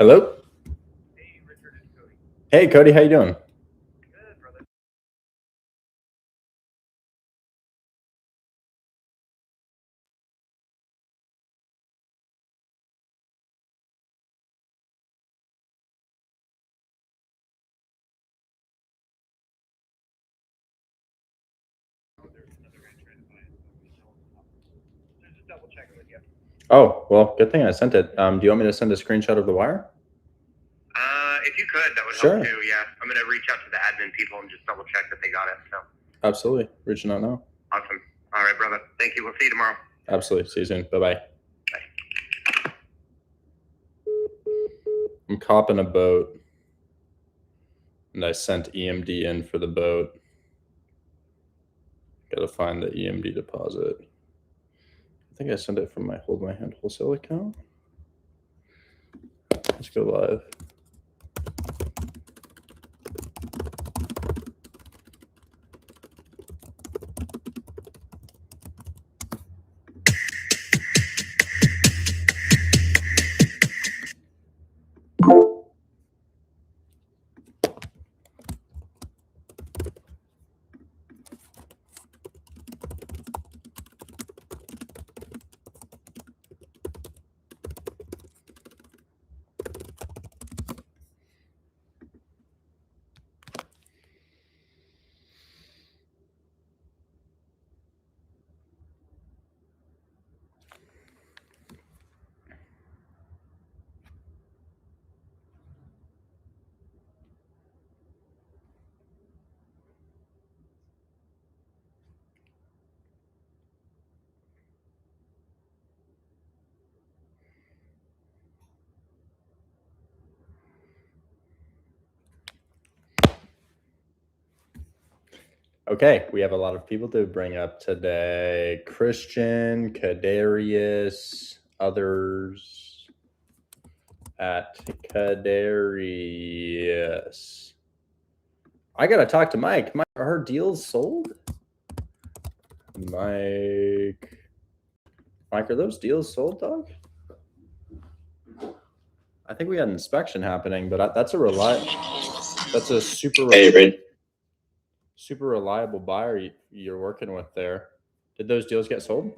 Hello? Hey, Richard and Cody. Hey, Cody, how you doing? Good, brother. Oh, there's another ranch trying to buy it, so we know it's up. Just double checking with you. Oh, well, good thing I sent it. Do you want me to send a screenshot of the wire? If you could, that would Sure. help too. Yeah, I'm gonna reach out to the admin people and just double check that they got it. So Absolutely. Reaching out now. awesome. All right, brother. Thank you. We'll see you tomorrow. Absolutely. See you soon. Bye-bye. Bye. I'm copping a boat, and I sent EMD in for the boat. Gotta find the EMD deposit. I think I sent it from my Hold My Hand Wholesale account. Let's go live. Okay, we have a lot of people to bring up today. Christian, Kadarius, others at Kadarius. I gotta talk to Mike. Mike, are her deals sold? Mike, are those deals sold, dog? I think we had an inspection happening, but that's a super reliable buyer you're working with there. Did those deals get sold?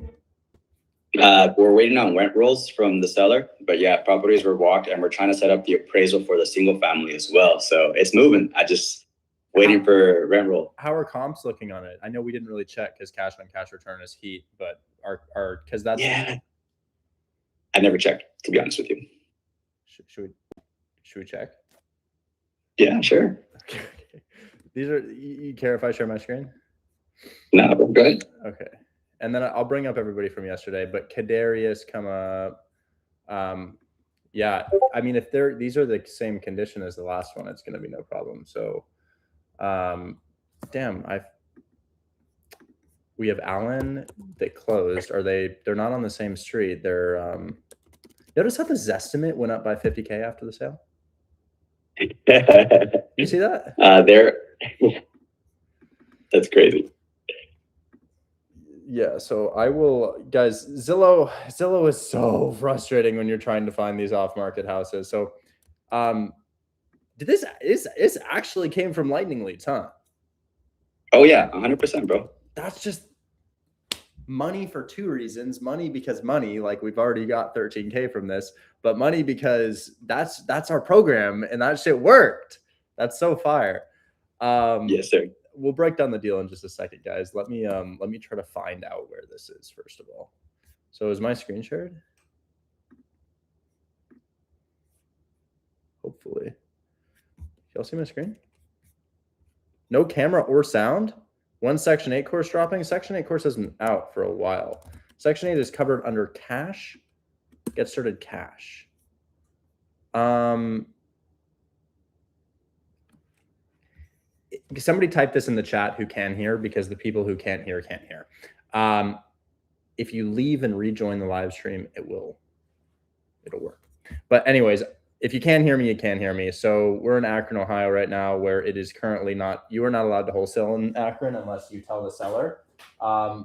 We're waiting on rent rolls from the seller, but yeah, properties were walked, and we're trying to set up the appraisal for the single family as well. So it's moving. I just waiting for rent roll. How are comps looking on it? I know we didn't really check because cash on cash return is heat, but because that's I never checked, to be honest with you. Should we check? Yeah, sure. Okay. These are, you care if I share my screen? No, go ahead. Okay. And then I'll bring up everybody from yesterday, but Kadarius come up. Yeah, I mean, if these are the same condition as the last one, it's going to be no problem. So, we have Allen that closed. They're not on the same street. Notice how the Zestimate went up by 50K after the sale? You see that? That's crazy. Yeah, so I will, guys, Zillow is so frustrating when you're trying to find these off-market houses. So this actually came from Lightning Leads, huh? Oh yeah, 100%, bro. That's just money for two reasons. Money because money, like we've already got 13K from this, but money because that's our program and that shit worked. That's so fire. Yes, sir. We'll break down the deal in just a second, guys. Let me try to find out where this is first of all. So is my screen shared? Hopefully. Y'all see my screen? No camera or sound. One Section 8 course dropping. Section 8 course has been out for a while. Section 8 is covered under cash. Get started cash. Somebody type this in the chat who can hear, because the people who can't hear can't hear. If you leave and rejoin the live stream, it'll work. But anyways, if you can hear me, you can hear me. So we're in Akron, Ohio right now, where it is currently you are not allowed to wholesale in Akron unless you tell the seller,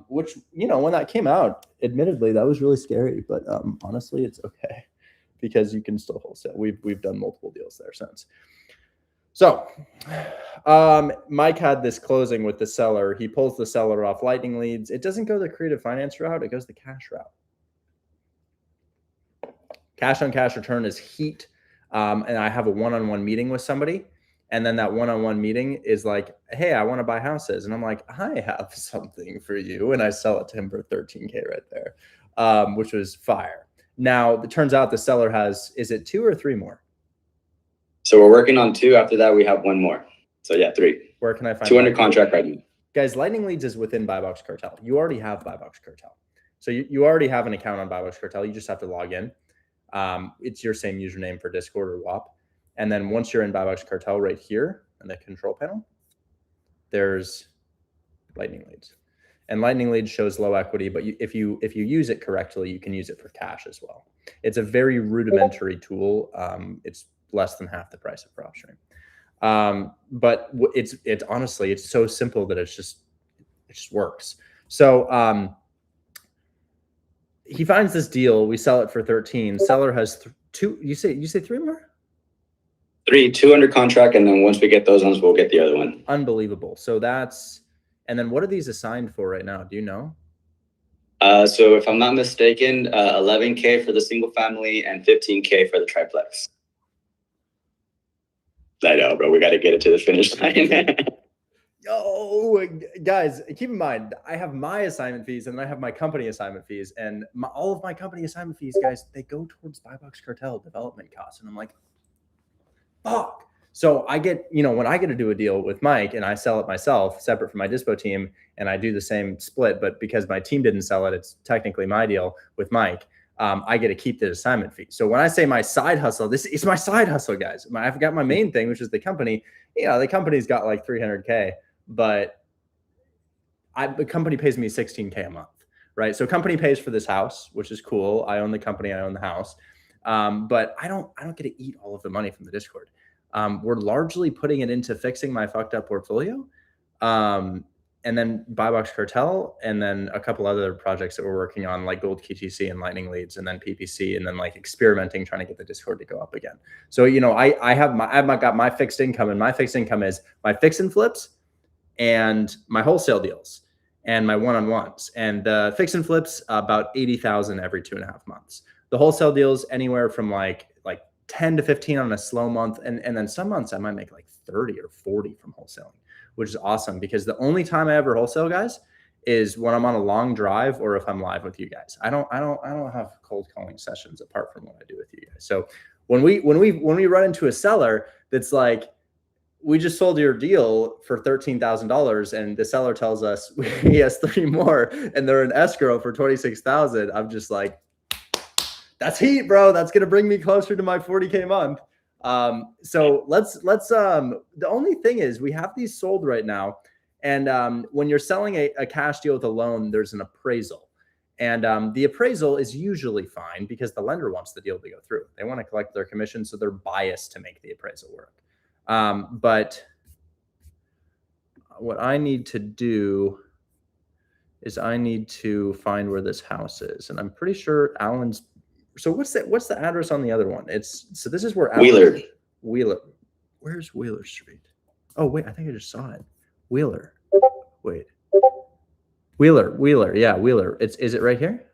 which, when that came out, admittedly, that was really scary. But honestly, it's okay because you can still wholesale. We've done multiple deals there since. So Mike had this closing with the seller. He pulls the seller off lightning leads. It doesn't go the creative finance route. It goes the cash route. Cash on cash return is heat. And I have a one-on-one meeting with somebody. And then that one-on-one meeting is like, hey, I want to buy houses. And I'm like, I have something for you. And I sell it to him for 13K right there, which was fire. Now, it turns out the seller has, is it 2 or 3 more? So we're working on 2. After that, we have 1 more. So yeah, 3. Where can I find 2 under contract right now? Guys, Lightning Leads is within Buy Box Cartel. You already have Buy Box Cartel. So you already have an account on Buy Box Cartel. You just have to log in. It's your same username for Discord or WAP. And then once you're in Buy Box Cartel right here in the control panel, there's Lightning Leads. And Lightning Leads shows low equity, but if you use it correctly, you can use it for cash as well. It's a very rudimentary tool. It's less than half the price of PropStream. But it's honestly, it's so simple that it just works. So he finds this deal. We sell it for 13. Seller has 2. You say 3 more? 2 under contract, and then once we get those ones, we'll get the other one. Unbelievable. So that's, and then what are these assigned for right now? Do you know? So if I'm not mistaken, 11K for the single family and 15K for the triplex. I know, bro. We got to get it to the finish line. Yo, guys, keep in mind, I have my assignment fees and then I have my company assignment fees, and all of my company assignment fees, guys, they go towards Buy Box Cartel development costs. And I'm like, fuck. So I get, when I get to do a deal with Mike and I sell it myself, separate from my dispo team, and I do the same split, but because my team didn't sell it, it's technically my deal with Mike. I get to keep the assignment fee. So when I say my side hustle, this is my side hustle, guys. I've got my main thing, which is the company. The company's got like 300K, but the company pays me 16K a month, right? So company pays for this house, which is cool. I own the company, I own the house. But I don't get to eat all of the money from the Discord. We're largely putting it into fixing my fucked up portfolio. And then Buy Box Cartel, and then a couple other projects that we're working on, like Gold KTC and Lightning Leads, and then PPC, and then like experimenting, trying to get the Discord to go up again. So, I've got my fixed income, and my fixed income is my fix and flips and my wholesale deals and my one-on-ones. And the fix and flips, about 80,000 every 2.5 months. The wholesale deals anywhere from like 10 to 15 on a slow month. And then some months I might make like 30 or 40 from wholesaling, which is awesome, because the only time I ever wholesale, guys, is when I'm on a long drive or if I'm live with you guys. I don't have cold calling sessions apart from what I do with you guys. So when we run into a seller that's like, we just sold your deal for $13,000, and the seller tells us he has 3 more and they're in escrow for 26,000, I'm just like, that's heat, bro. That's going to bring me closer to my 40K month. So let's the only thing is we have these sold right now. And when you're selling a cash deal with a loan, there's an appraisal. And the appraisal is usually fine because the lender wants the deal to go through. They want to collect their commission, so they're biased to make the appraisal work. But what I need to do is I need to find where this house is. And I'm pretty sure Alan's. So what's the address on the other one? So this is where Alan, Wheeler. Where's Wheeler Street? Oh, wait, I think I just saw it. Wheeler. Wait. Wheeler. Yeah, Wheeler. Is it right here?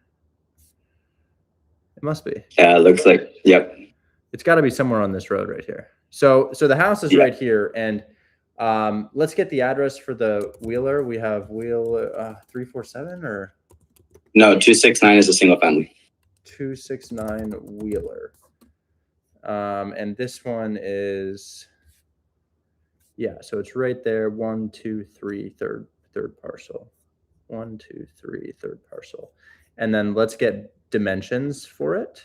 It must be. Yeah, it looks like, yep. It's got to be somewhere on this road right here. So the house is right here, and let's get the address for the Wheeler. We have Wheeler 347 or no, 269 is a single family. 269 Wheeler. And this one is, so it's right there. 1, 2, 3, third parcel. 1, 2, 3, third parcel. And then let's get dimensions for it.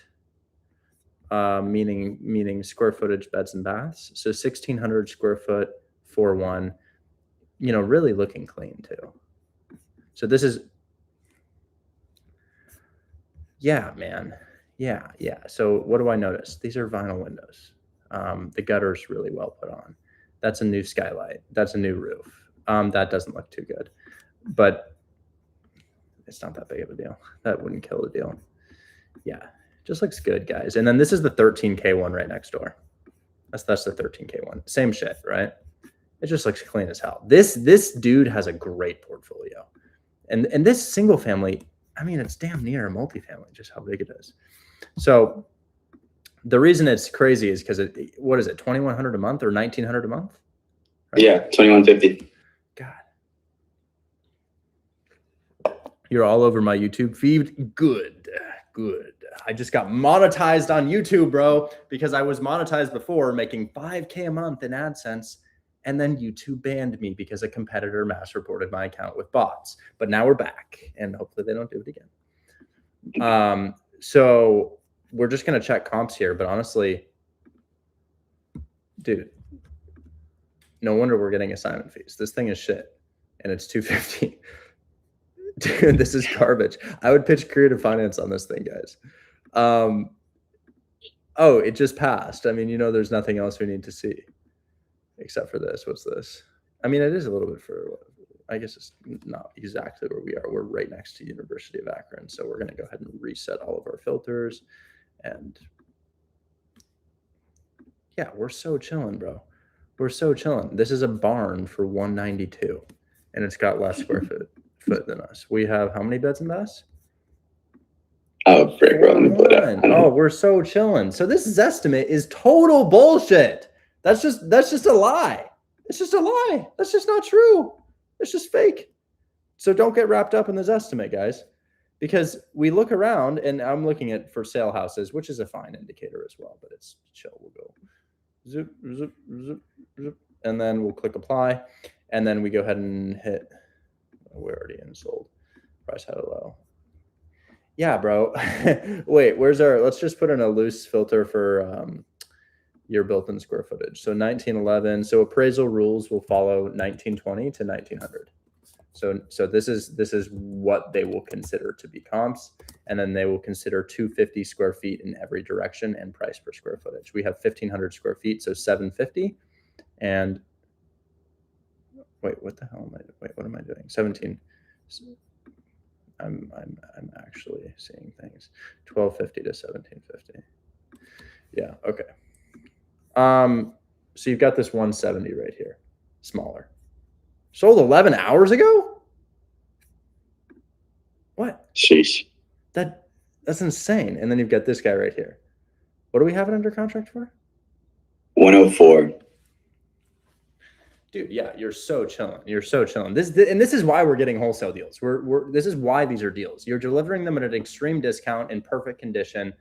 Meaning square footage, beds and baths. So 1,600 square foot, 4-1, really looking clean too. So this is, yeah, man. Yeah. So what do I notice? These are vinyl windows. The gutter's really well put on. That's a new skylight. That's a new roof. That doesn't look too good, but it's not that big of a deal. That wouldn't kill the deal. Yeah. Just looks good, guys. And then this is the 13K one right next door. That's the 13K one. Same shit, right? It just looks clean as hell. This dude has a great portfolio. And this single family, I mean, it's damn near a multifamily, just how big it is. So the reason it's crazy is because what is it, 2,100 a month or 1,900 a month? Right? Yeah, 2,150. God. You're all over my YouTube feed. Good. I just got monetized on YouTube, bro, because I was monetized before, making 5K a month in AdSense. And then YouTube banned me because a competitor mass reported my account with bots. But now we're back, and hopefully they don't do it again. So we're just going to check comps here. But honestly, dude, no wonder we're getting assignment fees. This thing is shit, and it's $250. Dude, this is garbage. I would pitch creative finance on this thing, guys. Oh, it just passed. I mean, there's nothing else we need to see except for this. What's this? I mean, it is a little bit for, I guess it's not exactly where we are. We're right next to University of Akron. So we're going to go ahead and reset all of our filters. And yeah, we're so chilling, bro. We're so chilling. This is a barn for 192, and it's got less square foot than us. We have how many beds and baths? Oh, frick, bro. Let me put it. Oh, we're so chilling. So this estimate is total bullshit. That's just a lie. It's just a lie. That's just not true. It's just fake. So don't get wrapped up in this estimate, guys, because we look around, and I'm looking at for sale houses, which is a fine indicator as well, but it's chill. We'll go zip, zip, zip, zip, and then we'll click apply, and then we go ahead and hit. We're already in sold. Price how low. Yeah, bro. Wait, let's just put in a loose filter for your built-in square footage. So 1911. So appraisal rules will follow 1920 to 1900. So this is what they will consider to be comps, and then they will consider 250 square feet in every direction and price per square footage. We have 1,500 square feet, so 750. And wait, what the hell am I? Wait, what am I doing? 17. I'm actually seeing things. 1,250 to 1,750. Yeah. Okay. So you've got this 170 right here, smaller. Sold 11 hours ago? What? Sheesh. That's insane. And then you've got this guy right here. What do we have it under contract for? 104. Dude, yeah, you're so chilling. You're so chilling. This is why we're getting wholesale deals. This is why these are deals. You're delivering them at an extreme discount in perfect condition.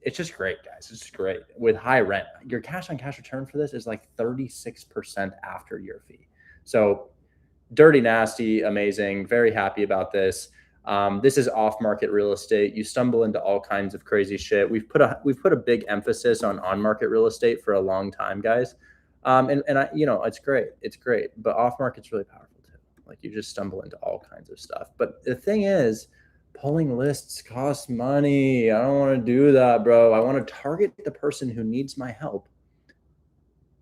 It's just great, guys. It's just great with high rent. Your cash on cash return for this is like 36% after your fee. So dirty, nasty, amazing. Very happy about this. This is off-market real estate. You stumble into all kinds of crazy shit. We've put a big emphasis on-market real estate for a long time, guys. And I, it's great. It's great. But off-market's really powerful too. Like you just stumble into all kinds of stuff. But the thing is, pulling lists costs money. I don't want to do that, bro. I want to target the person who needs my help.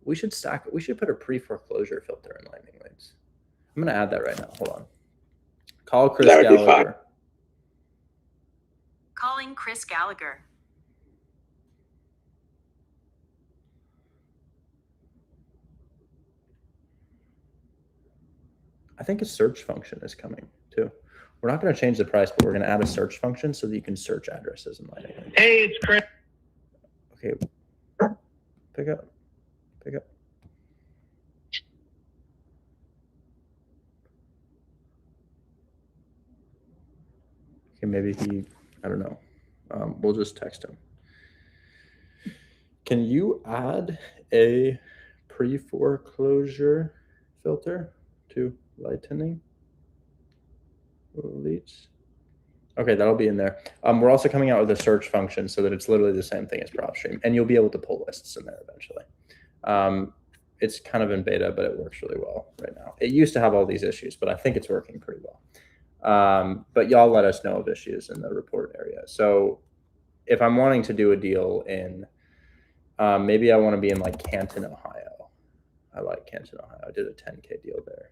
We should put a pre-foreclosure filter in Lightning Leads. I'm going to add that right now. Hold on. Call Chris Gallagher. Calling Chris Gallagher. I think a search function is coming too. We're not going to change the price, but we're going to add a search function so that you can search addresses in Lightning Leads. Hey, it's Chris. Okay. Pick up. Okay, maybe I don't know. We'll just text him. Can you add a pre-foreclosure filter to Lightning Leads? Okay, that'll be in there. We're also coming out with a search function so that it's literally the same thing as PropStream, and you'll be able to pull lists in there eventually. It's kind of in beta, but it works really well right now. It used to have all these issues, but I think it's working pretty well. But y'all let us know of issues in the report area. So if I'm wanting to do a deal in, maybe I want to be in like Canton, Ohio. I like Canton, Ohio. I did a 10K deal there.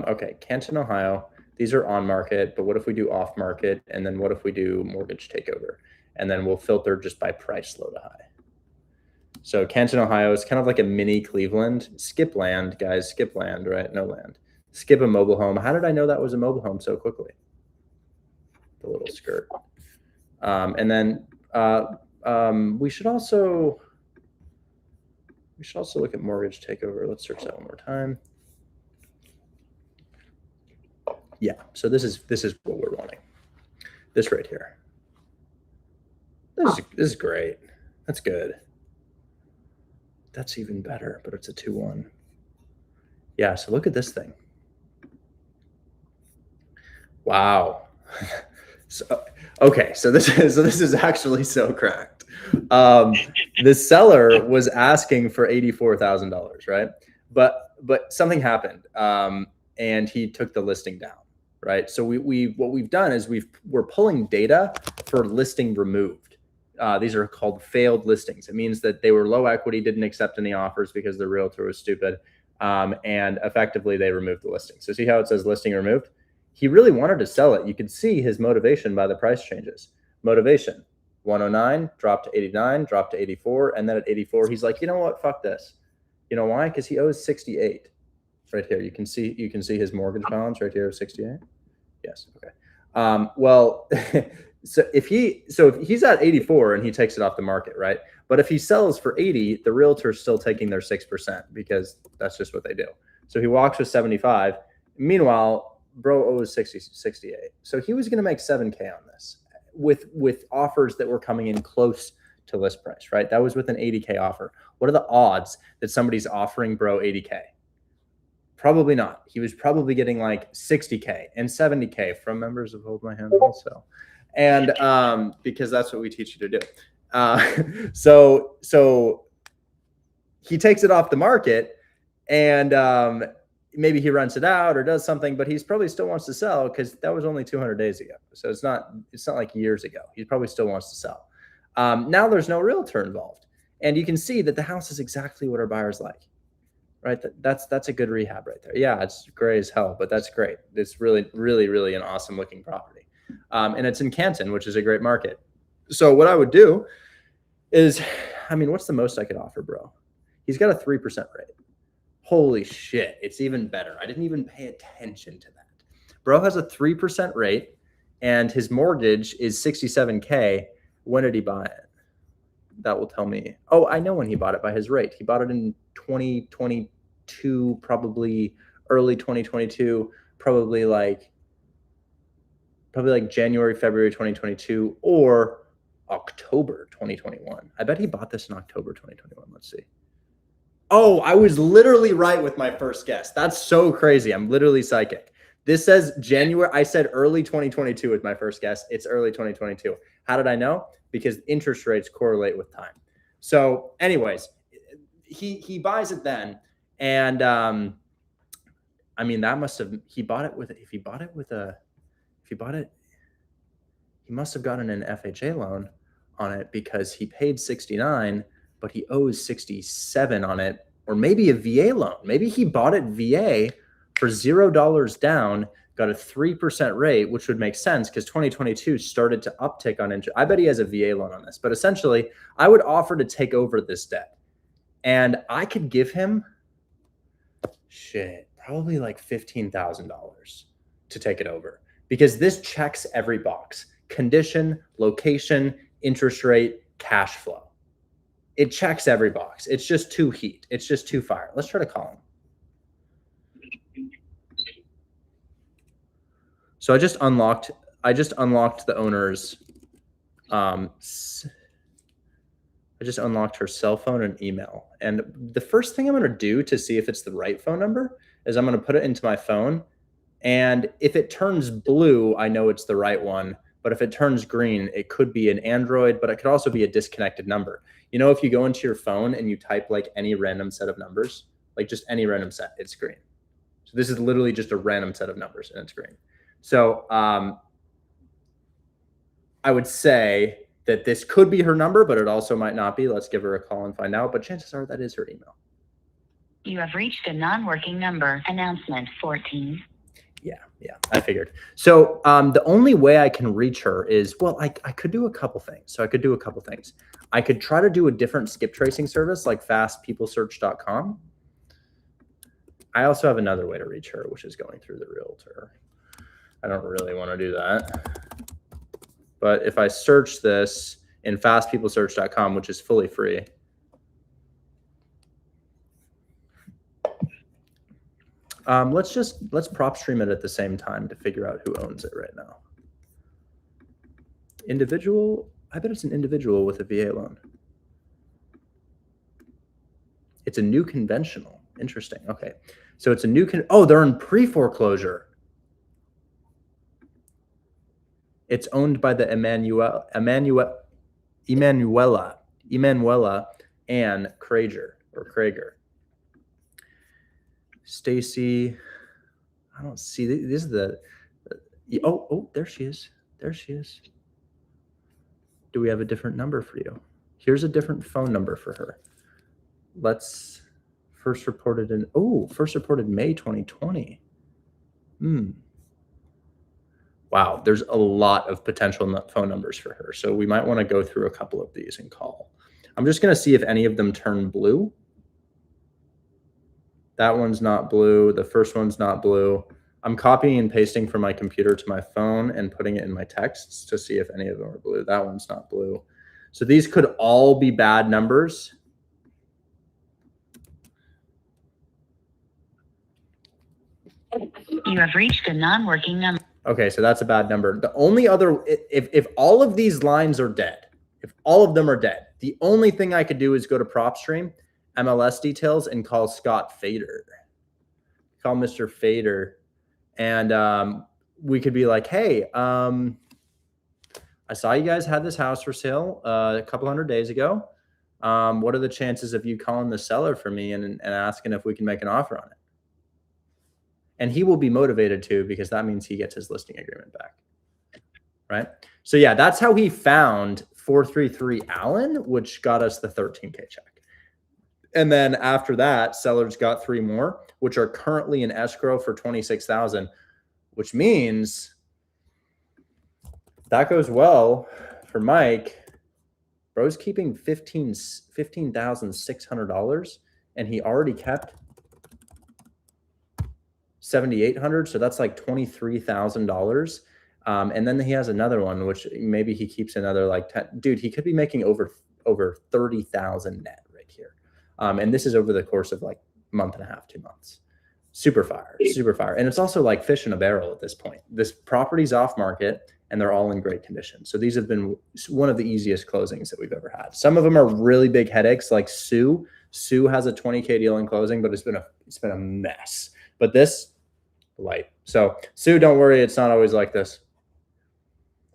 Okay, Canton, Ohio. These are on market, but what if we do off market? And then what if we do mortgage takeover? And then we'll filter just by price, low to high. So Canton, Ohio is kind of like a mini Cleveland. Skip land, guys, skip land, right? No land. Skip a mobile home. How did I know that was a mobile home so quickly? The little skirt. And then we should also look at mortgage takeover. Let's search that one more time. Yeah, so this is what we're wanting. This right here. This is great. That's good. That's even better, but it's a 2-1. Yeah, so look at this thing. Wow. Okay, so this is actually so cracked. The seller was asking for $84,000, right? But something happened, and he took the listing down, right? So what we've done is we're pulling data for listing removed. These are called failed listings. It means that they were low equity, didn't accept any offers because the realtor was stupid, and effectively they removed the listing. So see how it says listing removed? He really wanted to sell it. You could see his motivation by the price changes. Motivation, 109, dropped to 89, dropped to 84, and then at 84, he's like, you know what? Fuck this. You know why? Because he owes 68. Right here, you can see his mortgage balance right here of 68. Yes. Okay. Well, so if he's at 84 and he takes it off the market, right? But if he sells for 80, the realtor's still taking their 6% because that's just what they do. So he walks with 75. Meanwhile, bro owes 68. So he was going to make 7K on this with offers that were coming in close to list price, right? That was with an 80K offer. What are the odds that somebody's offering bro 80K? Probably not. He was probably getting like 60K and 70K from members of Hold My Hand Wholesale. And because that's what we teach you to do. So he takes it off the market, and maybe he rents it out or does something, but he's probably still wants to sell because that was only 200 days ago. So it's not like years ago. He probably still wants to sell. Now there's no realtor involved, and you can see that the house is exactly what our buyers like. Right, that's a good rehab right there. Yeah, it's gray as hell, but that's great. It's really, really, really an awesome looking property, and it's in Canton, which is a great market. So what I would do is, I mean, what's the most I could offer, bro? He's got a 3% rate. Holy shit, it's even better. I didn't even pay attention to that. Bro has a 3% rate, and his mortgage is 67K. When did he buy it? That will tell me. Oh, I know when he bought it by his rate. He bought it in 2022, probably early 2022, probably like January, February 2022, or October 2021. I bet he bought this in October 2021. Let's see. Oh, I was literally right with my first guess. That's so crazy. I'm literally psychic. This says January. I said early 2022 with my first guess. It's early 2022. How did I know? Because interest rates correlate with time. So anyways, he buys it then. And I mean, that must have, he must have gotten an FHA loan on it because he paid 69, but he owes 67 on it, or maybe a VA loan. Maybe he bought it VA for $0 down, got a 3% rate, which would make sense because 2022 started to uptick on interest. I bet he has a VA loan on this, but essentially I would offer to take over this debt, and I could give him probably like $15,000 to take it over because this checks every box: condition, location, interest rate, cash flow. It checks every box. It's just too heat. It's just too fire. Let's try to call him. So I just unlocked the owner's, I just unlocked her cell phone and email. And the first thing I'm going to do to see if it's the right phone number is I'm going to put it into my phone. And if it turns blue, I know it's the right one. But if it turns green, it could be an Android, but it could also be a disconnected number. You know, if you go into your phone and you type like any random set of numbers, like just any random set, it's green. So this is literally just a random set of numbers and it's green. So I would say that this could be her number, but it also might not be. Let's give her a call and find out. But chances are that is her email. You have reached a non-working number. Announcement 14. Yeah, I figured. So the only way I can reach her is, well, I could do a couple things. So I could do a couple things. I could try to do a different skip tracing service like fastpeoplesearch.com. I also have another way to reach her, which is going through the realtor. I don't really want to do that. But if I search this in fastpeoplesearch.com, which is fully free, let's prop stream it at the same time to figure out who owns it right now. Individual, I bet it's an individual with a VA loan. It's a new conventional. Interesting. Okay. So it's a new, oh, they're in pre-foreclosure. It's owned by the Emanuela and Krager. Stacy, I don't see, this is the, oh, there she is. There she is. Do we have a different number for you? Here's a different phone number for her. Let's first reported May 2020. Wow, there's a lot of potential phone numbers for her. So we might want to go through a couple of these and call. I'm just going to see if any of them turn blue. That one's not blue. The first one's not blue. I'm copying and pasting from my computer to my phone and putting it in my texts to see if any of them are blue. That one's not blue. So these could all be bad numbers. You have reached a non-working number. Okay, so that's a bad number. The only other, if all of these lines are dead, if all of them are dead, the only thing I could do is go to PropStream, MLS details, and call Scott Fader. Call Mr. Fader. And we could be like, hey, I saw you guys had this house for sale a couple hundred days ago. What are the chances of you calling the seller for me and asking if we can make an offer on it? And he will be motivated too, because that means he gets his listing agreement back, right? So yeah, that's how he found 433 Allen, which got us the 13K check. And then after that, sellers got 3 more, which are currently in escrow for 26,000, which means that goes well for Mike. Bro's keeping $15,600, and he already kept $7,800, so that's like $23,000. And then he has another one, which maybe he keeps another like 10. Dude, he could be making over 30,000 net right here. And this is over the course of like a month and a half, 2 months. Super fire, super fire. And it's also like fish in a barrel at this point. This property's off market and they're all in great condition. So these have been one of the easiest closings that we've ever had. Some of them are really big headaches, like Sue. Sue has a 20K deal in closing, but it's been a mess. But this, light. So Sue, don't worry, it's not always like this.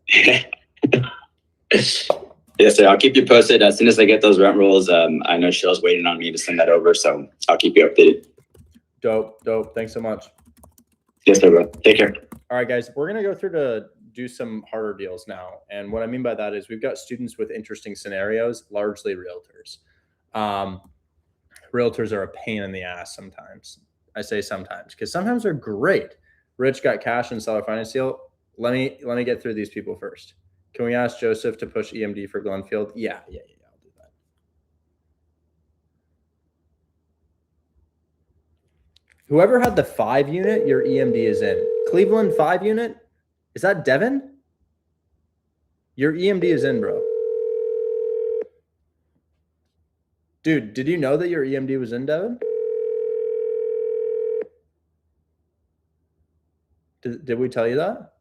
Yes, sir. I'll keep you posted as soon as I get those rent rolls. I know Shell's waiting on me to send that over, so I'll keep you updated. Dope. Thanks so much. Yes, sir, bro. Take care. All right, guys, we're gonna go through to do some harder deals now. And what I mean by that is we've got students with interesting scenarios, largely realtors. Realtors are a pain in the ass sometimes. I say sometimes because sometimes they're great. Rich got cash and seller finance deal. Let me get through these people first. Can we ask Joseph to push EMD for Glenfield? Yeah. I'll do that. Whoever had the 5 unit, your EMD is in. Cleveland 5 unit. Is that Devin? Your EMD is in, bro. Dude, did you know that your EMD was in, Devin? Did we tell you that?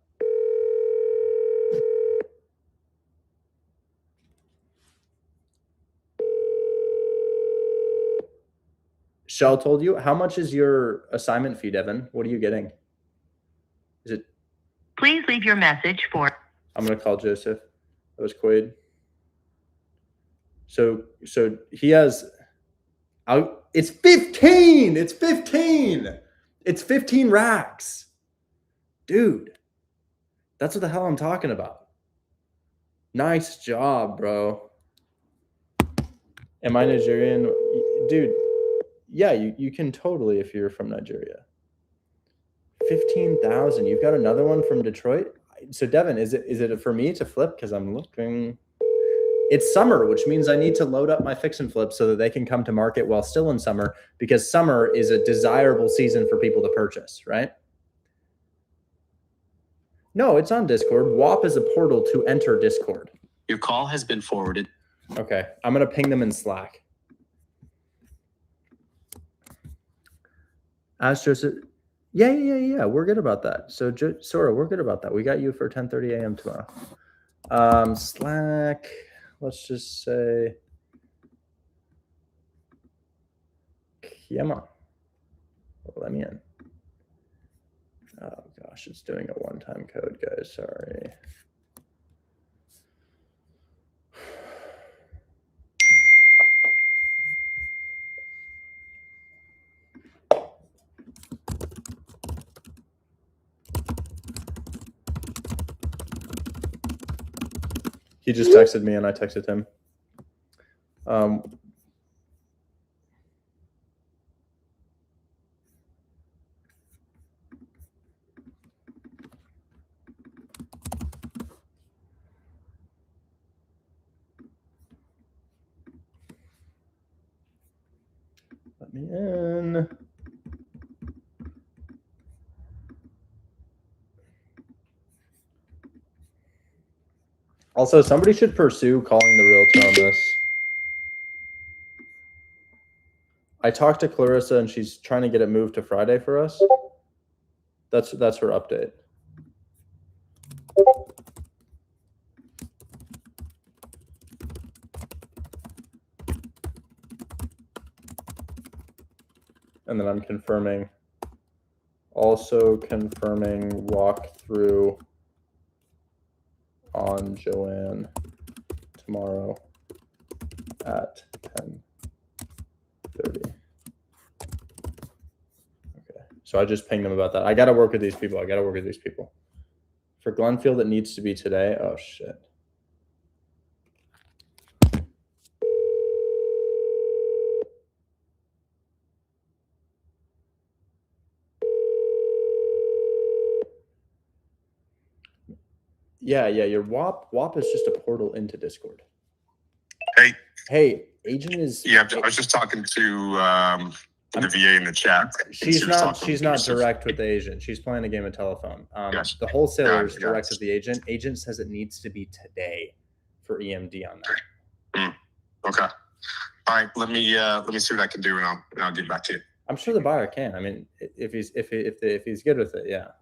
Shell told you? How much is your assignment fee, Devin? What are you getting? Is it? Please leave your message for. I'm going to call Joseph. That was Quaid. So he has, it's 15. It's 15. It's 15 racks. Dude, that's what the hell I'm talking about. Nice job, bro. Am I Nigerian? Dude, yeah, you can totally if you're from Nigeria. 15,000. You've got another one from Detroit. So Devin, is it for me to flip? Because I'm looking. It's summer, which means I need to load up my fix and flip so that they can come to market while still in summer, because summer is a desirable season for people to purchase, right? No, it's on Discord. WAP is a portal to enter Discord. Your call has been forwarded. Okay, I'm going to ping them in Slack. Astros, yeah. We're good about that. So, Sora, we're good about that. We got you for 10:30 a.m. tomorrow. Slack, let's just say, Kiema. Let me in. Oh gosh, it's doing a one-time code, guys. Sorry. He just texted me and I texted him. Let me in. Also, somebody should pursue calling the realtor on this. I talked to Clarissa and she's trying to get it moved to Friday for us. That's her update. And then I'm confirming. Also confirming walkthrough on Joanne tomorrow at 10:30. Okay, so I just pinged them about that. I got to work with these people. For Glenfield, it needs to be today. Oh, shit. Yeah. Your WAP is just a portal into Discord. Hey, agent is. yeah, I was just talking to the VA in the chat. She's not direct with the agent. She's playing a game of telephone. Yes. The wholesaler is Yes. direct with the agent. Agent says it needs to be today for EMD on that. Okay. All right. Let me see what I can do, and I'll get back to you. I'm sure the buyer can. I mean, if he's good with it, yeah.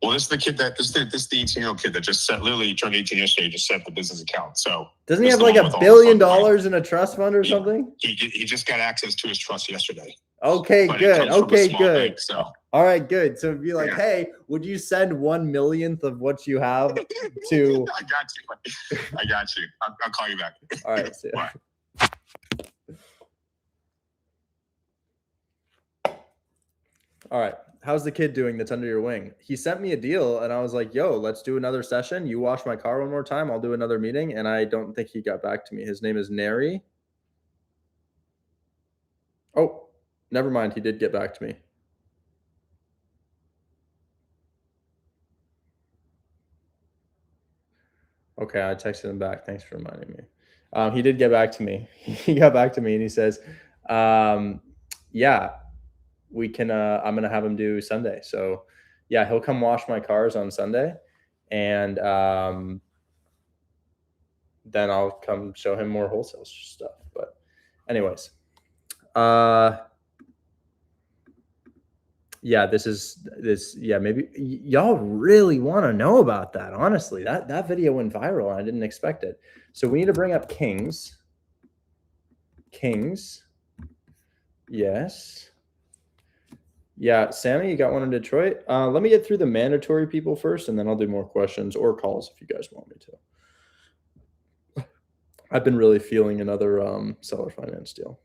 Well, this is the 18-year-old kid that just literally turned 18 yesterday. Just set the business account. So doesn't he this have the like one $1 with all billion the fun money. in a trust fund or something? He just got access to his trust yesterday. Okay, But it good. comes from a Okay, small good. bank, so All right, good. So it'd be like, Yeah. hey, would you send 1/1,000,000th of what you have to? I got you. I'll call you back. All right. See ya. Bye. All right. How's the kid doing that's under your wing? He sent me a deal and I was like, yo, let's do another session. You wash my car one more time. I'll do another meeting. And I don't think he got back to me. His name is Neri. Oh, never mind. He did get back to me. Okay, I texted him back. Thanks for reminding me. He did get back to me. He got back to me and he says, yeah, we can, I'm going to have him do Sunday. So yeah, he'll come wash my cars on Sunday. And then I'll come show him more wholesale stuff. But anyways, yeah, maybe y'all really want to know about that. Honestly, that video went viral and I didn't expect it. So we need to bring up Kings. Yes. Yeah, Sammy, you got one in Detroit. Let me get through the mandatory people first, and then I'll do more questions or calls if you guys want me to. I've been really feeling another seller finance deal.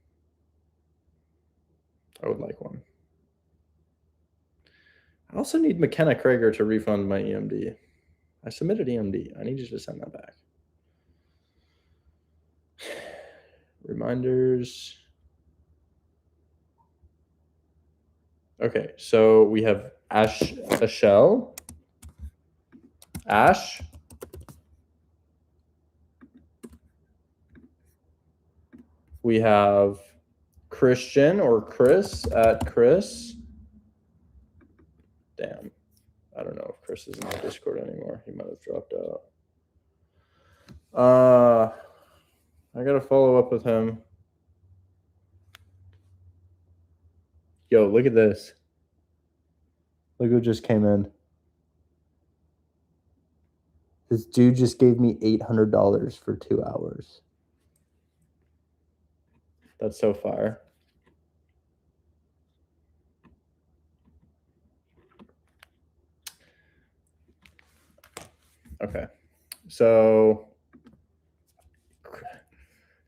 I would like one. I also need McKenna Krager to refund my EMD. I submitted EMD. I need you to send that back. Reminders. Okay, so we have Ashel. Ash. We have Christian or Chris at Chris. Damn. I don't know if Chris is in the Discord anymore. He might have dropped out. I gotta follow up with him. Yo, look at this. Look who just came in. This dude just gave me $800 for 2 hours. That's so fire. Okay. So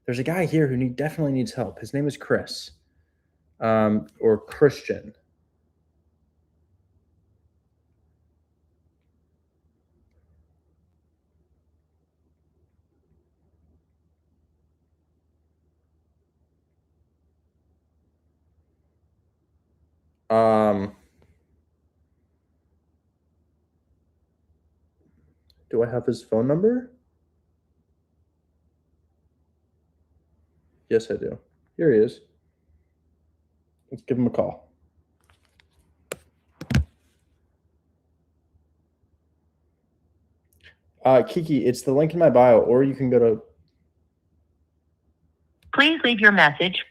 there's a guy here who definitely needs help. His name is Chris. Or Christian. Do I have his phone number? Yes, I do. Here he is. Let's give him a call. Kiki, it's the link in my bio, or you can go to... Please leave your message.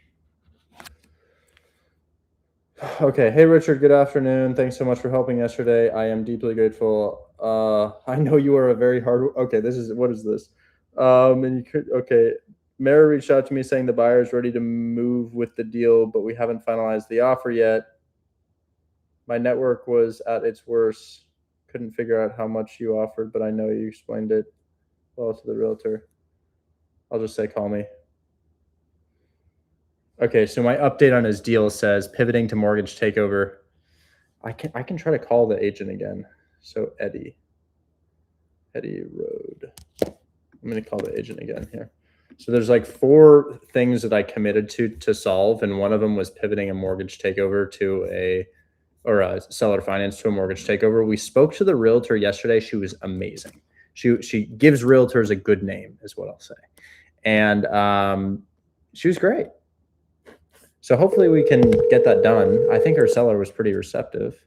Okay. Hey, Richard. Good afternoon. Thanks so much for helping yesterday. I am deeply grateful. I know you are a very hard... Okay, what is this? And you could... Okay. Mara reached out to me saying the buyer is ready to move with the deal, but we haven't finalized the offer yet. My network was at its worst. Couldn't figure out how much you offered, but I know you explained it well to the realtor. I'll just say call me. Okay, so my update on his deal says pivoting to mortgage takeover. I can try to call the agent again. So Eddie Road. I'm going to call the agent again here. So there's like 4 things that I committed to solve, and one of them was pivoting a mortgage takeover to a seller finance to a mortgage takeover. We spoke to the realtor yesterday. She was amazing. She gives realtors a good name, is what I'll say, and she was great. So hopefully we can get that done. I think her seller was pretty receptive.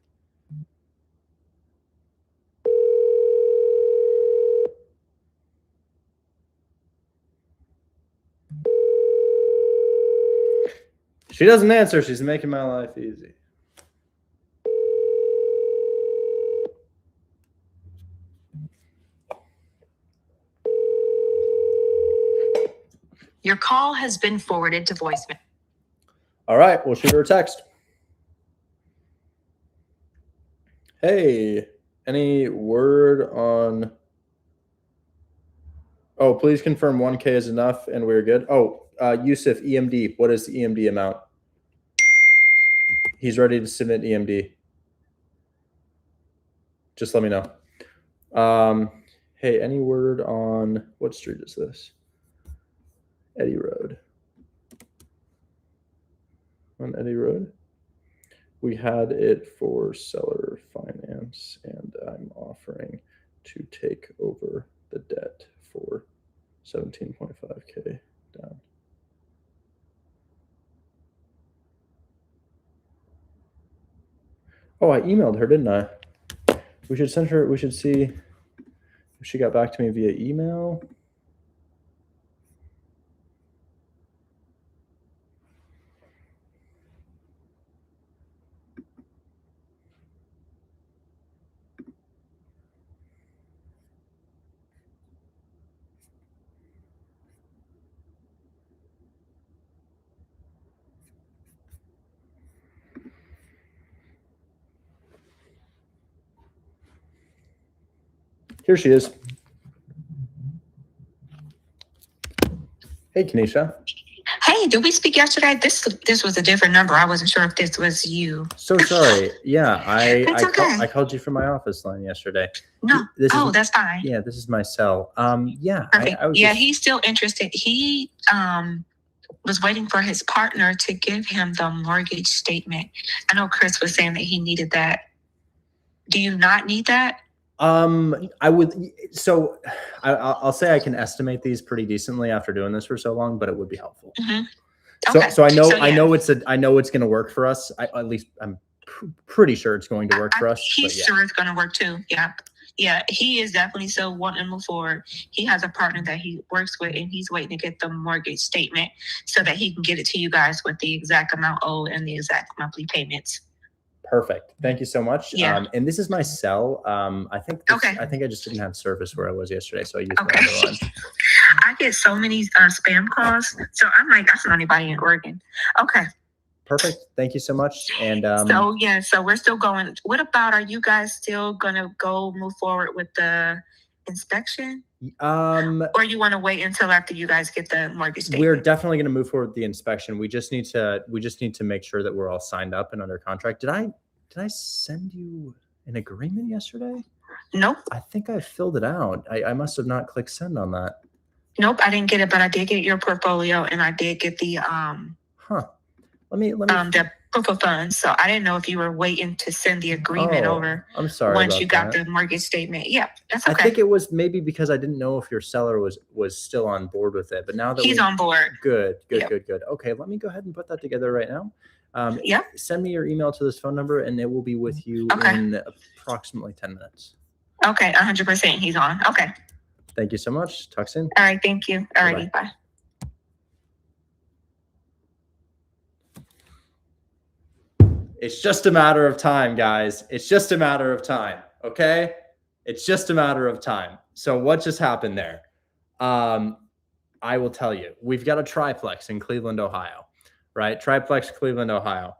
She doesn't answer. She's making my life easy. Your call has been forwarded to voicemail. All right, we'll shoot her a text. Hey, any word on... Oh, please confirm 1K is enough and we're good. Oh, Yusuf, EMD. What is the EMD amount? He's ready to submit EMD. Just let me know. Hey, any word on... What street is this? Eddie Road. On Eddie Road. We had it for seller finance, and I'm offering to take over the debt for 17.5K down. Oh, I emailed her, didn't I? We should send her, we should see if she got back to me via email. Here she is. Hey, Kenesha. Hey, did we speak yesterday? This was a different number. I wasn't sure if this was you. So sorry. Yeah, That's okay. I called you from my office line yesterday. No. That's fine. Yeah, this is my cell. Yeah. Perfect. I was he's still interested. He was waiting for his partner to give him the mortgage statement. I know Chris was saying that he needed that Do you not need that? I would, so I'll say I can estimate these pretty decently after doing this for so long, but it would be helpful. Mhm. So, Okay. so I know, So, I yeah. know it's going to work for us. At least I'm pretty sure it's going to work for us. He's But yeah. sure it's going to work too. Yeah. Yeah. He is definitely so wanting to move forward. He has a partner that he works with, and he's waiting to get the mortgage statement so that he can get it to you guys with the exact amount owed and the exact monthly payments. Perfect. Thank you so much. Yeah. And this is my cell. I think Okay. I just didn't have service where I was yesterday, so I used Okay. my other line. I get so many spam calls, so I'm like, that's not anybody in Oregon. Okay. Perfect. Thank you so much. And So yeah, so we're still going. What about, are you guys still gonna move forward with the inspection, or you want to wait until after you guys get the mortgage statement? we're definitely going to move forward with the inspection. We just need to make sure that we're all signed up and under contract. Did I send you an agreement yesterday? Nope. I think I filled it out. I must have not clicked send on that. Nope, I didn't get it, but I did get your portfolio, and I did get the Let me the proof of funds. So I didn't know if you were waiting to send the agreement over I'm sorry. once about you got that. the mortgage statement. Yeah, that's I okay. think it was maybe because I didn't know if your seller was still on board with it. But now that He's on board. Good. Yep. Okay, let me go ahead and put that together right now. Yeah. Send me your email to this phone number, and it will be with you Okay. in approximately 10 minutes. Okay, 100%. He's on. Okay. Thank you so much. Talk soon. All right. Thank you. All righty. Bye. It's just a matter of time, guys. It's just a matter of time. Okay. It's just a matter of time. So what just happened there? I will tell you, we've got a triplex in Cleveland, Ohio, right? Triplex, Cleveland, Ohio.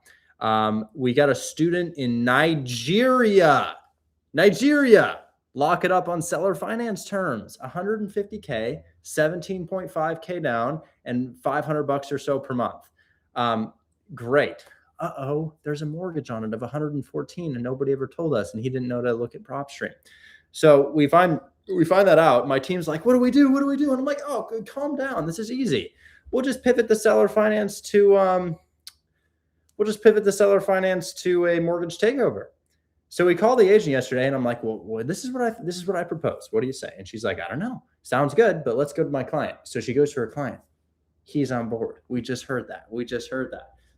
We got a student in Nigeria. Lock it up on seller finance terms, 150K, 17.5K down, and $500 or so per month. Great. There's a mortgage on it of 114 and nobody ever told us, and he didn't know to look at PropStream. So we find that out. My team's like, what do we do? And I'm like, oh, calm down. This is easy. We'll just pivot the seller finance to a mortgage takeover. So we called the agent yesterday, and I'm like, well, this is what I propose. What do you say? And she's like, I don't know. Sounds good, but let's go to my client. So she goes to her client. He's on board. We just heard that.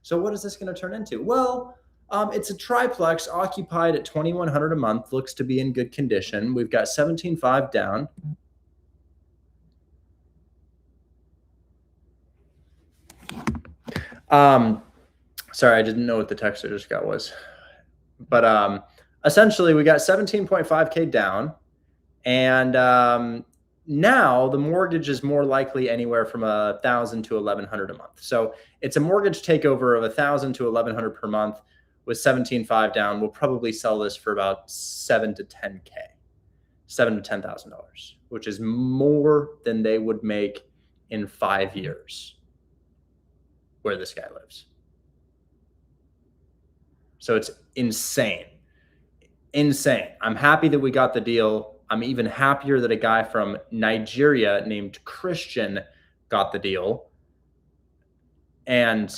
So what is this going to turn into? Well, it's a triplex occupied at $2,100 a month. Looks to be in good condition. We've got 17.5 down. Sorry, I didn't know what the text I just got was. But essentially, we got 17.5K down, and now the mortgage is more likely anywhere from $1,000 to $1,100 a month. So it's a mortgage takeover of $1,000 to $1,100 per month with 17.5 down. We'll probably sell this for about $7,000 to $10,000, which is more than they would make in 5 years where this guy lives. So it's insane. I'm happy that we got the deal. I'm even happier that a guy from Nigeria named Christian got the deal. And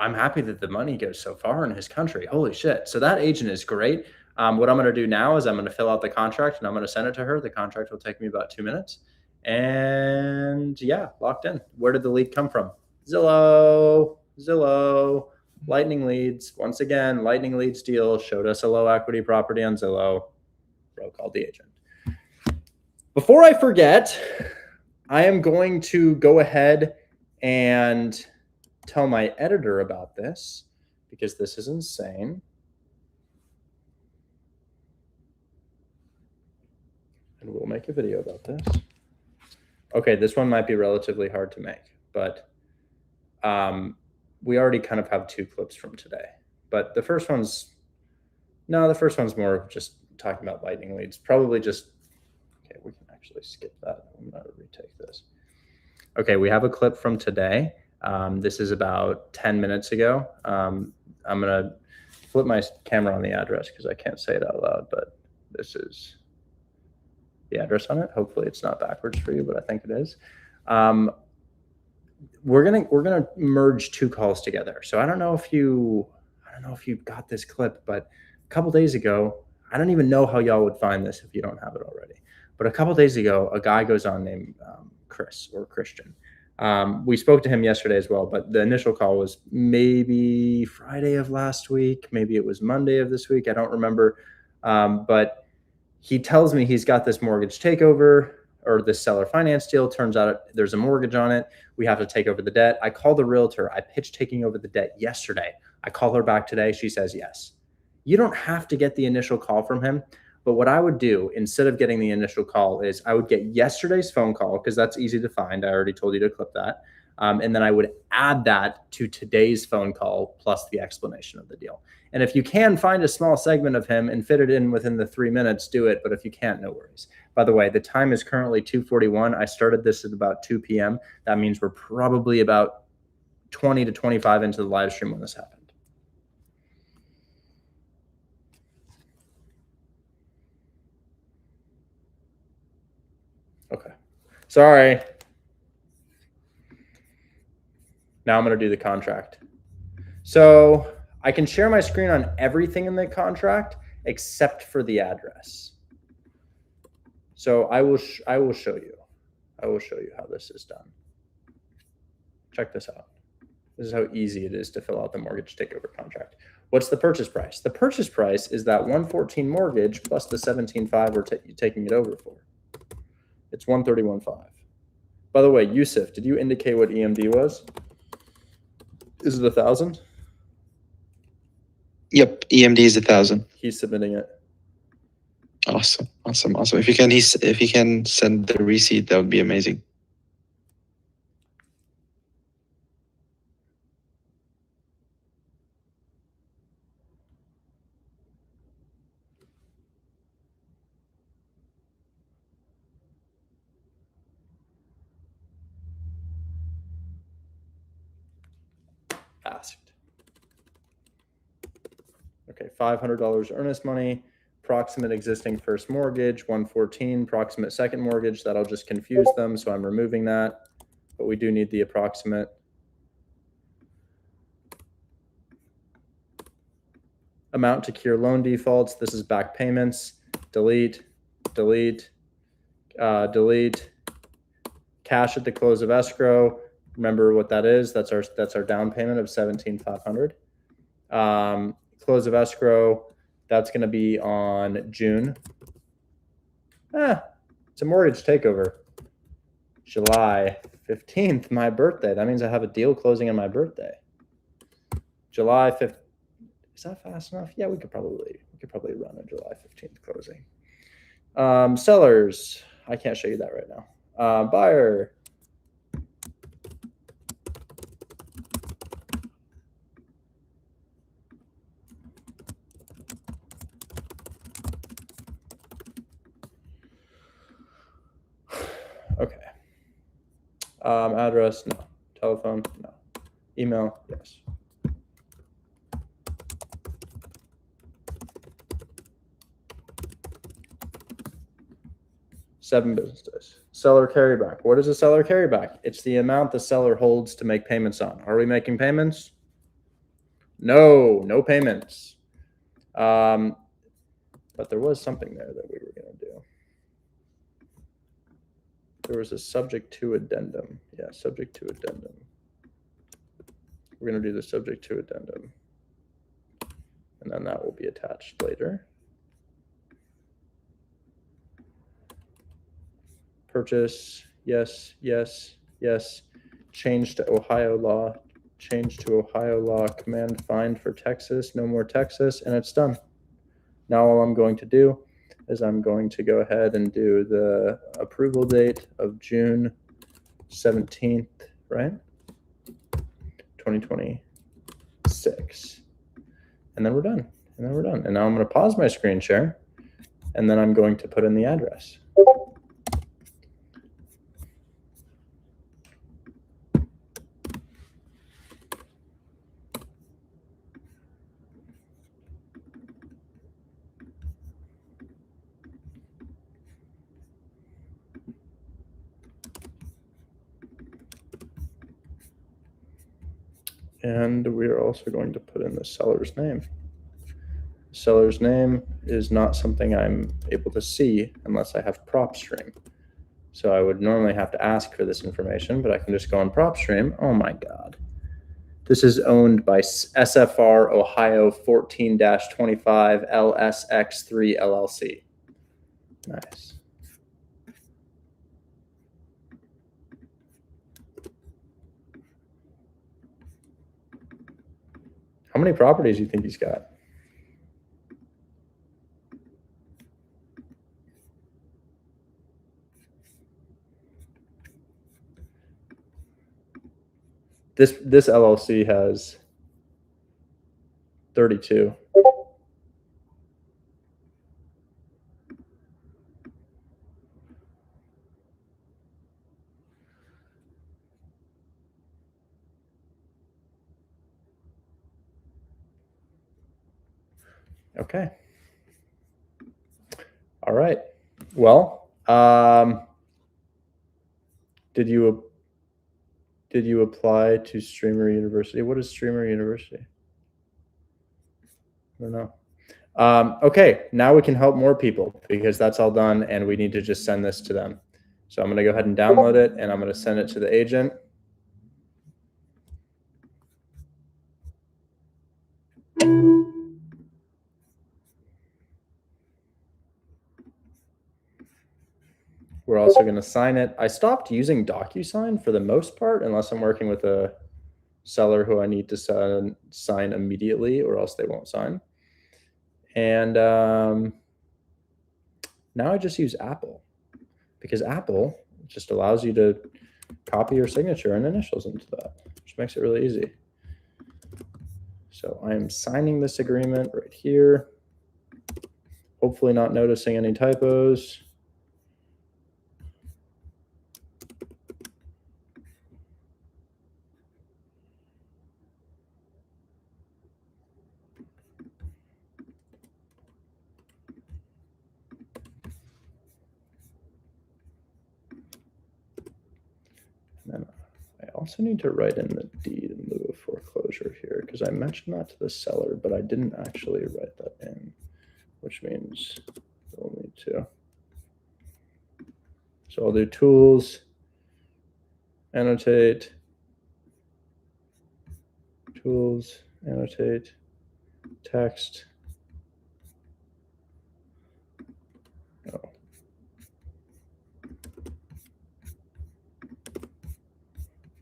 I'm happy that the money goes so far in his country. Holy shit. So that agent is great. What I'm going to do now is I'm going to fill out the contract and I'm going to send it to her. The contract will take me about 2 minutes. And yeah, locked in. Where did the lead come from? Zillow. Lightning Leads. Once again, Lightning Leads deal showed us a low equity property on Zillow. Bro called the agent. Before I forget, I am going to go ahead and tell my editor about this because this is insane. And we'll make a video about this. Okay, this one might be relatively hard to make, but we already kind of have 2 clips from today. But the first one's more of just talking about Lightning Leads. Probably just, okay, we can actually skip that. I'm going to retake this. Okay, we have a clip from today. This is about 10 minutes ago. I'm going to flip my camera on the address because I can't say it out loud, but this is the address on it. Hopefully it's not backwards for you, but I think it is. We're gonna merge 2 calls together. So I don't know if you got this clip, but a couple days ago, I don't even know how y'all would find this if you don't have it already. But a couple days ago, a guy goes on named Chris or Christian. We spoke to him yesterday as well, but the initial call was maybe Friday of last week. Maybe it was Monday of this week. I don't remember. But he tells me he's got this mortgage takeover or this seller finance deal. Turns out there's a mortgage on it. We have to take over the debt. I called the realtor. I pitched taking over the debt yesterday. I call her back today. She says yes. You don't have to get the initial call from him. But what I would do instead of getting the initial call is I would get yesterday's phone call because that's easy to find. I already told you to clip that. And then I would add that to today's phone call plus the explanation of the deal. And if you can find a small segment of him and fit it in within the 3 minutes, do it. But if you can't, no worries. By the way, the time is currently 2:41. I started this at about 2 p.m. That means we're probably about 20 to 25 into the live stream when this happened. Okay. Sorry. Now I'm going to do the contract. So I can share my screen on everything in the contract except for the address. So I will show you. I will show you how this is done. Check this out. This is how easy it is to fill out the mortgage takeover contract. What's the purchase price? The purchase price is that 114 mortgage plus the 17.5 we're taking it over for. It's 131.5. By the way, Yusuf, did you indicate what EMD was? Is it 1,000? Yep, EMD is 1,000. He's submitting it. Awesome. If you can send the receipt, that would be amazing. Asked. Okay, $500 earnest money, approximate existing first mortgage, 114, approximate second mortgage. That'll just confuse them, so I'm removing that. But we do need the approximate. Amount to cure loan defaults. This is back payments. Delete, delete, delete. Cash at the close of escrow. Remember what that is. That's our down payment of 17,500. Close of escrow. That's going to be on June. It's a mortgage takeover. July 15th, my birthday. That means I have a deal closing on my birthday. July 5th. Is that fast enough? Yeah, we could probably run a July 15th closing. Sellers. I can't show you that right now. Buyer. Okay. Address, no. Telephone, no. Email, yes. Seven business days. Seller carryback. What is a seller carryback? It's the amount the seller holds to make payments on. Are we making payments? No, no payments. But there was something there that we were going to do. There was a subject to addendum. Yeah, subject to addendum. We're going to do the subject to addendum. And then that will be attached later. Purchase, yes, yes, yes. Change to Ohio law. Change to Ohio law. Command find for Texas. No more Texas. And it's done. Now all I'm going to do is I'm going to go ahead and do the approval date of June 17th, right? 2026. And then we're done. And now I'm going to pause my screen share. And then I'm going to put in the address. And we are also going to put in the seller's name. seller's name is not something I'm able to see unless I have prop stream. So I would normally have to ask for this information, but I can just go on prop stream. Oh my God. This is owned by SFR Ohio 14-25 LSX3 LLC. Nice. How many properties do you think he's got? This LLC has 32. Okay. All right. Well, did you apply to Streamer University? What is Streamer University? I don't know. Okay, now we can help more people because that's all done and we need to just send this to them. So I'm going to go ahead and download it and I'm going to send it to the agent. We're also going to sign it. I stopped using DocuSign for the most part, unless I'm working with a seller who I need to sign immediately or else they won't sign. And now I just use Apple because Apple just allows you to copy your signature and initials into that, which makes it really easy. So I am signing this agreement right here. Hopefully not noticing any typos. And then I also need to write in the deed in lieu of foreclosure here because I mentioned that to the seller, but I didn't actually write that in, which means we'll need to. So I'll do tools, annotate, tools, annotate, text. Oh.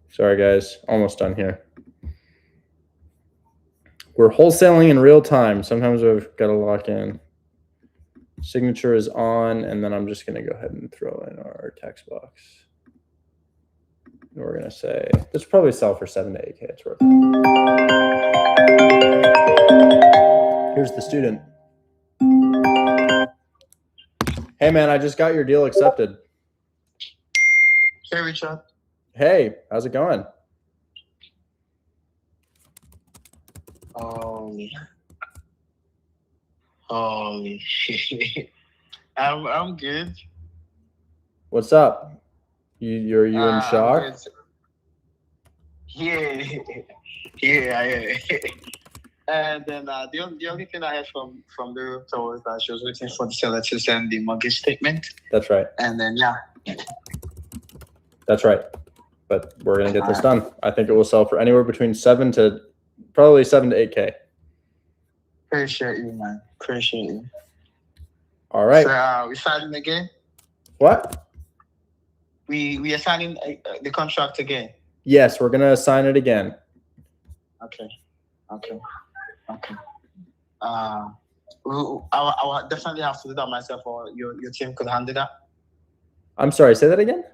Sorry guys, almost done here. We're wholesaling in real time. Sometimes I've got to lock in. Signature is on, and then I'm just going to go ahead and throw in our text box. And we're going to say, this will probably sell for 7 to 8K. It's worth it. Here's the student. Hey man, I just got your deal accepted. Hey, Richard. Hey, how's it going? I'm good. What's up? You're in I'm shock? good. Yeah, yeah. And then the only thing I heard from the realtor was that she was waiting for the seller to send the mortgage statement. That's right. And then yeah. That's right. But we're gonna get this done. I think it will sell for anywhere between 7 to 8K. Appreciate you, man. Appreciate you. All right. So we signing again? What? We are signing the contract again. Yes, we're gonna sign it again. Okay. I'll definitely have to do that myself, or your team could handle that. I'm sorry, say that again?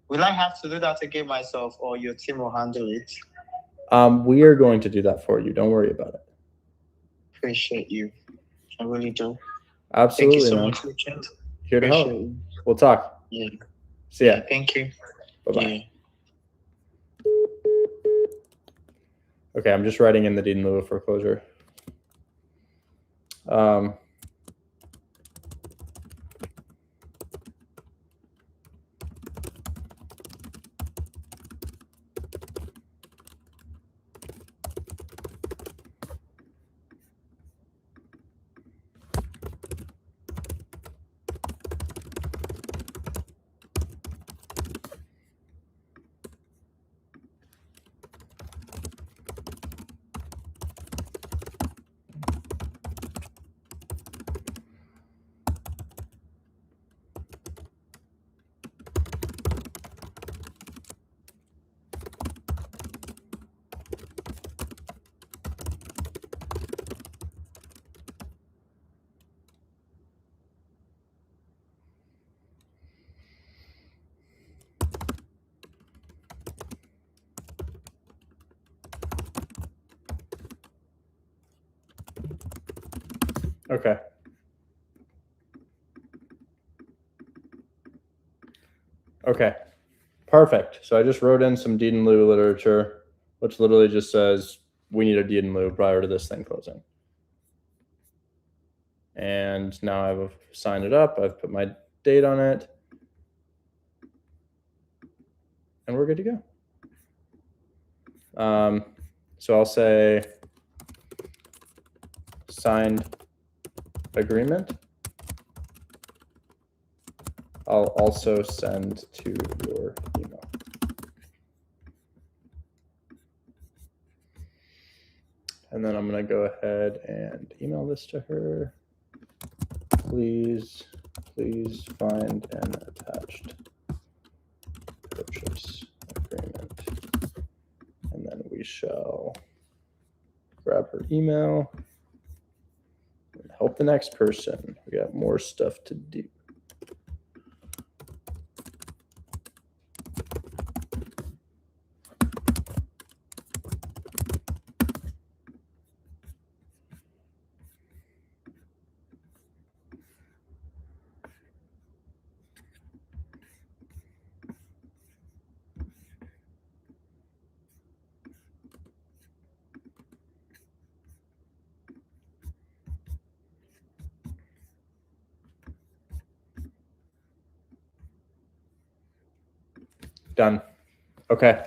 Will I have to do that again myself, or your team will handle it? We are going to do that for you. Don't worry about it. Appreciate you. I really do. Absolutely. Thank you so man. much, Richard. Here to help. Appreciate you. We'll talk. Yeah. See ya. Thank you. Bye-bye. Yeah. Okay, I'm just writing in the deed in lieu of foreclosure. Okay. Okay. Perfect. So I just wrote in some deed in lieu literature, which literally just says we need a deed in lieu prior to this thing closing. And now I've signed it up. I've put my date on it. And we're good to go. So I'll say signed agreement. I'll also send to your email. And then I'm going to go ahead and email this to her. Please find an attached purchase agreement. And then we shall grab her email and help the next person. We got more stuff to do. Done. Okay.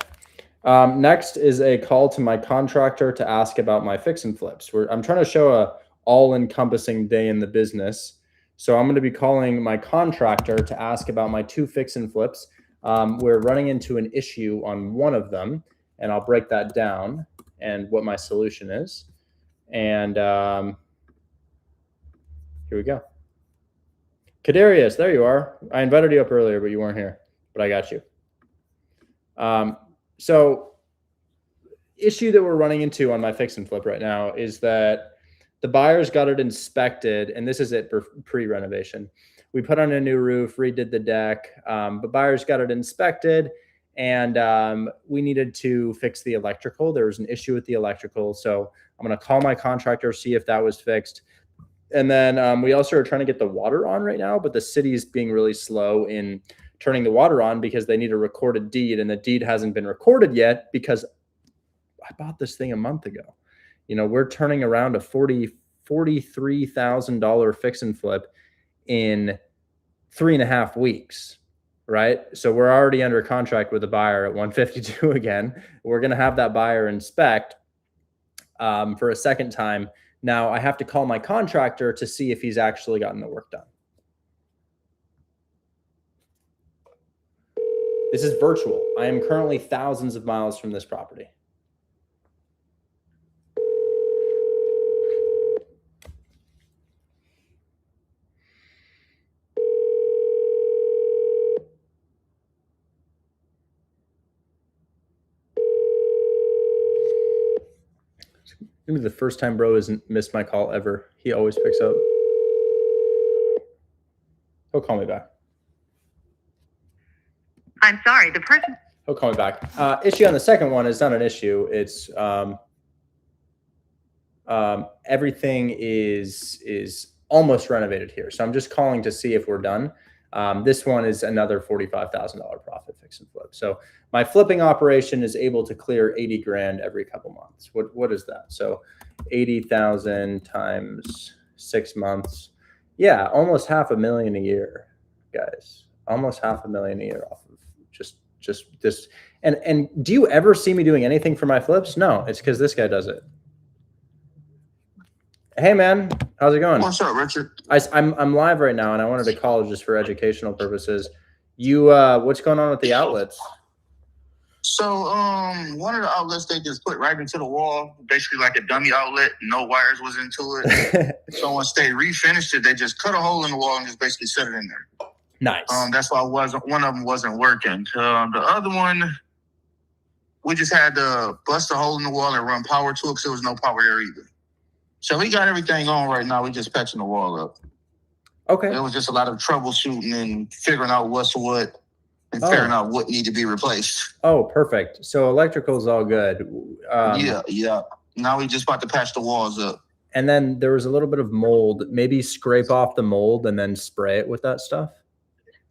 Next is a call to my contractor to ask about my fix and flips. I'm trying to show a all-encompassing day in the business. So I'm going to be calling my contractor to ask about my 2 fix and flips. We're running into an issue on one of them, and I'll break that down and what my solution is. And here we go. Kadarius, there you are. I invited you up earlier, but you weren't here, but I got you. So issue that we're running into on my fix and flip right now is that the buyers got it inspected, and this is it for pre-renovation. We put on a new roof, redid the deck, but buyers got it inspected, and we needed to fix the electrical. There was an issue with the electrical, so I'm going to call my contractor, see if that was fixed. And then we also are trying to get the water on right now, but the city is being really slow in turning the water on because they need a recorded deed, and the deed hasn't been recorded yet because I bought this thing a month ago. You know, we're turning around a $43,000 fix and flip in 3.5 weeks, right? So we're already under contract with a buyer at 152 again. We're going to have that buyer inspect for a second time. Now I have to call my contractor to see if he's actually gotten the work done. This is virtual. I am currently thousands of miles from this property. Maybe the first time bro hasn't missed my call ever. He always picks up. He'll call me back. I'm sorry, the person. He'll call me back. Issue on the second one is not an issue. It's everything is almost renovated here. So I'm just calling to see if we're done. This one is another $45,000 profit fix and flip. So my flipping operation is able to clear 80 grand every couple months. What is that? So 80,000 times 6 months. Yeah, almost $500,000 a year, guys. Almost $500,000 a year off of just this. And do you ever see me doing anything for my flips? No, it's because this guy does it. Hey man, how's it going? What's up, Richard? I'm live right now, and I wanted to call just for educational purposes. You, what's going on with the outlets? So, one of the outlets they just put right into the wall, basically like a dummy outlet. No wires was into it. So once they refinished it, they just cut a hole in the wall and just basically set it in there. Nice. That's why one of them wasn't working. The other one, we just had to bust a hole in the wall and run power to it because there was no power there either. So we got everything on right now. We just patching the wall up. Okay. It was just a lot of troubleshooting and figuring out what's what and figuring out what need to be replaced. Oh, perfect. So electrical is all good. Yeah. Now we just about to patch the walls up. And then there was a little bit of mold. Maybe scrape off the mold and then spray it with that stuff.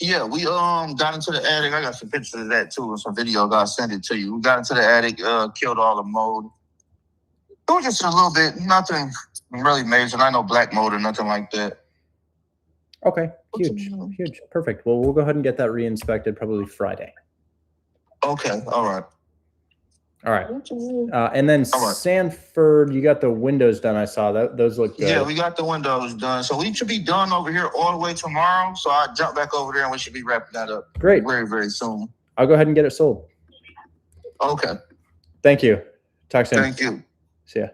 Yeah, we got into the attic. I got some pictures of that too, and some video. I'll send it to you. We got into the attic, killed all the mold. It was just a little bit, nothing really major. I know black mold or nothing like that. Okay, huge, perfect. Well, we'll go ahead and get that re-inspected probably Friday. Okay, all right. All right. And then Sanford, you got the windows done. I saw that. Those look good. Yeah, we got the windows done. So we should be done over here all the way tomorrow. So I'll jump back over there and we should be wrapping that up. Great. Very, very soon. I'll go ahead and get it sold. Okay. Thank you. Talk soon. Thank you. See ya.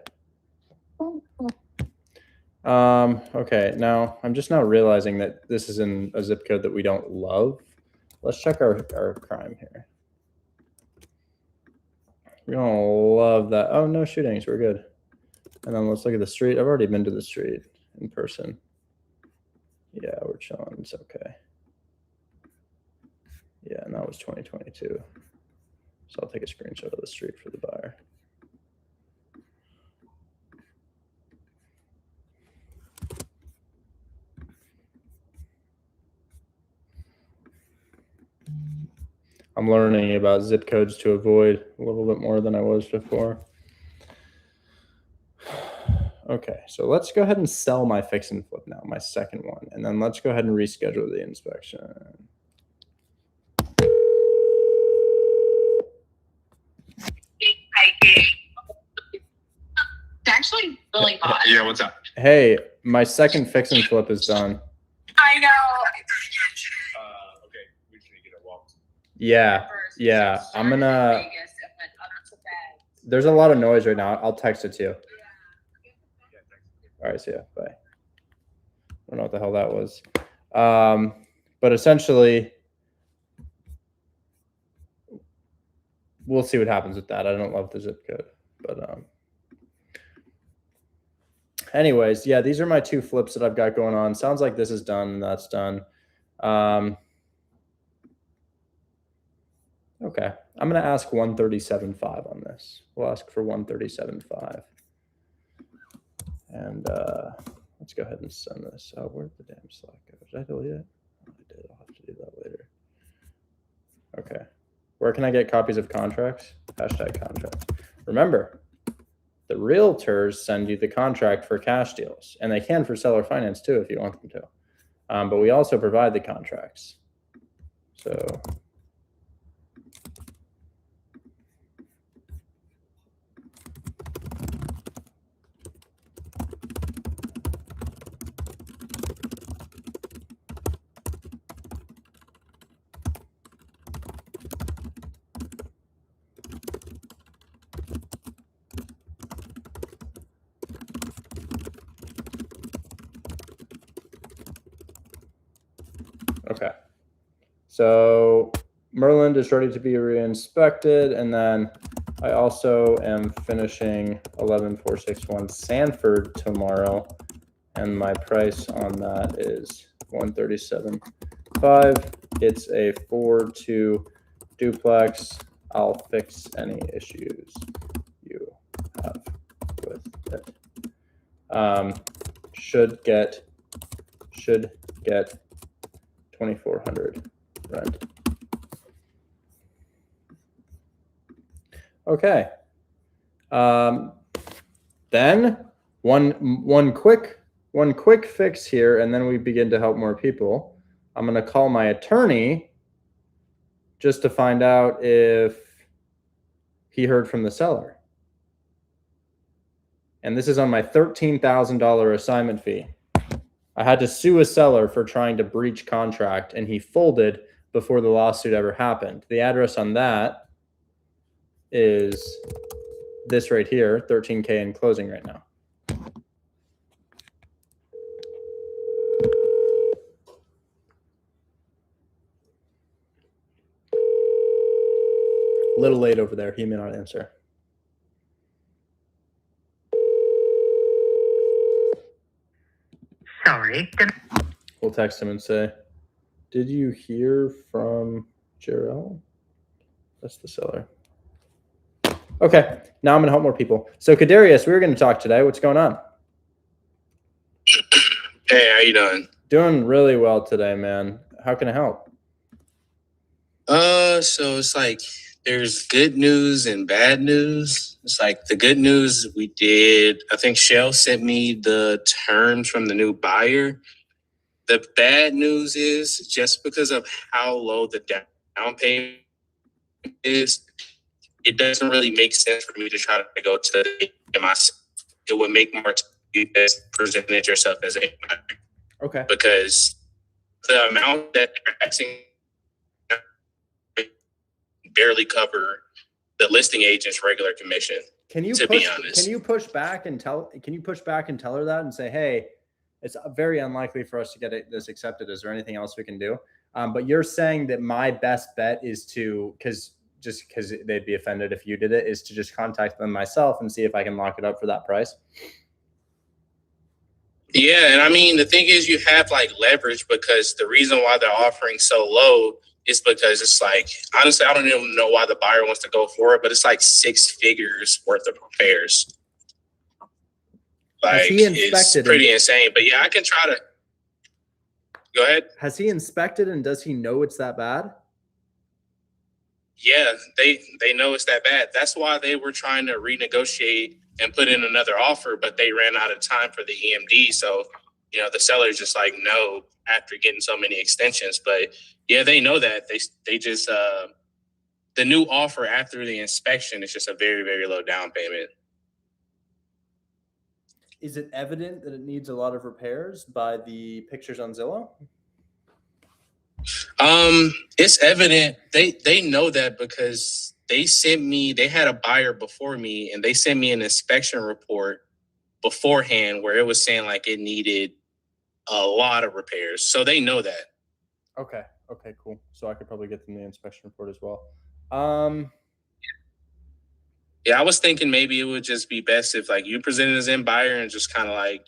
Okay, now I'm just now realizing that this is in a zip code that we don't love. Let's check our crime here. We don't love that. Oh, no shootings. We're good. And then let's look at the street. I've already been to the street in person. Yeah, we're chilling. It's okay. Yeah, and that was 2022. So I'll take a screenshot of the street for the buyer. I'm learning about zip codes to avoid a little bit more than I was before. Okay, so let's go ahead and sell my fix and flip now, my second one. And then let's go ahead and reschedule the inspection. It's actually really hot. Yeah, what's up? Hey, my second fix and flip is done. I know. Okay, we just need to get a walk. Yeah, I'm gonna. There's a lot of noise right now. I'll text it to you. All right, see ya. Bye. I don't know what the hell that was. But essentially, we'll see what happens with that. I don't love the zip code, but anyways, yeah, these are my two flips that I've got going on. Sounds like this is done and that's done. Okay, I'm gonna ask 137.5 on this. We'll ask for 137.5, and let's go ahead and send this. Oh, where'd the damn Slack go? Did I delete it? Oh, I did. I'll have to do that later. Okay, where can I get copies of contracts? Hashtag contracts. Remember, the realtors send you the contract for cash deals, and they can for seller finance too if you want them to. But we also provide the contracts. So. Okay, so Merlin is ready to be re-inspected, and then I also am finishing 11461 Sanford tomorrow, and my price on that is 137.5. It's a 4-2 duplex. I'll fix any issues you have with it. Should get 2,400 rent. Okay. Then one quick fix here, and then we begin to help more people. I'm going to call my attorney just to find out if he heard from the seller. And this is on my $13,000 assignment fee. I had to sue a seller for trying to breach contract, and he folded before the lawsuit ever happened. The address on that is this right here, 13K in closing right now. A little late over there. He may not answer. Sorry. We'll text him and say, did you hear from Jarrell? That's the seller. Okay, now I'm going to help more people. So Kadarius, we were going to talk today. What's going on? Hey, how you doing? Doing really well today, man. How can I help? So it's like there's good news and bad news. It's like the good news we did, I think Shell sent me the terms from the new buyer. The bad news is just because of how low the down payment is, it doesn't really make sense for me to try to go to the myself. It would make more sense if you just presented yourself as a buyer, Okay. because the amount that they're asking barely cover the listing agent's regular commission. Can you to push, be honest, Can you push back and tell her that and say, hey, it's very unlikely for us to get this accepted. Is there anything else we can do? But you're saying that my best bet is to, because they'd be offended if you did it, is to just contact them myself and see if I can lock it up for that price. Yeah, and I mean the thing is, you have like leverage, because the reason why they're offering so low is because it's like, honestly, I don't even know why the buyer wants to go for it, but it's like 6 figures worth of repairs. Like, it's pretty insane. But yeah, I can try to. Go ahead. Has he inspected, and does he know it's that bad? Yeah, they know it's that bad. That's why they were trying to renegotiate and put in another offer, but they ran out of time for the EMD. So, the seller's just like, no, after getting so many extensions. But yeah, they know that. They just the new offer after the inspection is just a very, very low down payment. Is it evident that it needs a lot of repairs by the pictures on Zillow? It's evident. They know that because they had a buyer before me, and they sent me an inspection report beforehand where it was saying like it needed a lot of repairs. So they know that. Okay, cool. So I could probably get them the inspection report as well. Yeah, I was thinking maybe it would just be best if like you presented as in buyer and just kind of like,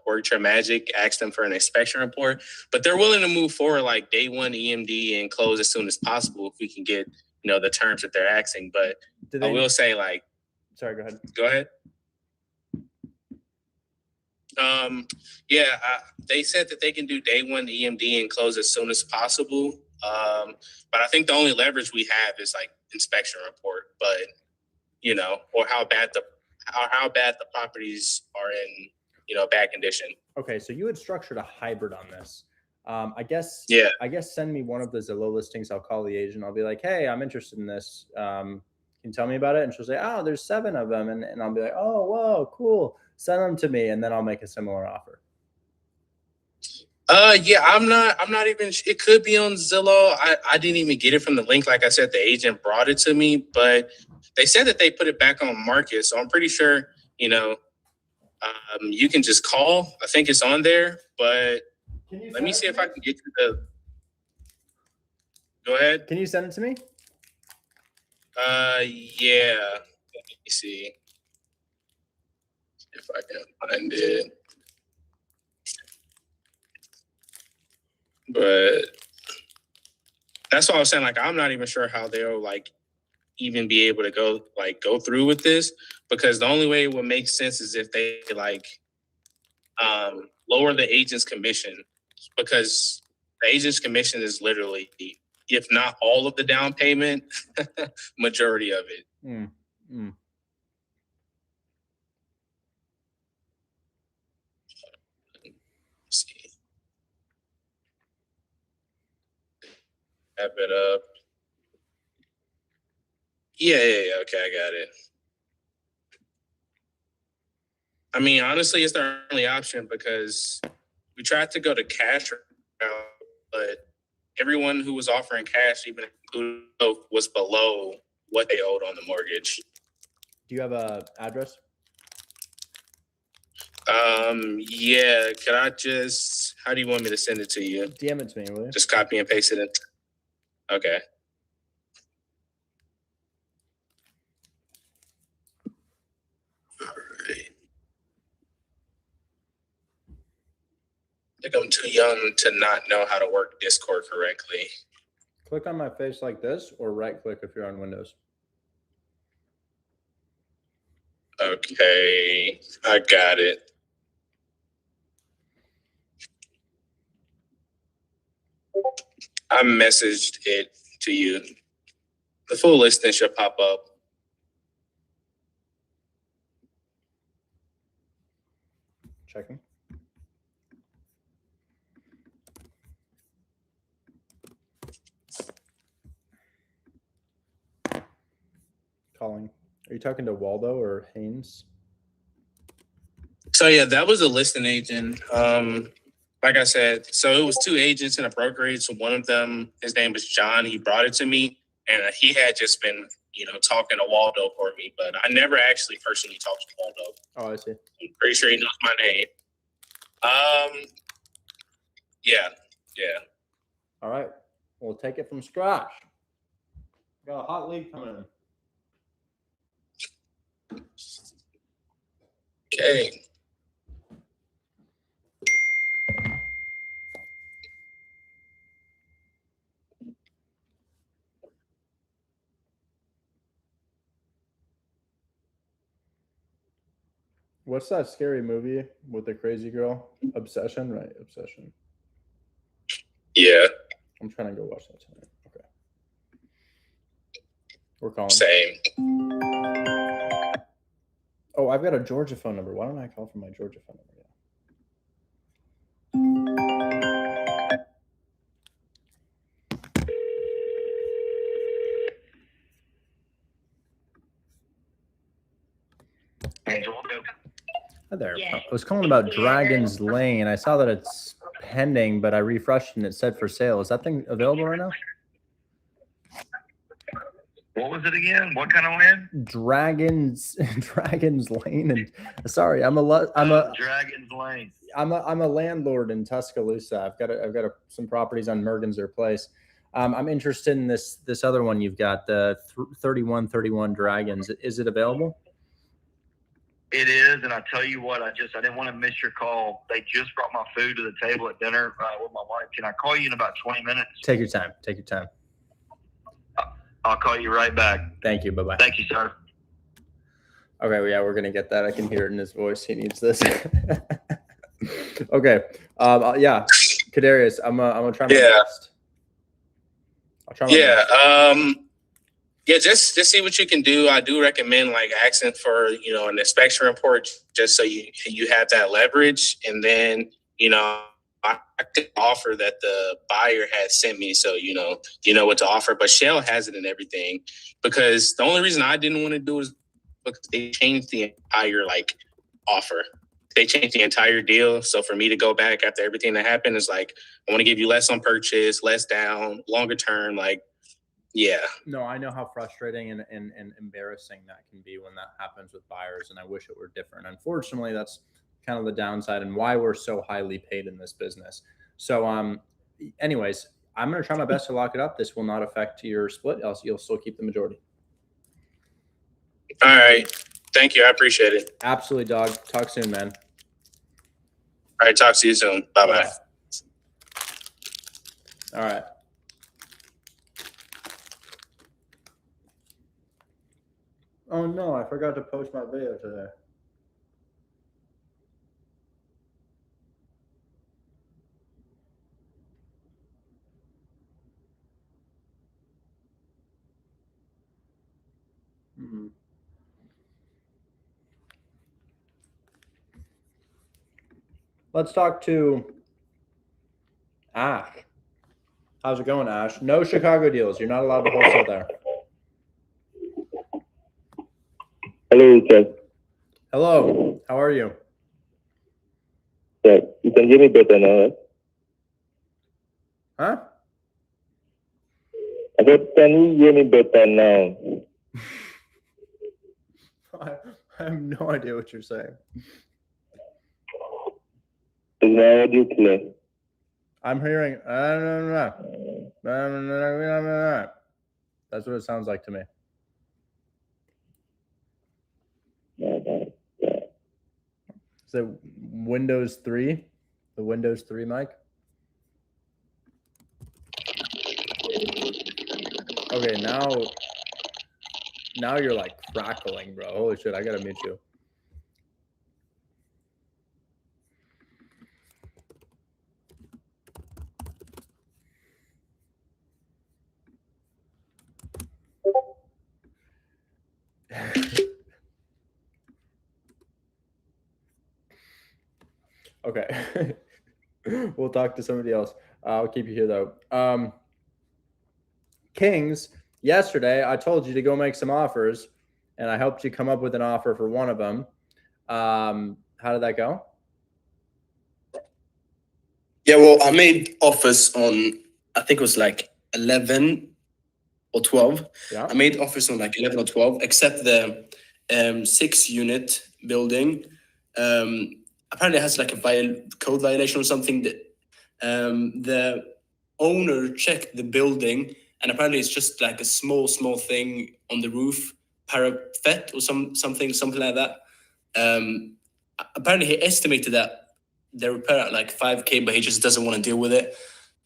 worked your magic, asked them for an inspection report. But they're willing to move forward like day one EMD and close as soon as possible if we can get, the terms that they're asking. But I will say, like, sorry, go ahead. Go ahead. They said that they can do day one EMD and close as soon as possible. But I think the only leverage we have is like inspection report, but or how bad the properties are in, bad condition. Okay, so you had structured a hybrid on this. I guess send me one of the Zillow listings. I'll call the agent. I'll be like, hey, I'm interested in this. Can you tell me about it? And she'll say, oh, there's 7 of them. And I'll be like, oh, whoa, cool. Send them to me. And then I'll make a similar offer. I'm not even, it could be on Zillow. I didn't even get it from the link. Like I said, the agent brought it to me, but they said that they put it back on market. So I'm pretty sure, you can just call. I think it's on there, but let me see if I can get you the, go ahead. Can you send it to me? Yeah. Let me see if I can find it. But that's what I was saying. Like, I'm not even sure how they'll like even be able to go through with this, because the only way it would make sense is if they like lower the agent's commission, because the agent's commission is literally, if not all of the down payment, majority of it. Let's see. Wrap it up. Yeah. Okay, I got it. I mean, honestly, it's the only option, because we tried to go to cash, but everyone who was offering cash, even included, was below what they owed on the mortgage. Do you have a address? Yeah. Could I just? How do you want me to send it to you? DM it to me, will you? Just copy and paste it in. Okay. All right. I think I'm too young to not know how to work Discord correctly. Click on my face like this, or right click if you're on Windows. Okay, I got it. I messaged it to you. The full listing should pop up. Checking. Calling. Are you talking to Waldo or Haynes? So yeah, that was a listing agent. Like I said, so it was 2 agents in a brokerage. So one of them, his name was John. He brought it to me, and he had just been, talking to Waldo for me, but I never actually personally talked to Waldo. Oh, I see. I'm pretty sure he knows my name. Yeah. All right. We'll take it from scratch. Got a hot lead coming in. Okay. What's that scary movie with the crazy girl? Obsession, right? Obsession. Yeah. I'm trying to go watch that tonight. Okay. We're calling. Same. Oh, I've got a Georgia phone number. Why don't I call from my Georgia phone number? Hi there. I was calling about Dragon's Lane. I saw that it's pending, but I refreshed and it said for sale. Is that thing available right now? What was it again? What kind of land? Dragon's Lane. And sorry, I'm a Dragon's Lane. I'm a landlord in Tuscaloosa. I've got some properties on Merganser Place. I'm interested in this other one you've got, the 3131 Dragons. Is it available? It is, and I tell you what, I didn't want to miss your call. They just brought my food to the table at dinner with my wife. Can I call you in about 20 minutes? Take your time. Take your time. I'll call you right back. Thank you. Bye-bye. Thank you, sir. Okay, well, yeah, we're gonna get that. I can hear it in his voice. He needs this. Okay. Yeah, Kadarius, I'm gonna try my best. I'll try my best. Yeah, just see what you can do. I do recommend asking for, an inspection report just so you have that leverage. And then, I could offer that the buyer had sent me, so you know what to offer. But Shell has it and everything, because the only reason I didn't want to do is because they changed the entire offer. They changed the entire deal. So for me to go back after everything that happened is I want to give you less on purchase, less down, longer term, yeah. No, I know how frustrating and embarrassing that can be when that happens with buyers, and I wish it were different. Unfortunately, that's kind of the downside and why we're so highly paid in this business. So, anyways, I'm going to try my best to lock it up. This will not affect your split, else you'll still keep the majority. All right. Thank you. I appreciate it. Absolutely, dog. Talk soon, man. All right. Talk to you soon. Bye-bye. All right. Oh no, I forgot to post my video today. Let's talk to Ash. How's it going, Ash? No Chicago deals. You're not allowed to wholesale there. Hello, sir. Hello. How are you? Yeah, you can hear me better now, right? Huh? I said, can you hear me better now? I have no idea what you're saying. Is my audio clear? I'm hearing. That's what it sounds like to me. Is it Windows 3? The Windows 3 mic? Okay, now you're crackling, bro. Holy shit, I gotta mute you. Okay. We'll talk to somebody else. I'll keep you here though. Kings, yesterday I told you to go make some offers, and I helped you come up with an offer for one of them. How did that go? Yeah, well, I made offers on, I think it was like 11 or 12. Yeah. I made offers on like 11 or 12, except the 6-unit building. Apparently it has like a code violation or something. That the owner checked the building, and apparently it's just like a small thing on the roof, parapet or something like that. Apparently he estimated that the repair at like 5K, but he just doesn't want to deal with it.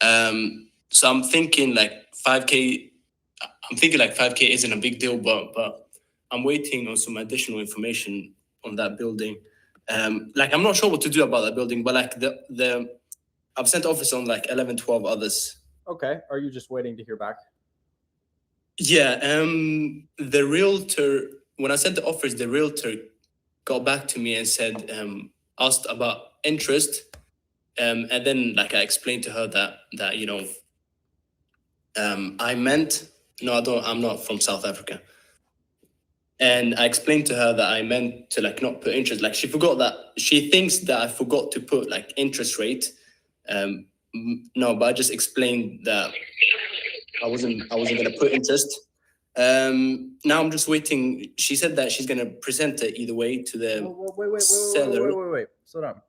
So I'm thinking like 5K. I'm thinking like 5K isn't a big deal, but I'm waiting on some additional information on that building. Like I'm not sure what to do about that building, but like the I've sent offers on like 11, 12 others. Okay. Are you just waiting to hear back? Yeah. The realtor, when I sent the offers, the realtor got back to me and said, asked about interest. And then like I explained to her that you know, I meant, no, I'm not from South Africa. And I explained to her that I meant to like not put interest. Like she forgot that, she thinks that I forgot to put like interest rate. No, but I just explained that I wasn't gonna put interest. Now I'm just waiting. She said that she's gonna present it either way to the seller. Wait. Slow down.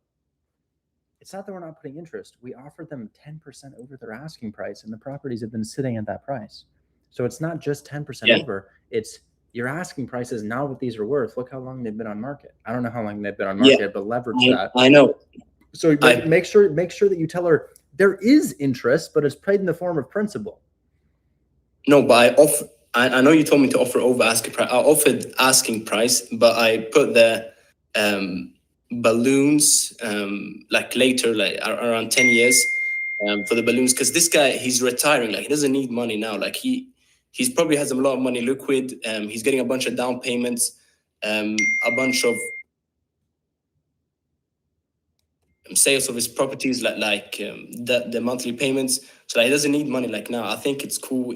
It's not that we're not putting interest. We offered them 10% over their asking price, and the properties have been sitting at that price. So it's not just 10% over. It's your asking price is now what these are worth. Look how long they've been on market. I don't know how long they've been on market, but leverage that. I know. So make sure that you tell her there is interest, but it's paid in the form of principal. No, but I know you told me to offer over asking price. I offered asking price, but I put the balloons like later, like around 10 years for the balloons, because this guy, he's retiring. Like he doesn't need money now. Like he's probably has a lot of money liquid. He's getting a bunch of down payments, a bunch of sales of his properties, like the monthly payments. So like, he doesn't need money like now. I think it's cool.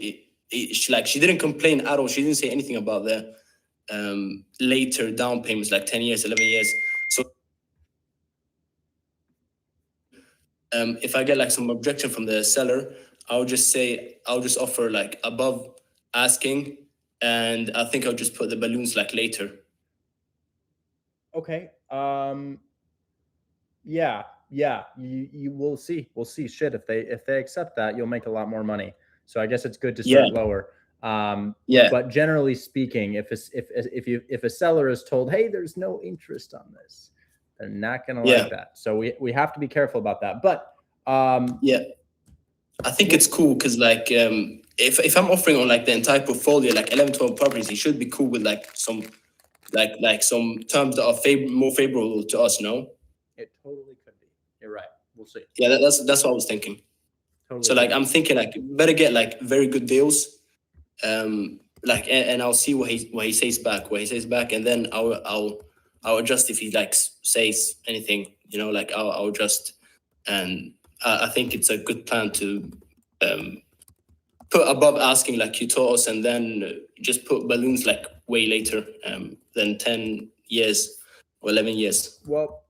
She didn't complain at all. She didn't say anything about the later down payments, like 10 years, 11 years. So if I get like some objection from the seller, I'll just offer like above asking, and I think I'll just put the balloons like later. Okay. Yeah. You will see. We'll see. Shit, if they accept that, you'll make a lot more money. So I guess it's good to start lower. But generally speaking, if a seller is told, hey, there's no interest on this, they're not gonna like that. So we have to be careful about that. But I think it's cool because like if I'm offering on like the entire portfolio, like 11, 12 properties, it should be cool with like some like some terms that are more favorable to us. No, it totally could be. You're right. We'll see. Yeah, that's what I was thinking. Totally. So like I'm thinking like better get like very good deals, like and I'll see what he says back, and then I'll adjust if he like says anything, you know, like I'll adjust. And I think it's a good plan to put above asking like you taught us, and then just put balloons like way later than 10 years or 11 years. Well,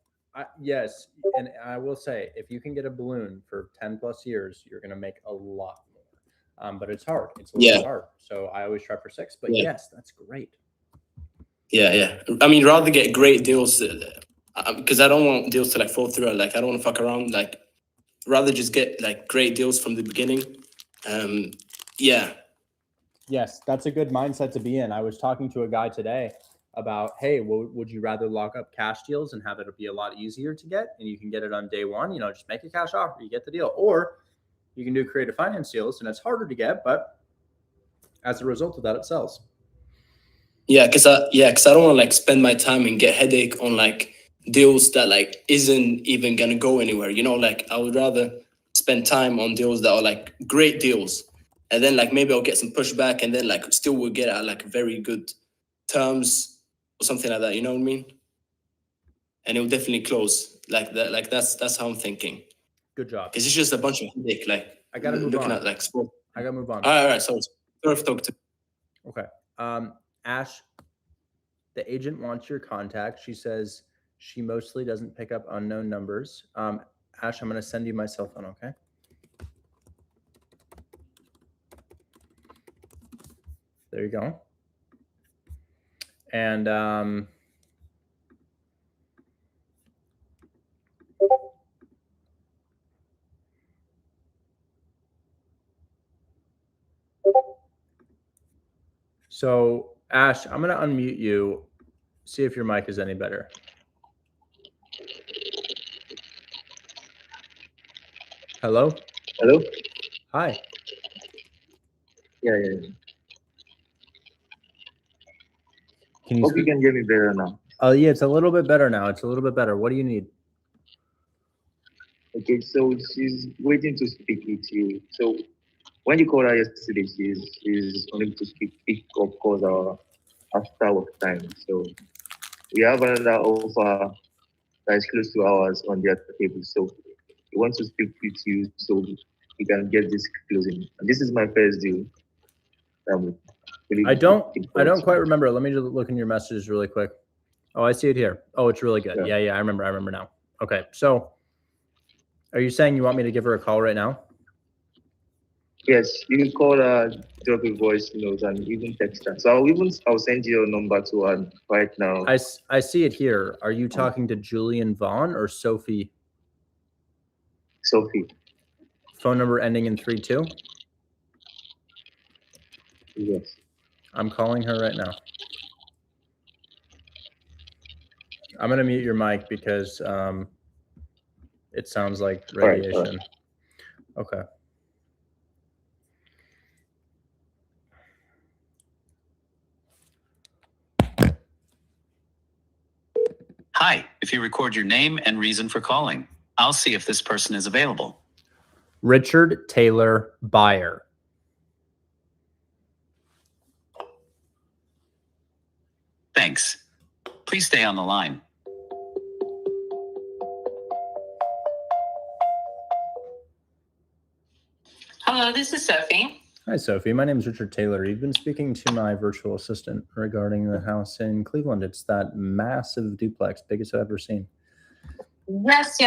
yes, and I will say, if you can get a balloon for 10 plus years, you're going to make a lot more. But it's hard. It's a little hard. So I always try for 6. But yes, that's great. Yeah. I mean, rather get great deals because I don't want deals to like fall through. Like I don't want to fuck around. Like rather just get like great deals from the beginning. Yes, that's a good mindset to be in. I was talking to a guy today about, hey, would you rather lock up cash deals and have it be a lot easier to get, and you can get it on day one, you know, just make a cash offer, you get the deal, or you can do creative finance deals and it's harder to get, but as a result of that, it sells. Because I don't want to like spend my time and get headache on like deals that like isn't even gonna go anywhere, you know. Like I would rather spend time on deals that are like great deals, and then like maybe I'll get some pushback, and then like still will get at like very good terms or something like that, you know what I mean? And it will definitely close. Like that, like that's how I'm thinking. Good job. Because it's just a bunch of headache, like I gotta move looking on. at like sport. I gotta move on. All right. Sorry for talking to. Okay. Ash, the agent wants your contact. She says she mostly doesn't pick up unknown numbers. Ash, I'm gonna send you my cell phone, okay? There you go. And so Ash, I'm gonna unmute you. See if your mic is any better. Hello? Hello? Hi. Yeah. Can you Hope you can hear me better now. Oh yeah, it's a little bit better now. It's a little bit better. What do you need? Okay, so she's waiting to speak with you. So when you called her yesterday, she's unable to pick up calls after work time. So we have another offer that is close to ours on their table. So we want to speak with you so we can get this closing. And this is my first deal. I don't quite remember. Let me just look in your messages really quick. Oh, I see it here. Oh, it's really good. Yeah, I remember now. Okay, so are you saying you want me to give her a call right now? Yes, you can call her, drop a voice note, and even text her. So I'll send you your number to her right now. I see it here. Are you talking to Julian Vaughn or Sophie? Sophie. Phone number ending in 32? Yes. I'm calling her right now. I'm gonna mute your mic because it sounds like radiation. All right. Okay. Hi, if you record your name and reason for calling, I'll see if this person is available. Richard Taylor Buyer. Thanks. Please stay on the line. Hello, this is Sophie. Hi, Sophie. My name is Richard Taylor. You've been speaking to my virtual assistant regarding the house in Cleveland. It's that massive duplex, biggest I've ever seen. Yes.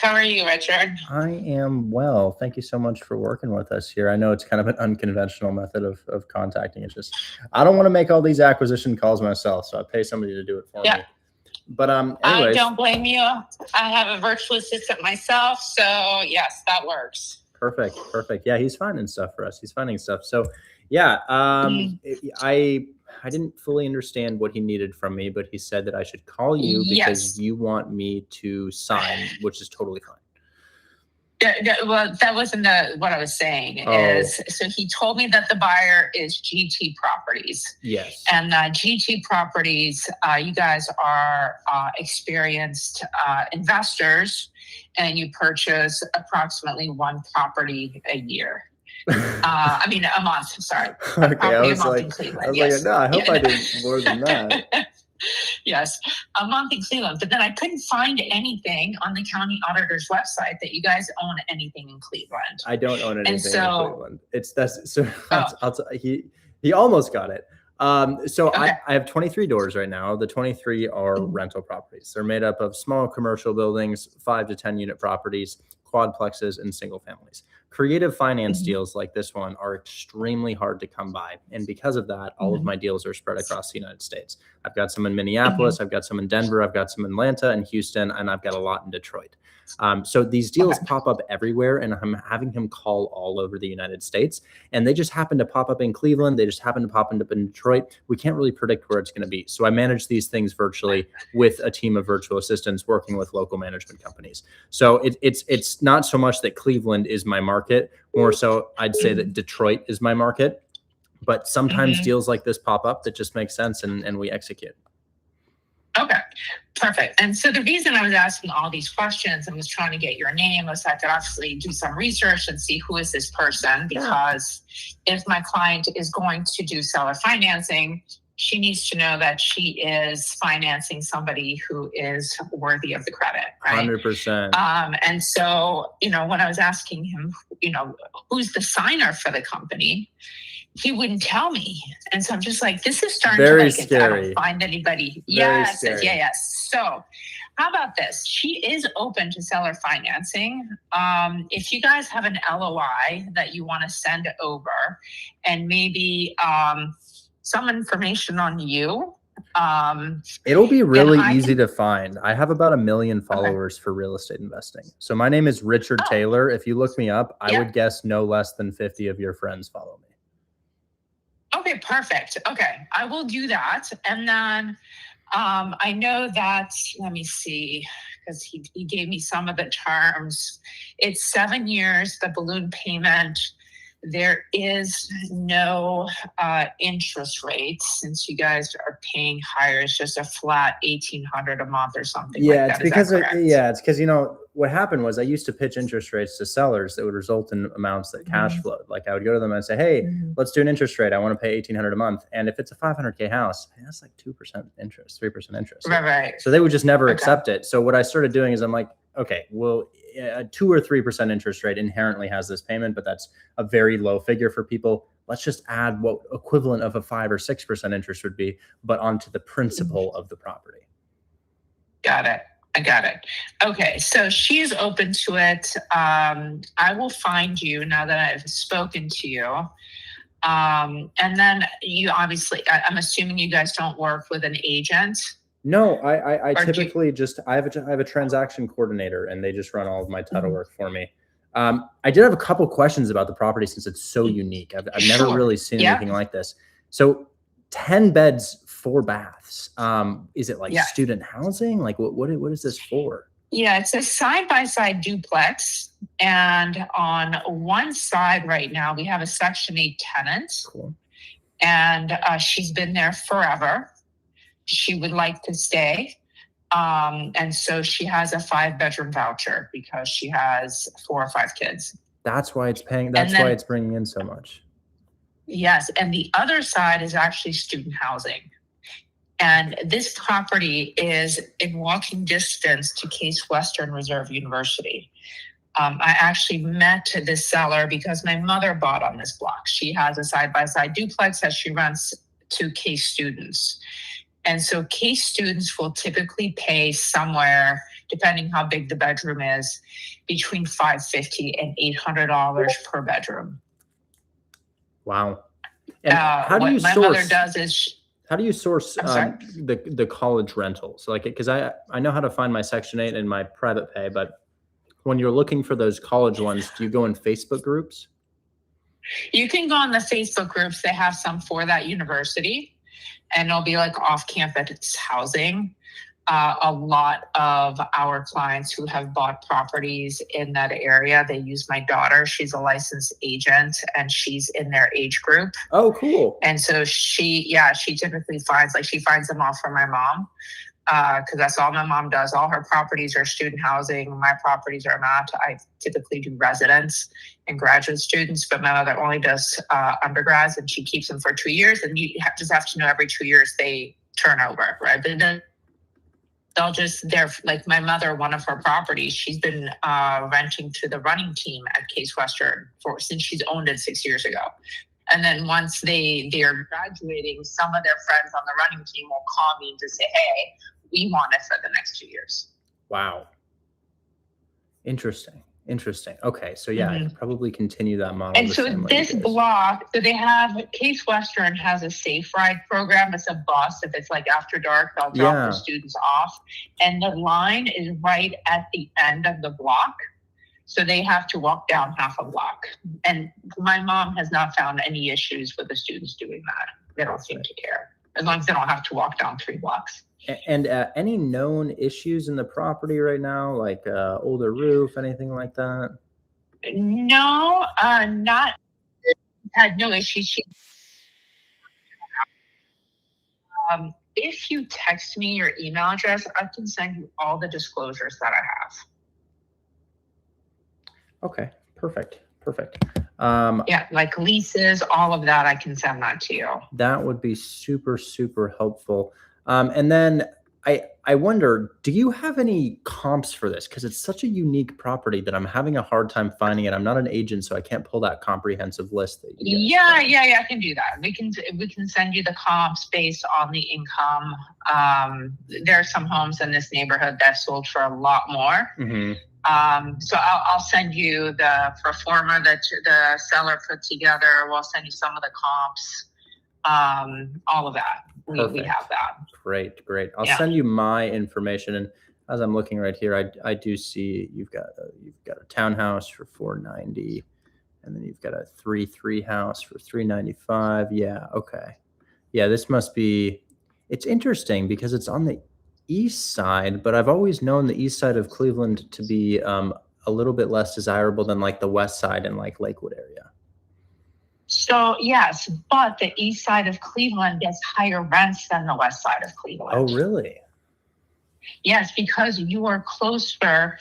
How are you, Richard? I am well. Thank you so much for working with us here. I know it's kind of an unconventional method of contacting. It's just, I don't want to make all these acquisition calls myself, so I pay somebody to do it for me. But anyways, I don't blame you. I have a virtual assistant myself, so yes, that works. Perfect. Yeah, he's finding stuff for us. So yeah, I didn't fully understand what he needed from me, but he said that I should call you because you want me to sign, which is totally fine. Well, that wasn't what I was saying. So he told me that the buyer is GT Properties. Yes. And GT Properties, you guys are experienced investors, and you purchase approximately one property a year. I mean, a month. Sorry. Okay, I was like, no, I hope I did more than that. Yes, a month in Cleveland. But then I couldn't find anything on the county auditor's website that you guys own anything in Cleveland. I don't own anything in Cleveland. He almost got it. I have 23 doors right now. The 23 are rental properties. They're made up of small commercial buildings, 5 to 10 unit properties, quadplexes, and single families. Creative finance deals like this one are extremely hard to come by. And because of that, all of my deals are spread across the United States. I've got some in Minneapolis, I've got some in Denver, I've got some in Atlanta and Houston, and I've got a lot in Detroit. So these deals pop up everywhere, and I'm having him call all over the United States. And they just happen to pop up in Cleveland. They just happen to pop up in Detroit. We can't really predict where it's going to be. So I manage these things virtually with a team of virtual assistants working with local management companies. So it's not so much that Cleveland is my market, more so I'd say that Detroit is my market. But sometimes deals like this pop up that just make sense, and we execute. Okay, perfect. And so the reason I was asking all these questions and was trying to get your name was I could obviously do some research and see who is this person, because if my client is going to do seller financing, she needs to know that she is financing somebody who is worthy of the credit, right? 100%. And so, you know, when I was asking him, you know, who's the signer for the company, he wouldn't tell me. And so I'm just like, this is starting Very to like, scary. I don't find anybody. Very Yes, scary. yes. So how about this? She is open to seller financing. If you guys have an LOI that you want to send over and maybe some information on you. It'll be really I easy can- to find. I have about 1 million followers for real estate investing. So my name is Richard Taylor. If you look me up, I would guess no less than 50 of your friends follow me. Okay, perfect. Okay, I will do that. And then I know that, let me see, because he gave me some of the terms. It's 7 years, the balloon payment. There is no interest rate since you guys are paying higher. It's just a flat $1,800 a month or something. Yeah, like it's that. because Is that correct? it's because you know what happened was I used to pitch interest rates to sellers that would result in amounts that cash flowed. Like I would go to them and say, "Hey, let's do an interest rate. I want to pay $1,800 a month." And if it's a $500K house, that's like 2% interest, 3% interest. Right. So they would just never accept it. So what I started doing is I'm like, okay, well, a 2 or 3% interest rate inherently has this payment, but that's a very low figure for people. Let's just add what equivalent of a 5 or 6% interest would be, but onto the principal of the property. Got it. I got it. Okay, so she's open to it. I will find you now that I've spoken to you. And then you obviously, I'm assuming you guys don't work with an agent. No, I typically I have a transaction coordinator and they just run all of my title work for me. I did have a couple questions about the property since it's so unique. I've never really seen anything like this. So 10 beds, 4 baths. Is it like student housing? Like what is this for? Yeah, it's a side-by-side duplex. And on one side right now, we have a Section 8 tenant. Cool. And she's been there forever. She would like to stay. And so she has a 5-bedroom voucher because she has 4 or 5 kids. That's why it's paying. That's why it's bringing in so much. Yes. And the other side is actually student housing. And this property is in walking distance to Case Western Reserve University. I actually met the seller because my mother bought on this block. She has a side-by-side duplex that she rents to Case students. And so Case students will typically pay somewhere, depending how big the bedroom is, between $550 and $800 per bedroom. Wow. And how do you source? My mother does is how do you source the college rental? So like, because I know how to find my Section 8 and my private pay, but when you're looking for those college ones, do you go in Facebook groups? You can go on the Facebook groups. They have some for that university. And it'll be like off-campus housing. A lot of our clients who have bought properties in that area, they use my daughter. She's a licensed agent and she's in their age group. Oh, cool. And so she typically finds them all for my mom. Because that's all my mom does. All her properties are student housing. My properties are not. I typically do residents and graduate students, but my mother only does undergrads, and she keeps them for 2 years. And you just have to know every 2 years they turn over, right? But then they're like my mother, one of her properties, she's been renting to the running team at Case Western since she's owned it 6 years ago. And then once they're graduating, some of their friends on the running team will call me to say, hey, we want it for the next 2 years. Wow. Interesting. Okay. So yeah, I could probably continue that model. And so this block, so they have, Case Western has a safe ride program. It's a bus. If it's like after dark, they'll drop the students off. And the line is right at the end of the block. So they have to walk down half a block. And my mom has not found any issues with the students doing that. They don't seem to care, as long as they don't have to walk down 3 blocks. And any known issues in the property right now, like older roof, anything like that? No, not. Had no issues. If you text me your email address, I can send you all the disclosures that I have. Okay, perfect. Yeah, like leases, all of that, I can send that to you. That would be super, super helpful. And then I wonder, do you have any comps for this? Because it's such a unique property that I'm having a hard time finding it. I'm not an agent, so I can't pull that comprehensive list that you guys Yeah, I can do that. We can send you the comps based on the income. There are some homes in this neighborhood that sold for a lot more. So I'll send you the pro forma that the seller put together. We'll send you some of the comps, all of that. We have that. Great. I'll send you my information. And as I'm looking right here, I do see you've got a townhouse for $490, and then you've got a 3-3 house for $395. Yeah. Okay. Yeah. This must be. It's interesting because it's on the east side, but I've always known the east side of Cleveland to be a little bit less desirable than like the west side and like Lakewood area. So yes, but the east side of Cleveland gets higher rents than the west side of Cleveland. Oh, really? Yes, because you are closer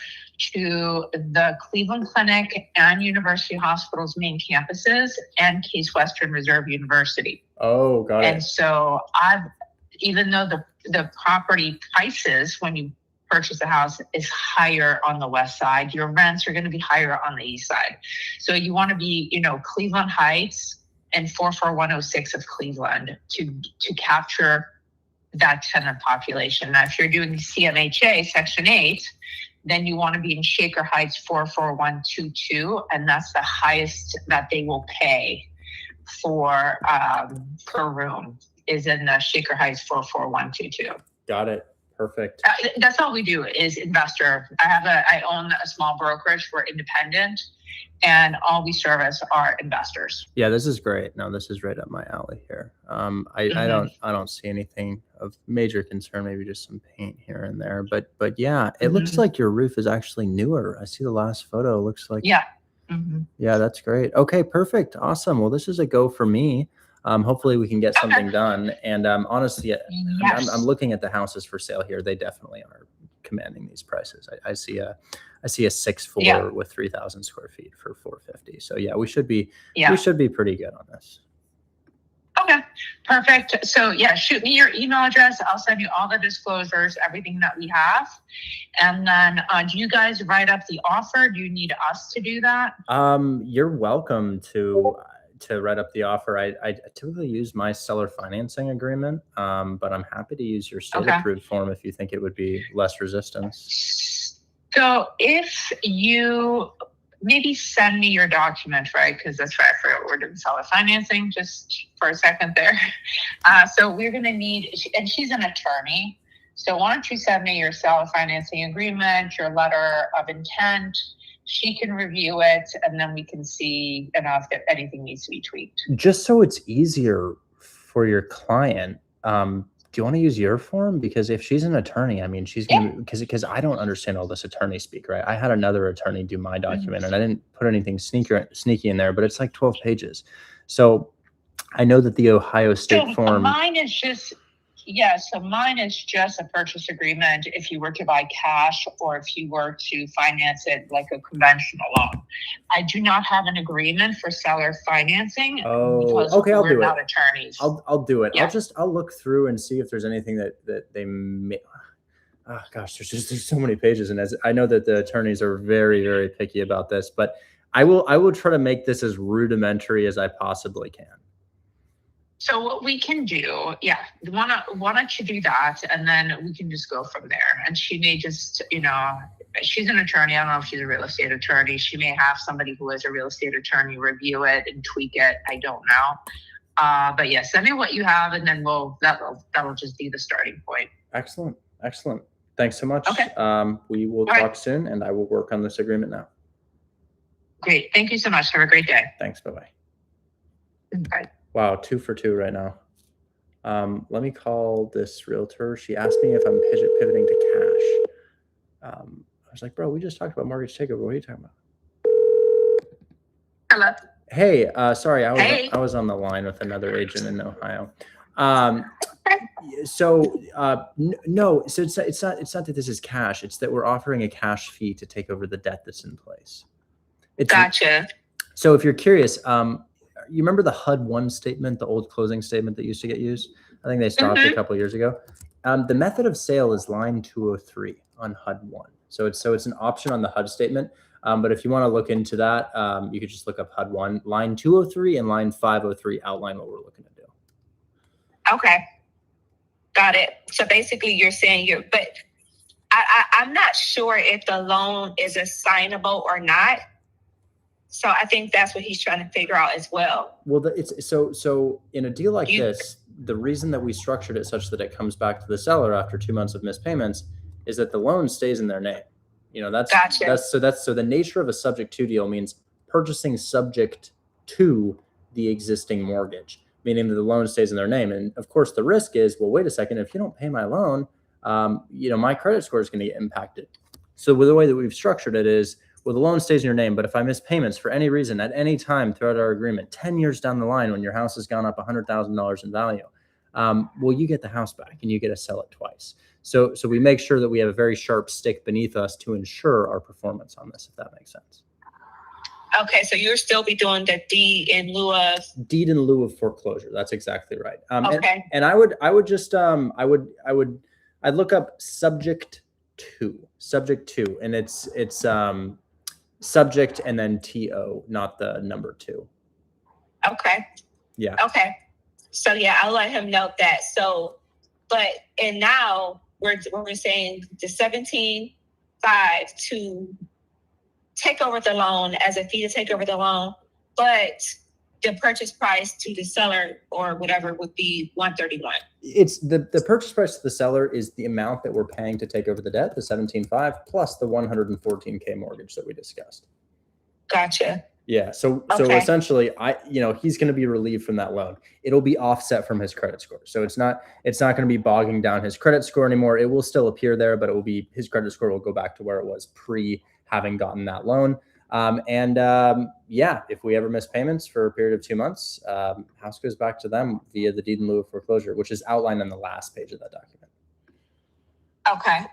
to the Cleveland Clinic and University Hospital's main campuses and Case Western Reserve University. Oh, got it. And so even though the property prices when you purchase a house is higher on the west side, your rents are going to be higher on the east side. So you want to be, Cleveland Heights and 44106 of Cleveland to capture that tenant population. Now, if you're doing CMHA Section 8, then you want to be in Shaker Heights 44122, and that's the highest that they will pay for per room is in the Shaker Heights 44122. Got it. Perfect. That's all we do is investor. I own a small brokerage. We're independent, and all we service are investors. Yeah, this is great. No, this is right up my alley here. I don't see anything of major concern. Maybe just some paint here and there, but yeah, it looks like your roof is actually newer. I see the last photo. It looks like yeah, that's great. Okay, perfect, awesome. Well, this is a go for me. Hopefully we can get something done. And honestly, I'm looking at the houses for sale here. They definitely are commanding these prices. I see a 6th floor with 3,000 square feet for $450. So yeah, we should be pretty good on this. Okay, perfect. So yeah, shoot me your email address. I'll send you all the disclosures, everything that we have. And then do you guys write up the offer? Do you need us to do that? You're welcome to write up the offer. I typically use my seller financing agreement, but I'm happy to use your state approved form if you think it would be less resistance. So if you maybe send me your document, right? Because that's right, I forgot we're doing seller financing just for a second there. So we're going to need, and she's an attorney. So why don't you send me your seller financing agreement, your letter of intent. She can review it, and then we can see if anything needs to be tweaked. Just so it's easier for your client, do you want to use your form? Because if she's an attorney, I mean, she's going to, because I don't understand all this attorney speak, right? I had another attorney do my document, and I didn't put anything sneaky in there, but it's like 12 pages. So I know that the Ohio State form. Mine is just. Yeah, so mine is just a purchase agreement if you were to buy cash or if you were to finance it like a conventional loan. I do not have an agreement for seller financing because I'll we're do not it. attorneys. I'll do it. Yeah. I'll look through and see if there's anything that they may. Oh gosh, there's so many pages, and as I know that the attorneys are very, very picky about this, but I will try to make this as rudimentary as I possibly can. So what we can do, why don't you do that, and then we can just go from there. And she may just, she's an attorney. I don't know if she's a real estate attorney. She may have somebody who is a real estate attorney review it and tweak it. I don't know. But yeah, send me what you have, and then that'll just be the starting point. Excellent. Thanks so much. Okay. We will talk soon, and I will work on this agreement now. Great. Thank you so much. Have a great day. Thanks. Bye-bye. Bye. Wow, 2 for 2 right now. Let me call this realtor. She asked me if I'm pivoting to cash. I was like, bro, we just talked about mortgage takeover. What are you talking about? Hello. Hey, sorry, I was on the line with another agent in Ohio. No, so it's not that this is cash. It's that we're offering a cash fee to take over the debt that's in place. Gotcha. So if you're curious, you remember the HUD-1 statement, the old closing statement that used to get used? I think they stopped a couple of years ago. The method of sale is line 203 on HUD-1. So it's an option on the HUD statement. But if you want to look into that, you could just look up HUD-1. Line 203 and line 503 outline what we're looking to do. Okay. Got it. So basically you're saying but I'm not sure if the loan is assignable or not. So I think that's what he's trying to figure out as well. Well, it's so in a deal like this, the reason that we structured it such that it comes back to the seller after 2 months of missed payments is that the loan stays in their name. Gotcha. So the nature of a subject to deal means purchasing subject to the existing mortgage, meaning that the loan stays in their name. And of course, the risk is, well, wait a second, if you don't pay my loan, my credit score is going to get impacted. So with the way that we've structured it is, well, the loan stays in your name, but if I miss payments for any reason at any time throughout our agreement, 10 years down the line when your house has gone up $100,000 in value, well, you get the house back and you get to sell it twice. So we make sure that we have a very sharp stick beneath us to ensure our performance on this, if that makes sense. Okay, so you'll still be doing the deed in lieu of foreclosure. That's exactly right. Okay. And I'd look up subject to, and it's subject and then TO, not the number 2. Okay. Yeah. Okay. So yeah, I'll let him know that. So, and now we're saying the 17.5 to take over the loan as a fee to take over the loan, but the purchase price to the seller or whatever would be 131. It's the purchase price to the seller is the amount that we're paying to take over the debt, the 17.5 plus the 114K mortgage that we discussed. Gotcha. Yeah. So Okay. essentially he's going to be relieved from that loan. It'll be offset from his credit score. So it's not going to be bogging down his credit score anymore. It will still appear there, but his credit score will go back to where it was pre having gotten that loan. If we ever miss payments for a period of 2 months, house goes back to them via the deed in lieu of foreclosure, which is outlined on the last page of that document. Okay.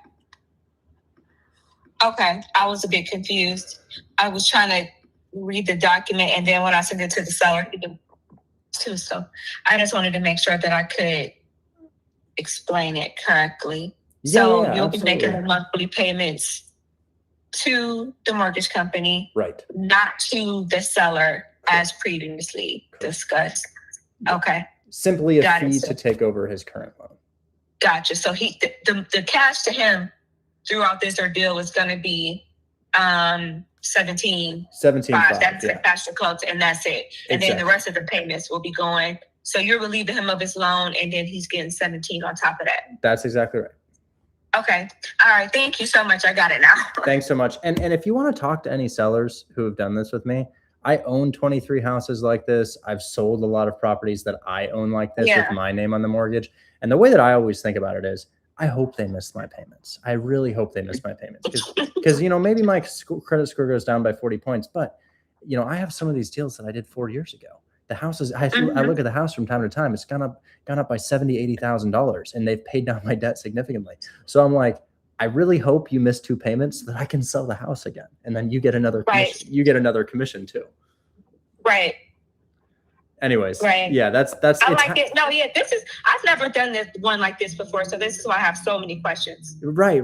I was a bit confused. I was trying to read the document, and then when I sent it to the seller, he did too. So I just wanted to make sure that I could explain it correctly. You'll absolutely. be making the monthly payments to the mortgage company, right? Not to the seller as previously discussed. Okay. Simply a fee to take over his current loan. Gotcha. So the cash to him throughout this ordeal is going to be 17.5. That's the cash to close, and that's it. And then the rest of the payments will be going. So you're relieving him of his loan, and then he's getting 17 on top of that. That's exactly right. Okay. All right. Thank you so much. I got it now. Thanks so much. And if you want to talk to any sellers who have done this with me, I own 23 houses like this. I've sold a lot of properties that I own like this with my name on the mortgage. And the way that I always think about it is, I hope they miss my payments. I really hope they miss my payments because maybe my credit score goes down by 40 points, but I have some of these deals that I did 4 years ago. The houses, I look at the house from time to time. It's gone up by $70,000, $80,000, and they've paid down my debt significantly. So I'm like, I really hope you miss 2 payments so that I can sell the house again, and then you get another commission. You get another commission too. Right. Anyways, right. Yeah, that's. I like it. No, yeah, I've never done this one like this before, so this is why I have so many questions. Right.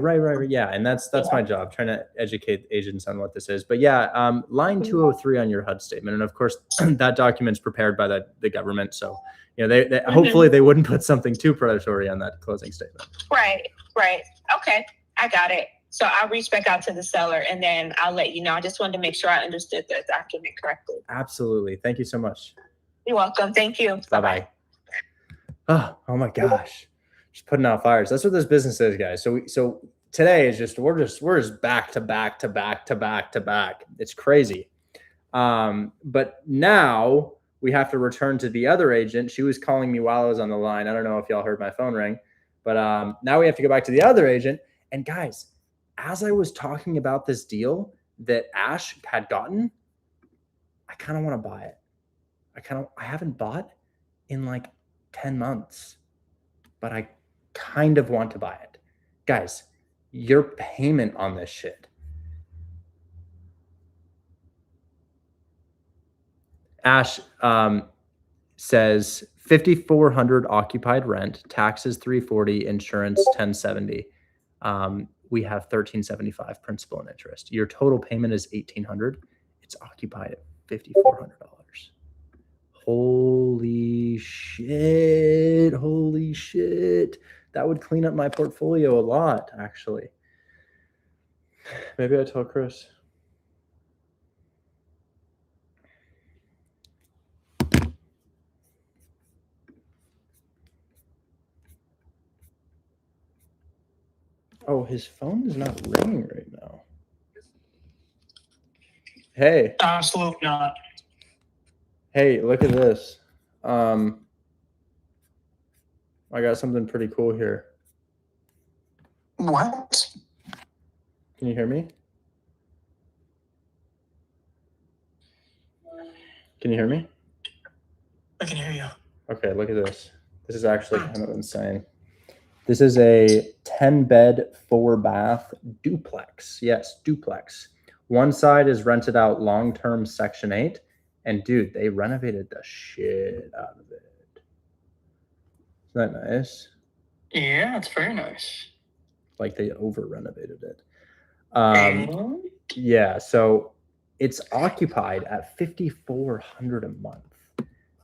Yeah, and that's my job, trying to educate agents on what this is. But yeah, line 203 on your HUD statement, and of course that document's prepared by the government, so they hopefully they wouldn't put something too predatory on that closing statement. Right. Okay, I got it. So I'll reach back out to the seller, and then I'll let you know. I just wanted to make sure I understood the document correctly. Absolutely. Thank you so much. You're welcome. Thank you. Bye-bye. Oh my gosh. Just putting out fires. That's what this business is, guys. So today is we're just back to back to back to back to back. It's crazy. But now we have to return to the other agent. She was calling me while I was on the line. I don't know if y'all heard my phone ring, but now we have to go back to the other agent. And guys, as I was talking about this deal that Ash had gotten, I kind of want to buy it. I haven't bought in like 10 months, but I kind of want to buy it. Guys, your payment on this shit Ash says 5,400 occupied rent, taxes 340, insurance 1070. We have 1375 principal and interest. Your total payment is 1,800. It's occupied at $5,400. Holy shit! Holy shit! That would clean up my portfolio a lot, actually. Maybe I tell Chris. Oh, his phone is not ringing right now. Hey. Absolutely not. Hey, look at this. I got something pretty cool here. What? Can you hear me? Can you hear me? I can hear you. Okay, look at this. This is actually kind of insane. This is a 10-bed, 4-bath duplex. Yes, duplex. One side is rented out long-term Section 8. And, dude, they renovated the shit out of it. Isn't that nice? Yeah, it's very nice. Like, they over-renovated it. Yeah, so it's occupied at $5,400 a month.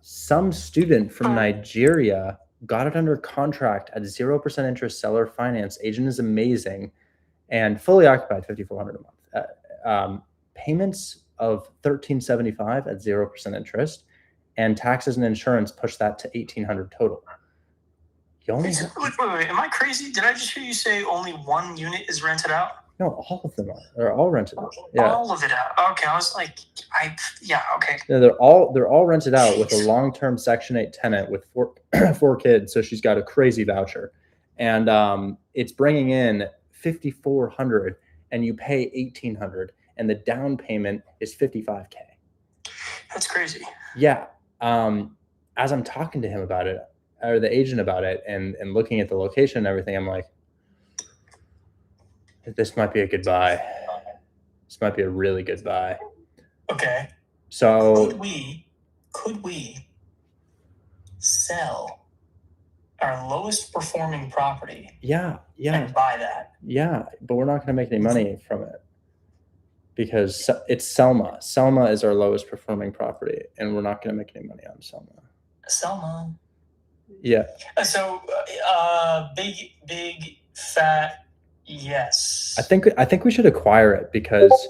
Some student from Nigeria got it under contract at 0% interest, seller finance. Agent is amazing, and fully occupied $5,400 a month. Payments of $1,375 at 0% interest, and taxes and insurance push that to $1,800 total. You only Wait, am I crazy? Did I just hear you say only one unit is rented out? No, all of them are. They're all rented out. Yeah. All of it out. Okay, I was like, okay. No, they're all rented out with a long-term Section 8 tenant with four kids. So she's got a crazy voucher, and it's bringing in $5,400, and you pay $1,800, and the down payment is $55K. That's crazy. Yeah. As I'm talking to him about it, or the agent about it, and looking at the location and everything, I'm like, this might be a good buy. This might be a really good buy. Okay. So could we sell our lowest performing property? Yeah. And buy that? Yeah, but we're not going to make any money from it because it's Selma. Selma is our lowest performing property, and we're not going to make any money on Selma. Selma. Yeah. So, big fat yes. I think we should acquire it because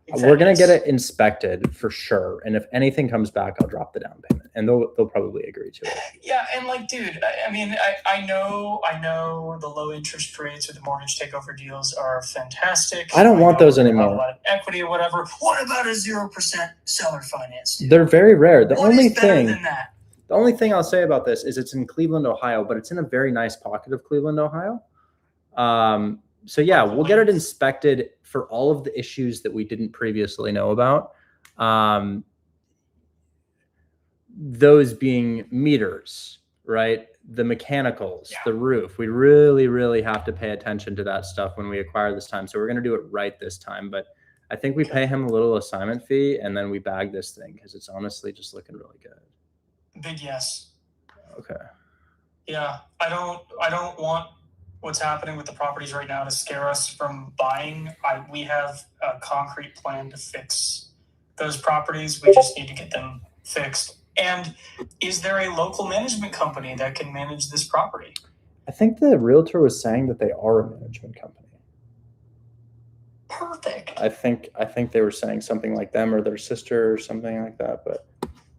we're gonna get it inspected for sure, and if anything comes back, I'll drop the down payment, and they'll probably agree to it. Yeah, and like, dude, I mean, I know the low interest rates or the mortgage takeover deals are fantastic. I don't want those anymore. A lot of equity or whatever. What about a 0% seller finance deal? They're very rare. The What only is better thing. than that? The only thing I'll say about this is it's in Cleveland, Ohio, but it's in a very nice pocket of Cleveland, Ohio. So yeah, we'll get it inspected for all of the issues that we didn't previously know about. Those being meters, right? The mechanicals, the roof. We really, really have to pay attention to that stuff when we acquire this time. So we're going to do it right this time. But I think we pay him a little assignment fee, and then we bag this thing because it's honestly just looking really good. Big yes. Okay. Yeah, I don't want what's happening with the properties right now to scare us from buying. We have a concrete plan to fix those properties. We just need to get them fixed. And is there a local management company that can manage this property? I think the realtor was saying that they are a management company. Perfect. I think they were saying something like them or their sister or something like that. But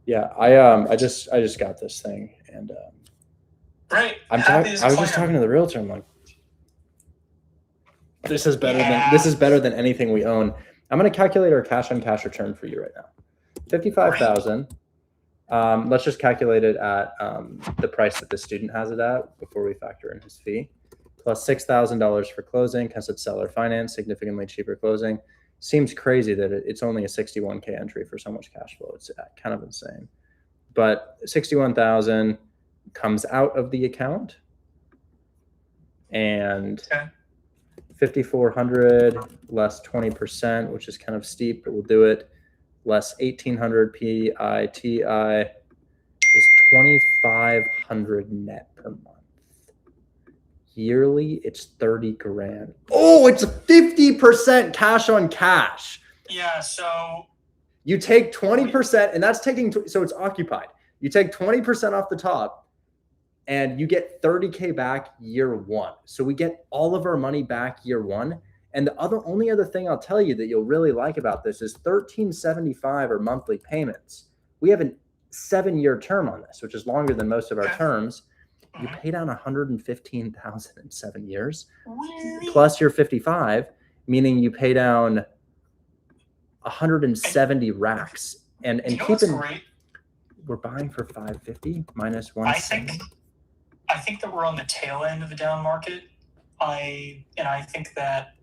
yeah, I just got this thing, and right. I was just talking to the realtor. I'm like, this is better than anything we own. I'm going to calculate our cash on cash return for you right now. 55,000. Let's just calculate it at the price that the student has it at before we factor in his fee, plus $6,000 for closing because it's seller finance, significantly cheaper closing. Seems crazy that it's only a 61K entry for so much cash flow. It's kind of insane, but 61,000 comes out of the account, and 5,400 less 20%, which is kind of steep, but we'll do it. less 1,800 PITI is 2,500 net per month. Yearly, it's 30 grand. Oh, it's 50% cash on cash. Yeah, so you take 20%, and that's taking, so it's occupied. You take 20% off the top, and you get 30K back year one. So we get all of our money back year one. And the only other thing I'll tell you that you'll really like about this is $1,375 are monthly payments. We have a 7-year term on this, which is longer than most of our terms. You pay down $115,000 in 7 years, plus you're 55, meaning you pay down 170 racks. And keep in, we're buying for 550 minus 170. I think that we're on the tail end of the down market. I think that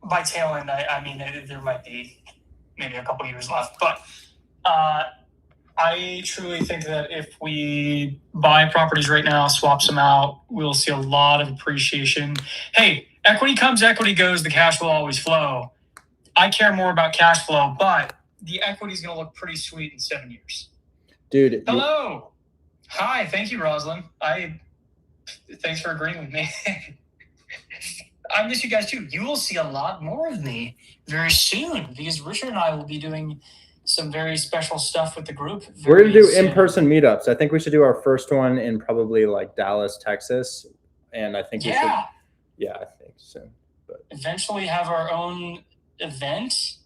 by tail end, I mean there might be maybe a couple years left, but I truly think that if we buy properties right now, swaps them out, we'll see a lot of appreciation. Hey, equity comes, equity goes, the cash will always flow. I care more about cash flow, but the equity is going to look pretty sweet in 7 years. Dude. Hello. Hi. Thank you, Rosalind. Thanks for agreeing with me. I miss you guys too. You will see a lot more of me very soon because Richard and I will be doing some very special stuff with the group. We're going to do in-person meetups. I think we should do our first one in probably like Dallas, Texas. And I think we should. Yeah, I think so. But eventually have our own event.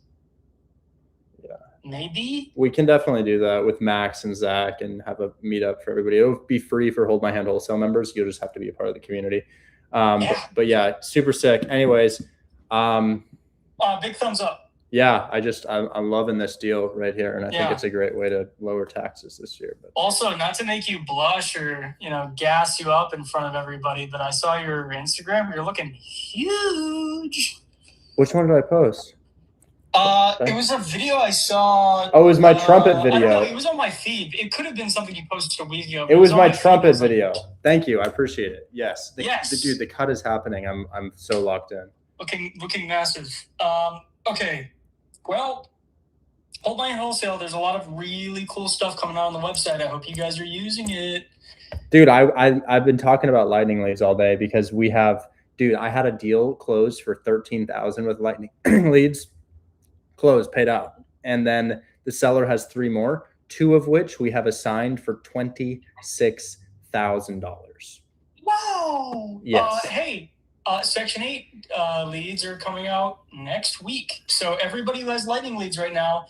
Yeah. Maybe. We can definitely do that with Max and Zach and have a meetup for everybody. It'll be free for Hold My Hand Wholesale members. You'll just have to be a part of the community. But yeah, super sick. Anyways. Big thumbs up. Yeah, I'm loving this deal right here, and I think it's a great way to lower taxes this year. But also, not to make you blush or gas you up in front of everybody, but I saw your Instagram. You're looking huge. Which one did I post? It was a video I saw. Oh, it was my trumpet video. I don't know. It was on my feed. It could have been something you posted a week ago. It was my trumpet video. Thank you. I appreciate it. Yes. Dude, the cut is happening. I'm so locked in. Looking massive. Okay. Well, Hold My Hand Wholesale, there's a lot of really cool stuff coming out on the website. I hope you guys are using it. Dude, I've been talking about lightning leads all day because we have, I had a deal closed for $13,000 with lightning leads, closed, paid out. And then the seller has 3 more, 2 of which we have assigned for $26,000. Wow. Yes. Hey, Section 8 leads are coming out next week. So everybody who has lightning leads right now,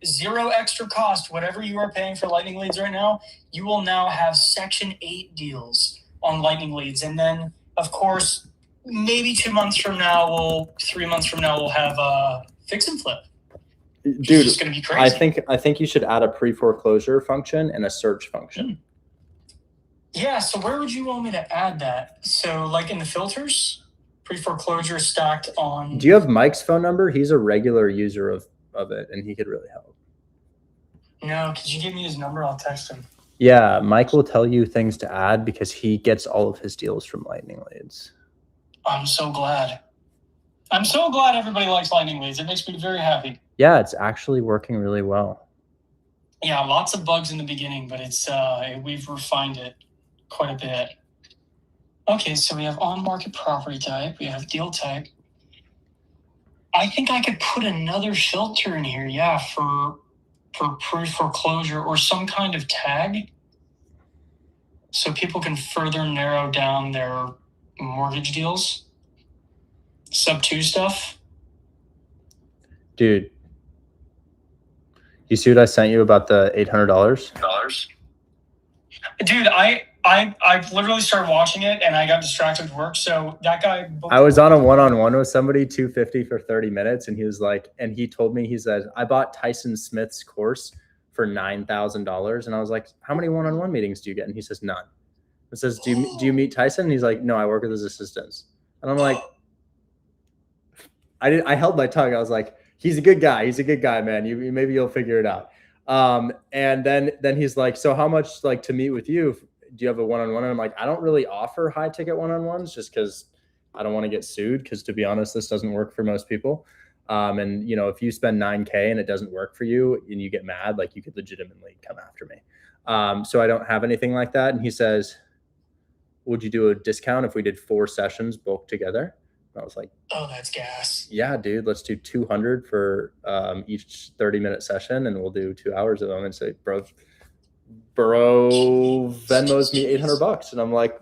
0 extra cost. Whatever you are paying for lightning leads right now, you will now have Section 8 deals on lightning leads. And then, of course, maybe 2 months from now, 3 months from now, we'll have fix and flip. Dude, it's going to be crazy. I think you should add a pre-foreclosure function and a search function. Yeah, so where would you want me to add that? So like in the filters, pre-foreclosure stacked on... Do you have Mike's phone number? He's a regular user of it, and he could really help. No, could you give me his number? I'll text him. Yeah, Mike will tell you things to add because he gets all of his deals from lightning leads. I'm so glad. I'm so glad everybody likes lightning leads. It makes me very happy. Yeah, it's actually working really well. Yeah, lots of bugs in the beginning, but it's we've refined it quite a bit. Okay, so we have on-market property type. We have deal type. I think I could put another filter in here, yeah, for pre-foreclosure or some kind of tag so people can further narrow down their mortgage deals. Sub 2 stuff. Dude, you see what I sent you about the $800? Dude, I literally started watching it and I got distracted with work. So that guy. I was on a one-on-one with somebody, $250 for 30 minutes, and he was like, and he told me, he said, I bought Tyson Smith's course for $9,000, and I was like, how many one-on-one meetings do you get? And he says none. It says, do you meet Tyson? And he's like, no, I work with his assistants. And I'm like, I held my tongue. I was like, he's a good guy. He's a good guy, man. Maybe you'll figure it out. And then he's like, so how much like to meet with you? Do you have a one-on-one? And I'm like, I don't really offer high ticket one-on-ones just because I don't want to get sued. Because to be honest, this doesn't work for most people. And if you spend $9K and it doesn't work for you and you get mad, like you could legitimately come after me. So I don't have anything like that. And he says, would you do a discount if we did 4 sessions bulk together? And I was like, Oh, that's gas. yeah, dude, let's do 200 for each 30-minute session, and we'll do 2 hours of them. And say, bro Venmos me $800. And I'm like,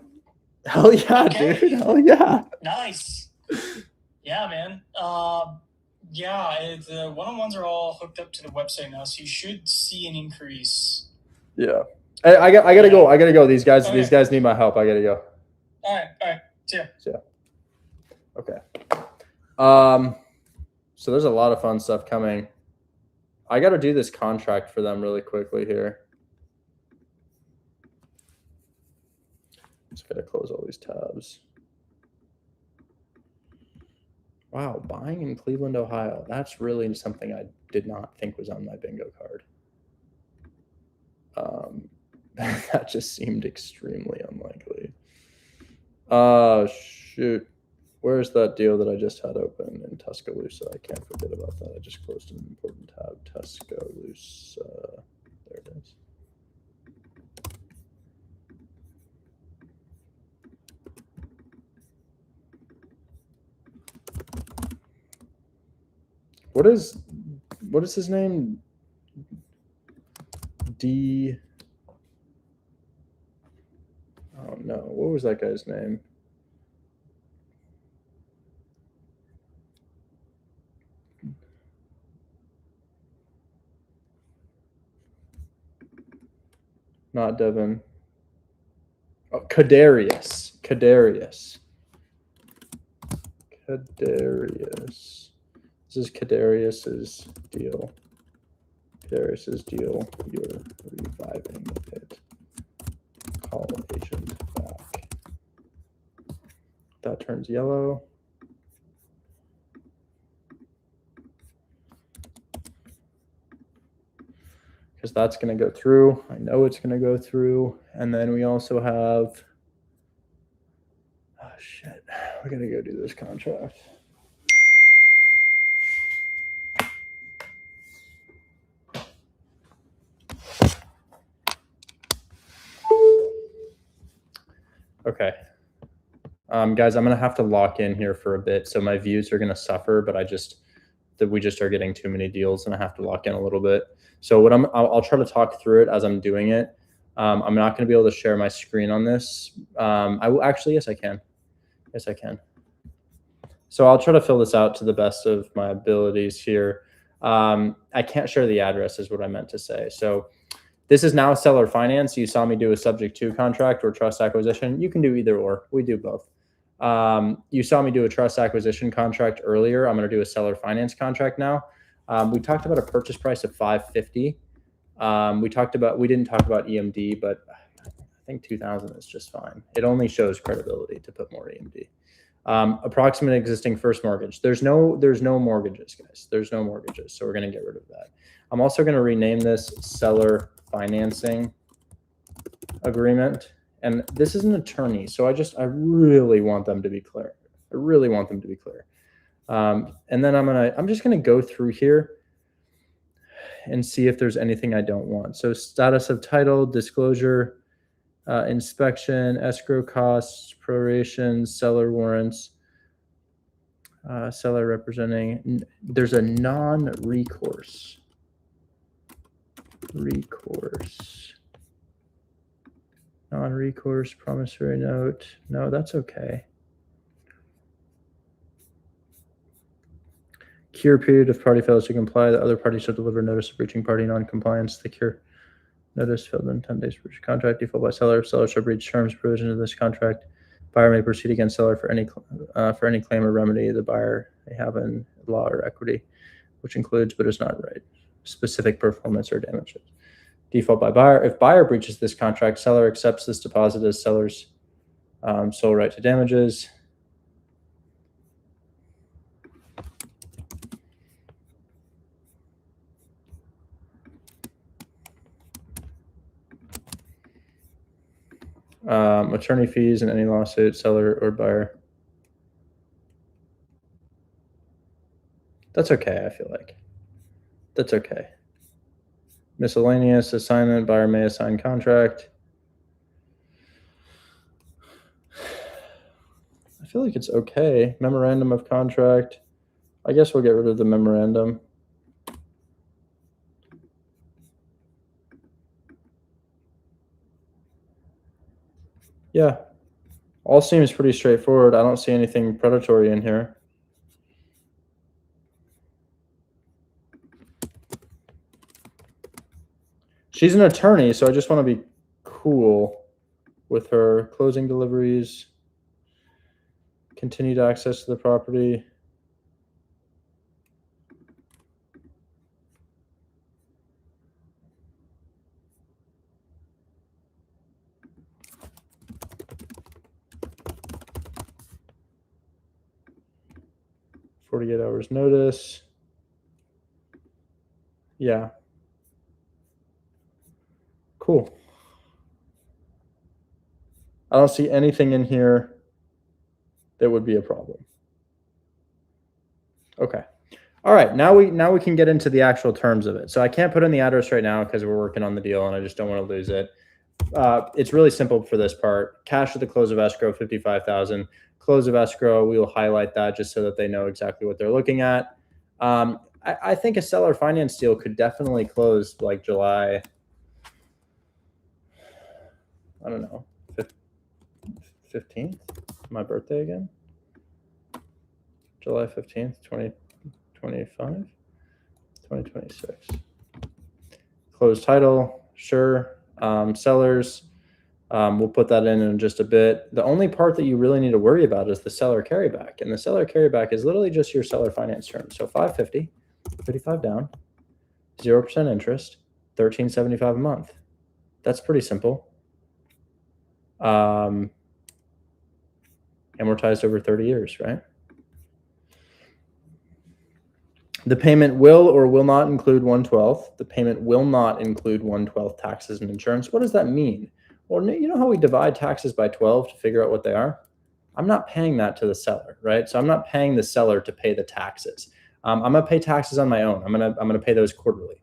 hell yeah, Okay. dude. Hell yeah. Nice. Yeah, man. The one-on-ones are all hooked up to the website now, so you should see an increase. Yeah. I gotta go. I gotta go. These guys need my help. I gotta go. All right. See ya. Okay. So there's a lot of fun stuff coming. I gotta do this contract for them really quickly here. Just gotta close all these tabs. Wow, buying in Cleveland, Ohio. That's really something I did not think was on my bingo card. That just seemed extremely unlikely. Shoot. Where's that deal that I just had open in Tuscaloosa? I can't forget about that. I just closed an important tab. Tuscaloosa. There it is. What is his name? Oh no, what was that guy's name? Not Devin. Oh, Kadarius. This is Kadarius's deal. You're reviving it. Call agent back. That turns yellow. Because that's going to go through. I know it's going to go through. And then we also have, oh shit, we got to go do this contract. Okay. Guys, I'm going to have to lock in here for a bit. So my views are going to suffer, but we just are getting too many deals and I have to lock in a little bit. So I'll try to talk through it as I'm doing it. I'm not going to be able to share my screen on this. I will actually, yes, I can. Yes, I can. So I'll try to fill this out to the best of my abilities here. I can't share the address is what I meant to say. So this is now seller finance. You saw me do a subject to contract or trust acquisition. You can do either or. We do both. You saw me do a trust acquisition contract earlier. I'm going to do a seller finance contract now. We talked about a purchase price of $550. We didn't talk about EMD, but I think 2,000 is just fine. It only shows credibility to put more EMD. Approximate existing first mortgage. There's no mortgages, guys. There's no mortgages. So we're going to get rid of that. I'm also going to rename this seller financing agreement. And this is an attorney. So I really want them to be clear. And then I'm just going to go through here and see if there's anything I don't want. So status of title, disclosure, inspection, escrow costs, prorations, seller warrants, seller representing. There's a non-recourse. Non-recourse promissory note. No, that's okay. Cure period. If party fails to comply, the other party shall deliver notice of breaching party non-compliance. The cure notice filled in 10 days for breach of contract. Default by seller. Seller shall breach terms provisions of this contract. Buyer may proceed against seller for any claim or remedy the buyer may have in law or equity, which includes but is not right specific performance or damages. Default by buyer. If buyer breaches this contract, seller accepts this deposit as seller's sole right to damages. Attorney fees in any lawsuit, seller or buyer. That's okay, I feel like. That's okay. Miscellaneous assignment, buyer may assign contract. I feel like it's okay. Memorandum of contract. I guess we'll get rid of the memorandum. Yeah. All seems pretty straightforward. I don't see anything predatory in here. She's an attorney, so I just want to be cool with her. Closing deliveries, continued access to the property. $48 notice. Yeah. Cool. I don't see anything in here that would be a problem. Okay. All right. Now we can get into the actual terms of it. So I can't put in the address right now because we're working on the deal and I just don't want to lose it. It's really simple for this part. Cash at the close of escrow, $55,000. Close of escrow, we will highlight that just so that they know exactly what they're looking at. I think a seller finance deal could definitely close like July, I don't know, 15th, my birthday again. July 15th, 2025, 2026. Closed title, sure. Sellers, we'll put that in just a bit. The only part that you really need to worry about is the seller carryback. And the seller carryback is literally just your seller finance term. So $550, 55 down, 0% interest, $13.75 a month. That's pretty simple. Amortized over 30 years, right? The payment will or will not include 1/12. The payment will not include 1/12 taxes and insurance. What does that mean? Well, you know how we divide taxes by 12 to figure out what they are? I'm not paying that to the seller, right? So I'm not paying the seller to pay the taxes. I'm gonna pay taxes on my own. I'm gonna pay those quarterly.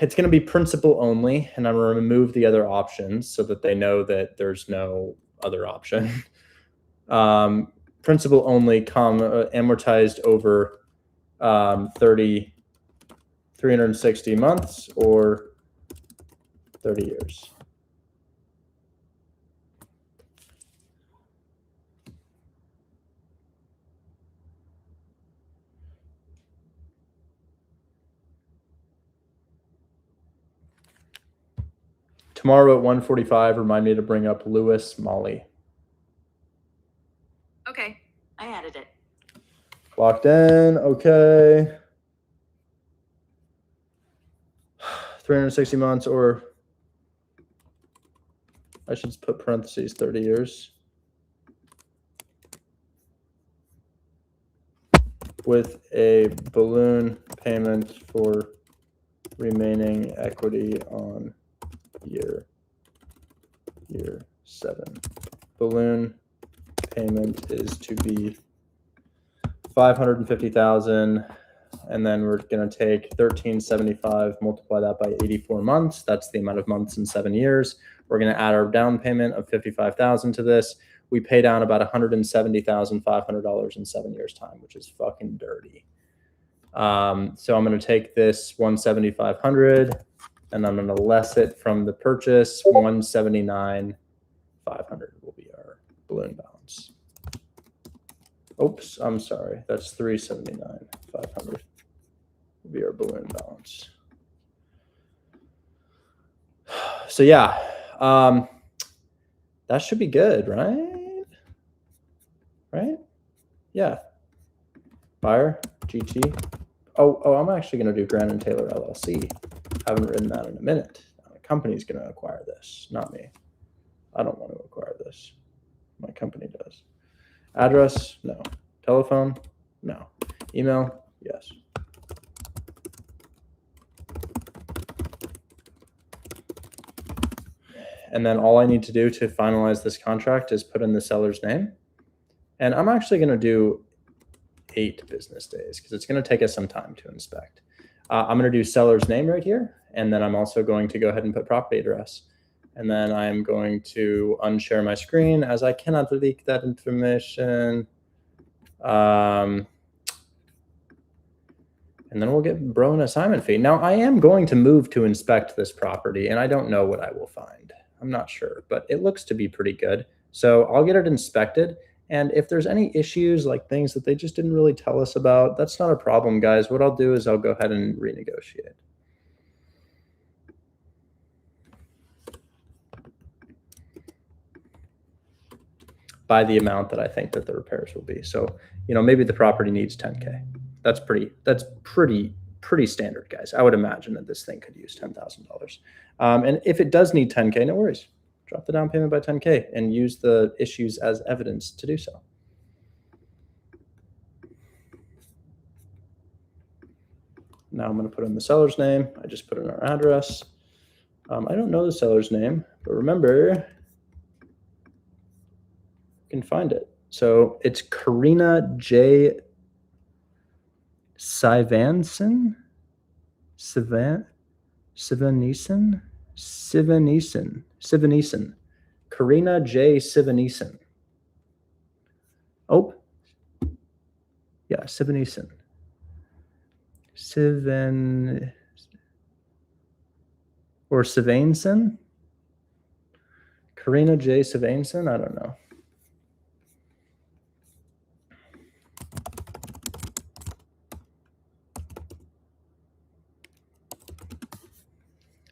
It's gonna be principal only, and I'm gonna remove the other options so that they know that there's no other option. Principal only, amortized over 360 months or 30 years. Tomorrow at 1:45, remind me to bring up Lewis Molly. Okay, I added it. Locked in, okay. 360 months, or I should put parentheses, 30 years. With a balloon payment for remaining equity on year 7. Balloon payment is to be $550,000, and then we're going to take $13.75, multiply that by 84 months. That's the amount of months in 7 years. We're going to add our down payment of $55,000 to this. We pay down about $170,500 in 7 years' time, which is fucking dirty. So I'm going to take this $170,500, and I'm going to less it from the purchase. $179,500 will be our balloon balance. Oops, I'm sorry. That's $379,500 will be our balloon balance. So yeah, that should be good, right? Right? Yeah. Buyer, GT. Oh, I'm actually going to do Grant and Taylor LLC. Haven't written that in a minute. The company's going to acquire this, not me. I don't want to acquire this. My company does. Address? No. Telephone? No. Email? Yes. And then all I need to do to finalize this contract is put in the seller's name. And I'm actually going to do 8 business days because it's going to take us some time to inspect. I'm going to do seller's name right here. And then I'm also going to go ahead and put property address. And then I'm going to unshare my screen as I cannot leak that information. And then we'll get bro an assignment fee. Now I am going to move to inspect this property and I don't know what I will find. I'm not sure, but it looks to be pretty good. So I'll get it inspected. And if there's any issues, like things that they just didn't really tell us about, that's not a problem, guys. What I'll do is I'll go ahead and renegotiate. By the amount that I think that the repairs will be. So, you know, maybe the property needs 10K. That's pretty standard, guys. I would imagine that this thing could use $10,000. And if it does need 10K, no worries. Drop the down payment by 10K and use the issues as evidence to do so. Now I'm going to put in the seller's name. I just put in our address. I don't know the seller's name, but remember, you can find it. So it's Karina J. Sivanson? Sivanison? Karina J. Sivanison. Oh, yeah, Sivanison. Or Sivanson? Karina J. Sivanson? I don't know.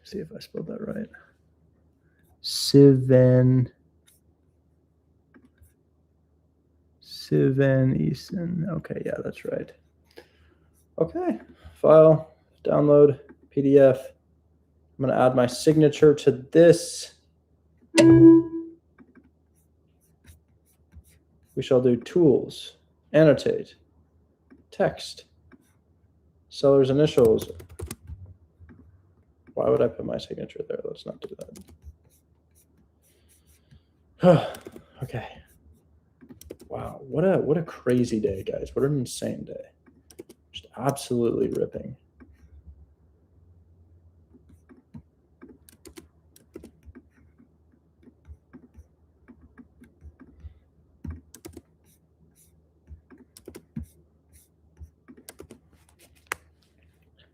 See if I spelled that right. Sivanison. Okay, yeah, that's right. Okay, file, download, PDF. I'm going to add my signature to this. We shall do tools, annotate, text, seller's initials. Why would I put my signature there? Let's not do that. Okay. Wow, what a crazy day, guys. What an insane day. Just absolutely ripping.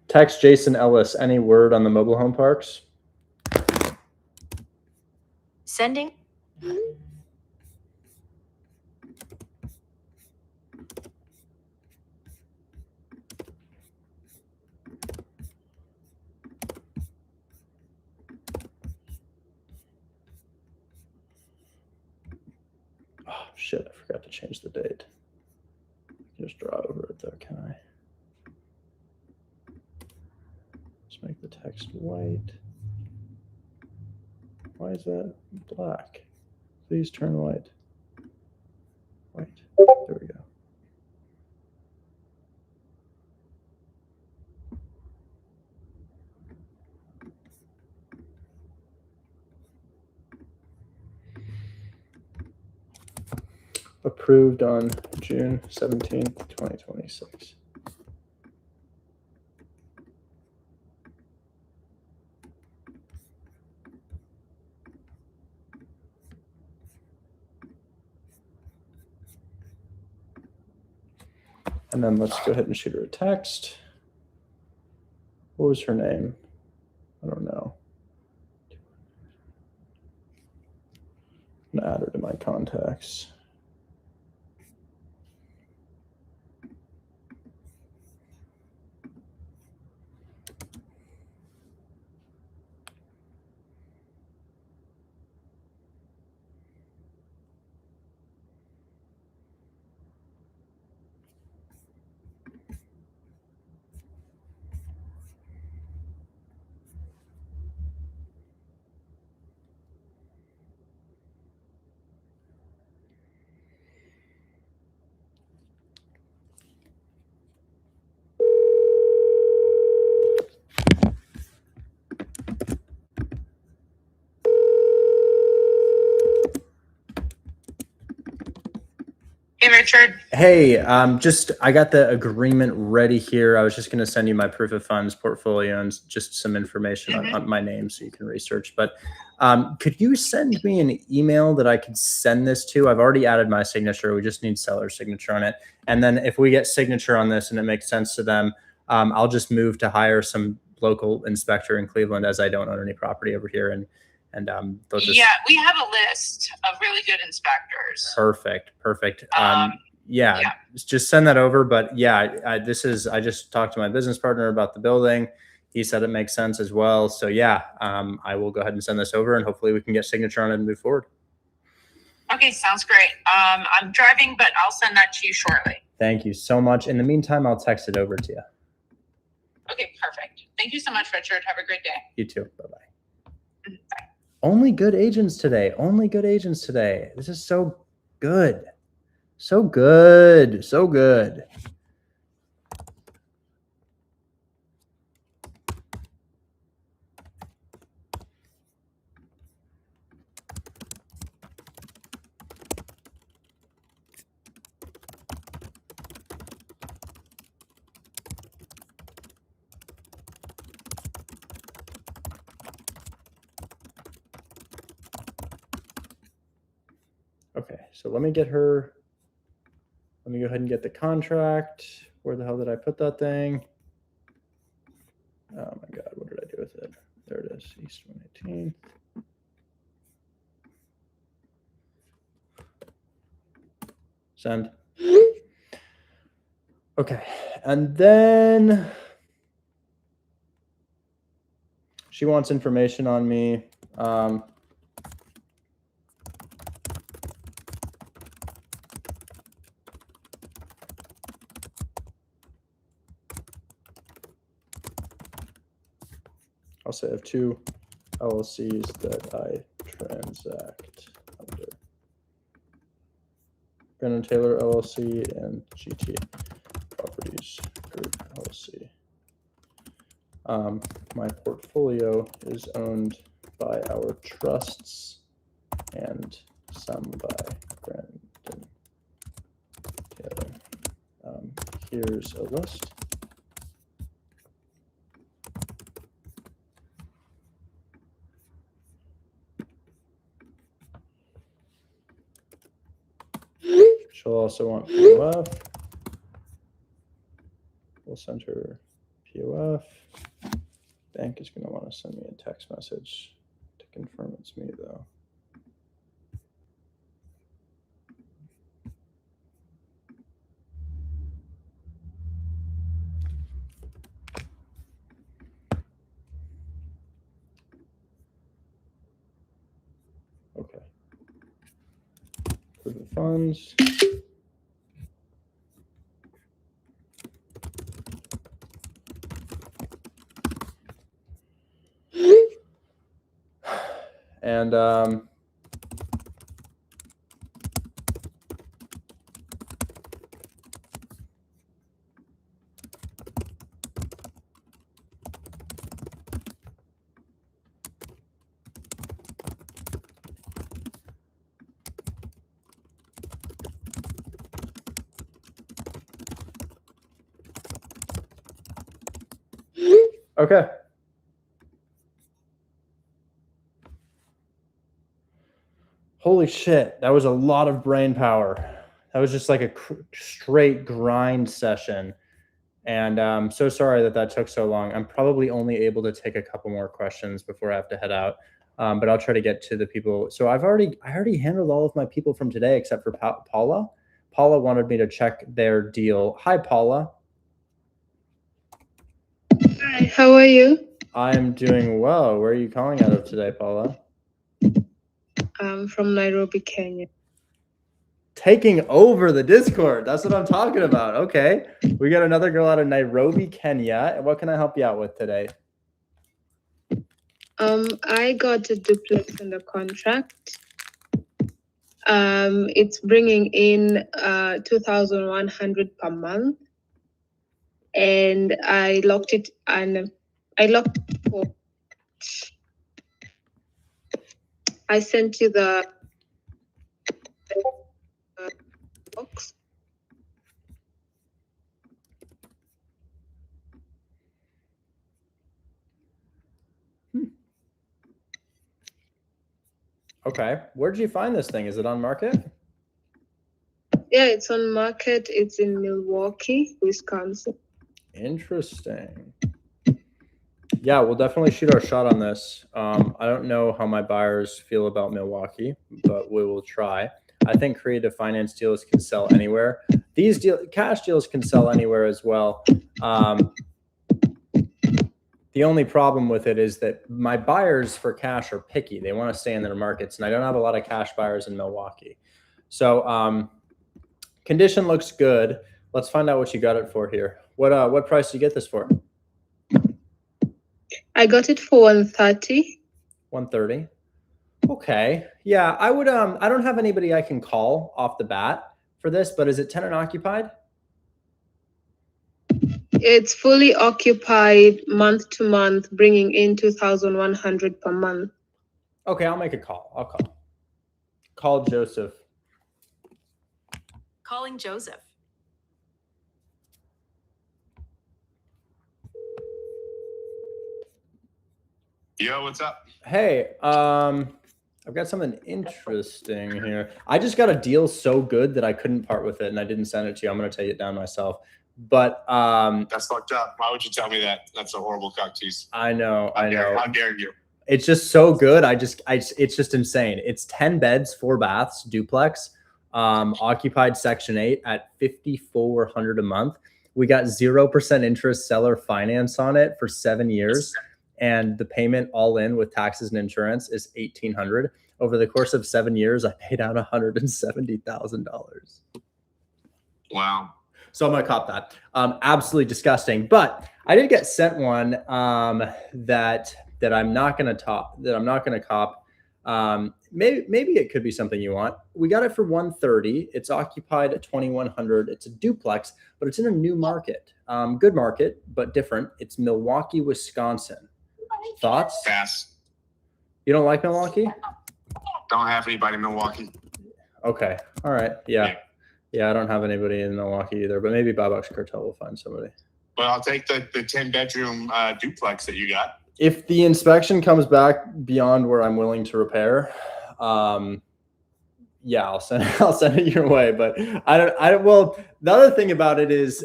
Text Jason Ellis, any word on the mobile home parks? Sending. Oh, shit, I forgot to change the date. Just draw over it though, can I? Let's make the text white. Why is that black? Please turn white. White. There we go. Approved on June 17th, 2026. And then let's go ahead and shoot her a text. What was her name? I don't know. I'm gonna add her to my contacts. Hey, Richard. Hey, I got the agreement ready here. I was just going to send you my proof of funds portfolio and just some information on my name so you can research. But could you send me an email that I could send this to? I've already added my signature. We just need seller signature on it. And then if we get signature on this and it makes sense to them, I'll just move to hire some local inspector in Cleveland, as I don't own any property over here. And they'll just... Yeah, we have a list of really good inspectors. Perfect. Yeah, just send that over. But yeah, I just talked to my business partner about the building. He said it makes sense as well. So yeah, I will go ahead and send this over, and hopefully we can get signature on it and move forward. Okay, sounds great. I'm driving, but I'll send that to you shortly. Thank you so much. In the meantime, I'll text it over to you. Okay, perfect. Thank you so much, Richard. Have a great day. You too. Bye-bye. Bye. Only good agents today. Only good agents today. This is so good. So good. So good. Okay, so let me go ahead and get the contract. Where the hell did I put that thing? Oh my God, what did I do with it? There it is, East 118. Send. Okay, and then she wants information on me. I'll say I have two LLCs that I transact under. Brandon Taylor LLC and GT Properties Group LLC. My portfolio is owned by our trusts and some by Brandon Taylor. Here's a list. She'll also want POF. We'll send her POF. Bank is going to want to send me a text message to confirm it's me, though. Okay. For the funds. And okay. Holy shit, that was a lot of brain power. That was just like a straight grind session. And I'm so sorry that took so long. I'm probably only able to take a couple more questions before I have to head out. But I'll try to get to the people. So I already handled all of my people from today except for Paula. Paula wanted me to check their deal. Hi, Paula. Hi, how are you? I'm doing well. Where are you calling out of today, Paula? I'm from Nairobi, Kenya. Taking over the Discord. That's what I'm talking about. Okay. We got another girl out of Nairobi, Kenya. What can I help you out with today? I got a duplex under contract. It's bringing in 2,100 per month. And I locked it for. I sent you the box. Okay. Where did you find this thing? Is it on market? Yeah, it's on market. It's in Milwaukee, Wisconsin. Interesting. Yeah, we'll definitely shoot our shot on this. I don't know how my buyers feel about Milwaukee, but we will try. I think creative finance deals can sell anywhere. These cash deals can sell anywhere as well. The only problem with it is that my buyers for cash are picky. They want to stay in their markets, and I don't have a lot of cash buyers in Milwaukee. So condition looks good. Let's find out what you got it for here. What price did you get this for? I got it for 130. 130. Okay. Yeah, I would I don't have anybody I can call off the bat for this, but is it tenant occupied? It's fully occupied month to month, bringing in 2,100 per month. Okay, I'll make a call. I'll call. Call Joseph. Calling Joseph. Yo, what's up? Hey, I've got something interesting here. I just got a deal so good that I couldn't part with it, and I didn't send it to you. I'm going to take it down myself. But that's fucked up. Why would you tell me that? That's a horrible cock tease. I know. How dare you? It's just so good. It's just insane. It's 10 beds, 4 baths, duplex, occupied Section 8 at $5,400 a month. We got 0% interest seller finance on it for 7 years. And the payment all in with taxes and insurance is $1,800. Over the course of 7 years, I paid out $170,000. Wow. So I'm gonna cop that. Absolutely disgusting. But I did get sent one that I'm not gonna top. That I'm not gonna cop. Maybe it could be something you want. We got it for 130. It's occupied at 2,100. It's a duplex, but it's in a new market. Good market, but different. It's Milwaukee, Wisconsin. Thoughts? Pass. You don't like Milwaukee? Don't have anybody in Milwaukee. Okay. All right. Yeah. I don't have anybody in Milwaukee either, but maybe Bobox Cartel will find somebody. But I'll take the 10-bedroom duplex that you got. If the inspection comes back beyond where I'm willing to repair, yeah, I'll send it your way. But well, the other thing about it is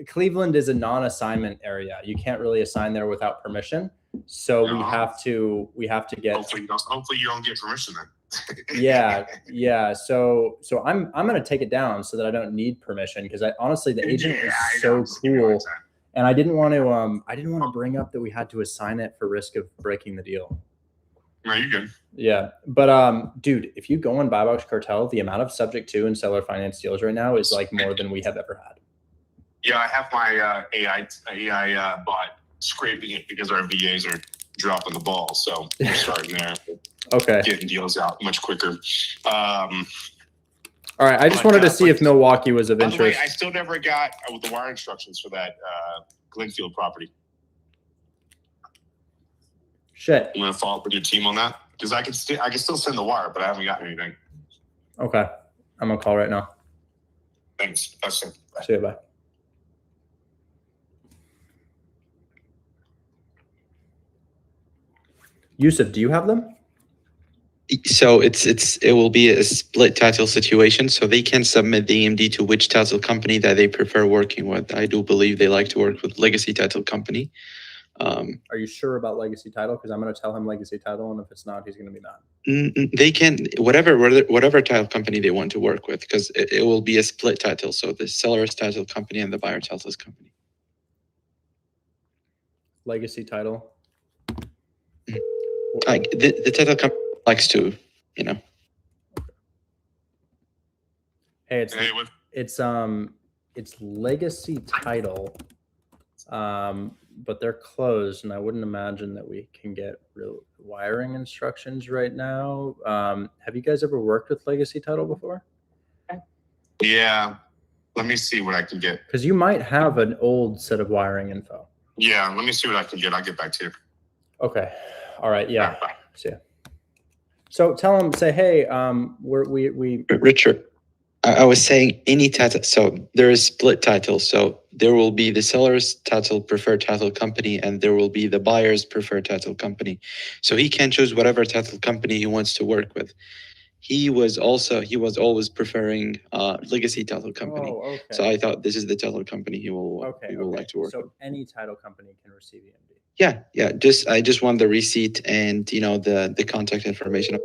Cleveland is a non-assignment area. You can't really assign there without permission. So we have to get. Hopefully you don't get permission then. yeah. So I'm gonna take it down so that I don't need permission, because honestly the agent is so cool, and I didn't want to bring up that we had to assign it for risk of breaking the deal. No, you're good. Yeah, but dude, if you go on Buy Box Cartel, the amount of subject to and seller finance deals right now is like more than we have ever had. Yeah, I have my AI bot scraping it because our VAs are dropping the ball. So we're starting there. Okay. Getting deals out much quicker. All right. I just wanted to see if Milwaukee was of By the way, interest. I still never got the wire instructions for that Glenfield property. Shit. I'm gonna follow up with your team on that because I can still send the wire, but I haven't gotten anything. Okay. I'm gonna call right now. Thanks. That's it. See you. Bye. Yusuf, do you have them? So it will be a split title situation. So they can submit the EMD to which title company that they prefer working with. I do believe they like to work with Legacy Title Company. Are you sure about Legacy Title? Because I'm going to tell him Legacy Title, and if it's not, he's going to be mad. They can whatever title company they want to work with, because it will be a split title. So the seller's title company and the buyer title company. Legacy Title. Like the title company likes to, Hey, it's Legacy Title, but they're closed, and I wouldn't imagine that we can get real wiring instructions right now. Have you guys ever worked with Legacy Title before? Yeah. Let me see what I can get. Because you might have an old set of wiring info. Yeah. Let me see what I can get. I'll get back to you. Okay. All right. Yeah. All right, see ya. So tell them, say, hey, we Richard. I was saying any title. So there is split title. So there will be the seller's title preferred title company, and there will be the buyer's preferred title company. So he can choose whatever title company he wants to work with. He was always preferring legacy title company. Oh, okay. So I thought this is the title company he will Okay. like to work with. So any title company can receive EMD. Yeah. I just want the receipt and the contact information.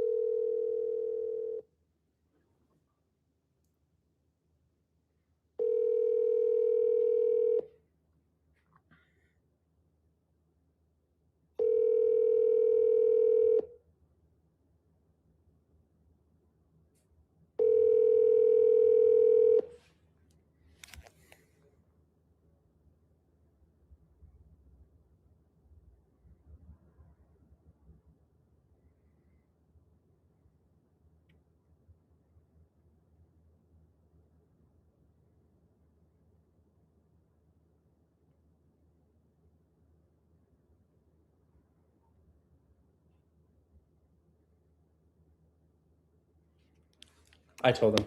I told him.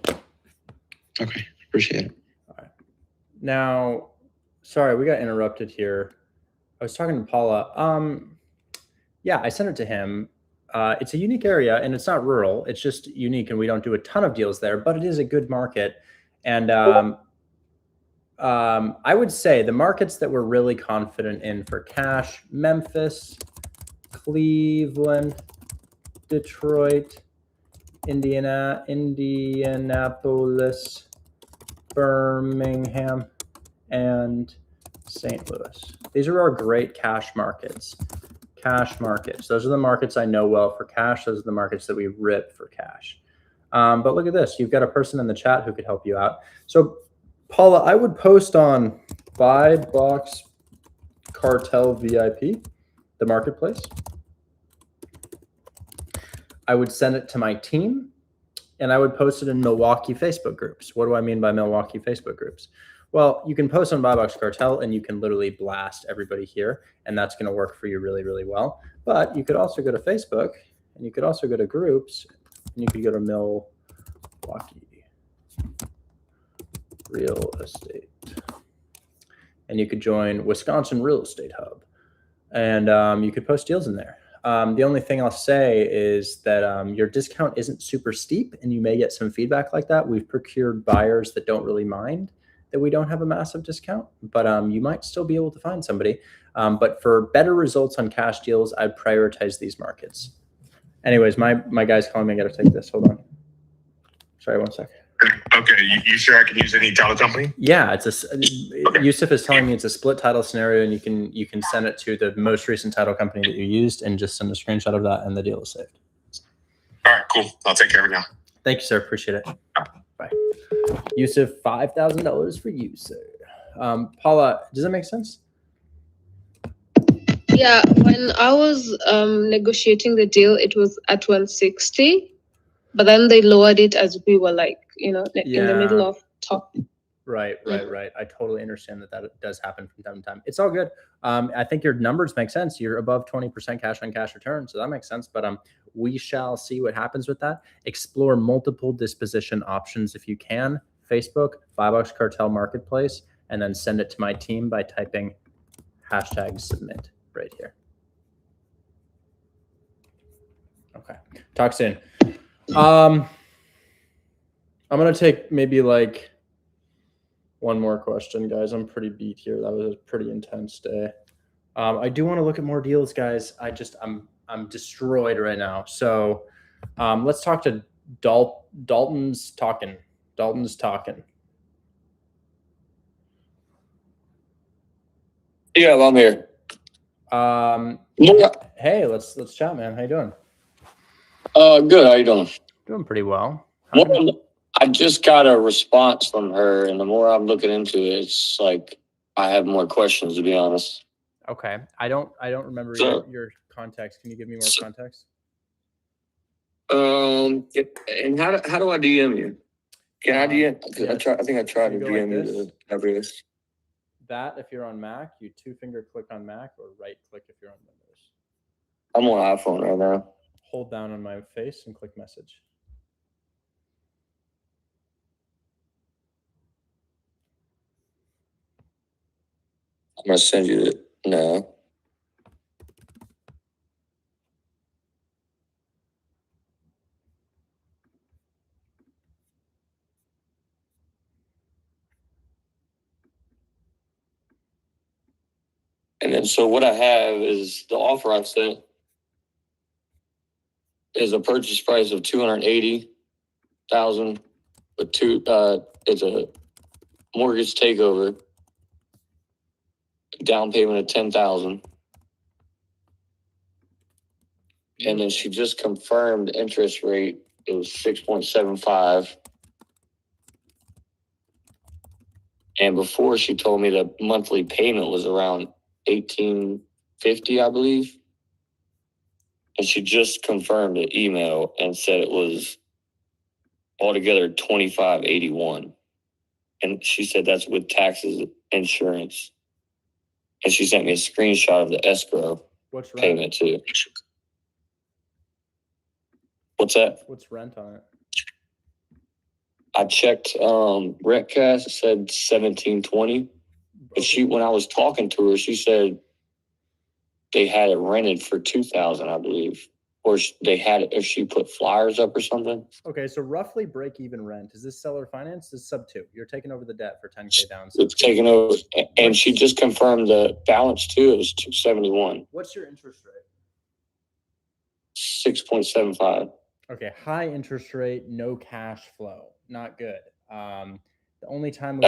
Okay, appreciate it. All right. Now, sorry, we got interrupted here. I was talking to Paula. Yeah, I sent it to him. It's a unique area, and it's not rural. It's just unique, and we don't do a ton of deals there, but it is a good market. And I would say the markets that we're really confident in for cash: Memphis, Cleveland, Detroit, Indianapolis, Birmingham, and St. Louis. These are our great cash markets. Cash markets. Those are the markets I know well for cash. Those are the markets that we rip for cash. But look at this. You've got a person in the chat who could help you out. So, Paula, I would post on Buy Box Cartel VIP, the marketplace. I would send it to my team, and I would post it in Milwaukee Facebook groups. What do I mean by Milwaukee Facebook groups? Well, you can post on Buy Box Cartel, and you can literally blast everybody here, and that's going to work for you really, really well. But you could also go to Facebook, and you could also go to groups, and you could go to Milwaukee Real Estate, and you could join Wisconsin Real Estate Hub, and you could post deals in there. The only thing I'll say is that your discount isn't super steep, and you may get some feedback like that. We've procured buyers that don't really mind that we don't have a massive discount, but you might still be able to find somebody. But for better results on cash deals, I'd prioritize these markets. Anyways, my guy's calling me. I got to take this. Hold on. Sorry, 1 second. Okay, you sure I can use any title company? Yeah, Yusuf is telling me it's a split title scenario, and you can send it to the most recent title company that you used, and just send a screenshot of that, and the deal is saved. All right, cool. I'll take care of it now. Thank you, sir. Appreciate it. Bye. Yusuf, $5,000 for you, sir. Paula, does that make sense? Yeah, when I was negotiating the deal, it was at 160, but then they lowered it as we were in the middle of top. Right. I totally understand that does happen from time to time. It's all good. I think your numbers make sense. You're above 20% cash on cash return, so that makes sense. But we shall see what happens with that. Explore multiple disposition options if you can. Facebook, Buy Box Cartel Marketplace, and then send it to my team by typing #submit right here. Okay. Talk soon. I'm gonna take maybe one more question, guys. I'm pretty beat here. That was a pretty intense day. I do want to look at more deals, guys. I'm destroyed right now. So let's talk to Dalton's talking. Dalton's talking. Yeah, I'm here. Hey, let's chat, man. How you doing? Good. How you doing? Doing pretty well. I just got a response from her, and the more I'm looking into it, it's like I have more questions, to be honest. Okay. I don't remember your context. Can you give me more context? And how do I DM you? Can I DM? Yeah. I think I tried to DM you every this. That if you're on Mac, you 2-finger click on Mac, or right click if you're on Windows. I'm on iPhone right now. Hold down on my face and click message. I'm gonna send you it now. And then, so what I have is the offer I've sent is a purchase price of $280,000, but it's a mortgage takeover, down payment of $10,000, and then she just confirmed interest rate. It was 6.75, and before she told me the monthly payment was around $1,850, I believe. And she just confirmed the email and said it was altogether $2,581. And she said that's with taxes, insurance. And she sent me a screenshot of the escrow payment too. What's that? What's rent on it? I checked Rentcast, it said 1720. But when I was talking to her, she said they had it rented for 2,000, I believe. Or they had it if she put flyers up or something. Okay, so roughly break even rent. Is this seller finance? This is sub 2. You're taking over the debt for 10K down. It's taken over, and she just confirmed the balance too. It was 271. What's your interest rate? 6.75. Okay, high interest rate, no cash flow. Not good. The only time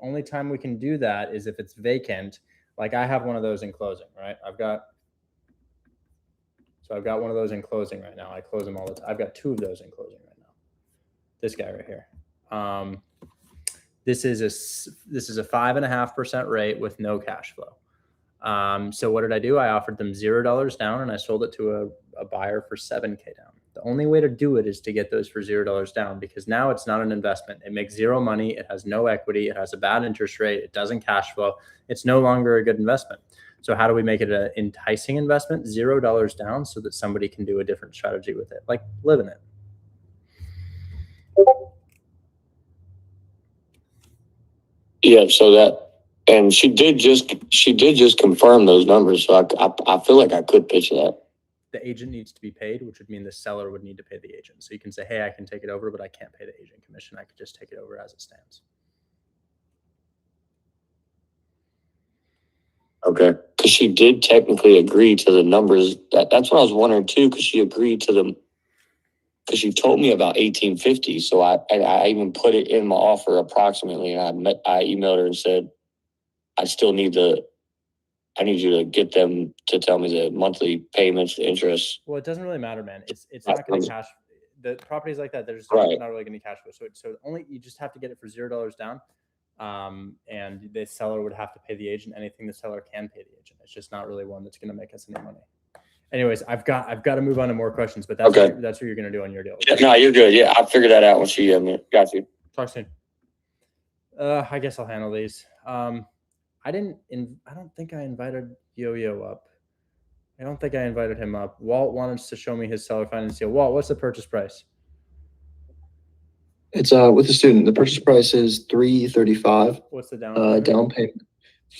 only time we can do that is if it's vacant. Like I have one of those in closing, right? I've got one of those in closing right now. I close them all the time. I've got 2 of those in closing right now. This guy right here. This is a 5.5% rate with no cash flow. So what did I do? I offered them $0 down and I sold it to a buyer for $7K down. The only way to do it is to get those for $0 down, because now it's not an investment. It makes zero money. It has no equity. It has a bad interest rate. It doesn't cash flow. It's no longer a good investment. So how do we make it an enticing investment? $0 down so that somebody can do a different strategy with it, like live in it. Yeah, so that, and she did just confirm those numbers. So I feel like I could pitch that. The agent needs to be paid, which would mean the seller would need to pay the agent. So you can say, hey, I can take it over, but I can't pay the agent commission. I could just take it over as it stands. Okay. Because she did technically agree to the numbers. That's what I was wondering too, because she agreed to them. Because she told me about 1850. So I even put it in my offer approximately. And I emailed her and said, I need you to get them to tell me the monthly payments, the interest. Well, it doesn't really matter, man. It's not going to cash. The properties like that, they're just not really going to cash flow. So only you just have to get it for $0 down, and the seller would have to pay the agent anything the seller can pay the agent. It's just not really one that's going to make us any money. Anyways, I've got to move on to more questions, but that's what you're going to do on your deal. Yeah, no, you're good. Yeah, I figured that out when she got you. Talk soon. I guess I'll handle these. I don't think I invited Yo-Yo up. I don't think I invited him up. Walt wanted to show me his seller finance deal. Walt, what's the purchase price? It's with the student. The purchase price is $335. What's the down payment? Down payment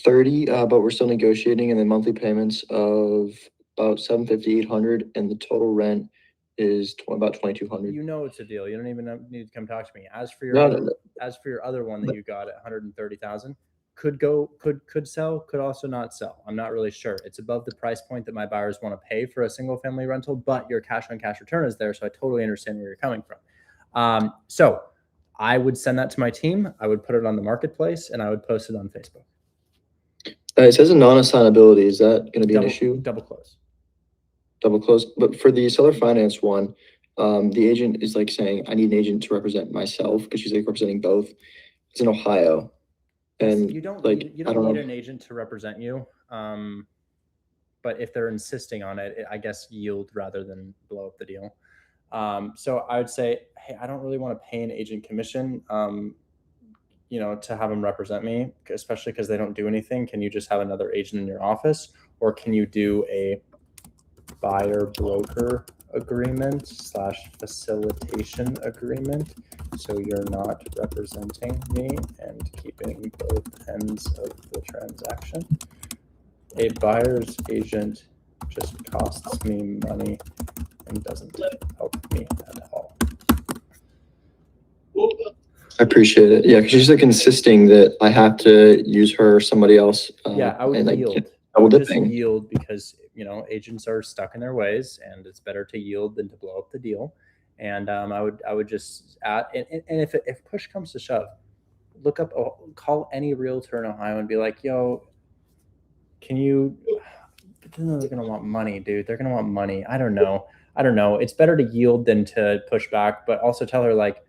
$30, but we're still negotiating, and the monthly payments of about $750, $800, and the total rent is about $2,200. You know it's a deal. You don't even need to come talk to me. As for your other one that you got at $130,000. Could sell, could also not sell. I'm not really sure. It's above the price point that my buyers want to pay for a single family rental, but your cash on cash return is there. So I totally understand where you're coming from. So I would send that to my team. I would put it on the marketplace and I would post it on Facebook. It says a non-assignability. Is that going to be an issue? Double close. Double close. But for the seller finance one, the agent is like saying, I need an agent to represent myself, because she's like representing both. It's in Ohio. And you don't like, need an agent to represent you. But if they're insisting on it, I guess yield rather than blow up the deal. So I would say, hey, I don't really want to pay an agent commission, to have them represent me, especially because they don't do anything. Can you just have another agent in your office, or can you do a buyer broker agreement / facilitation agreement, so you're not representing me and and keeping both ends of the transaction. A buyer's agent just costs me money and doesn't help me at all. I appreciate it. Yeah, because she's like insisting that I have to use her or somebody else. Yeah, I would and, like, yield. I would Just dipping. yield because, you know, agents are stuck in their ways, and it's better to yield than to blow up the deal. And I would just add, and if push comes to shove, look up, call any realtor in Ohio and be like, yo, can you? But then they're gonna want money, dude. They're gonna want money. I don't know. It's better to yield than to push back, but also tell her, like,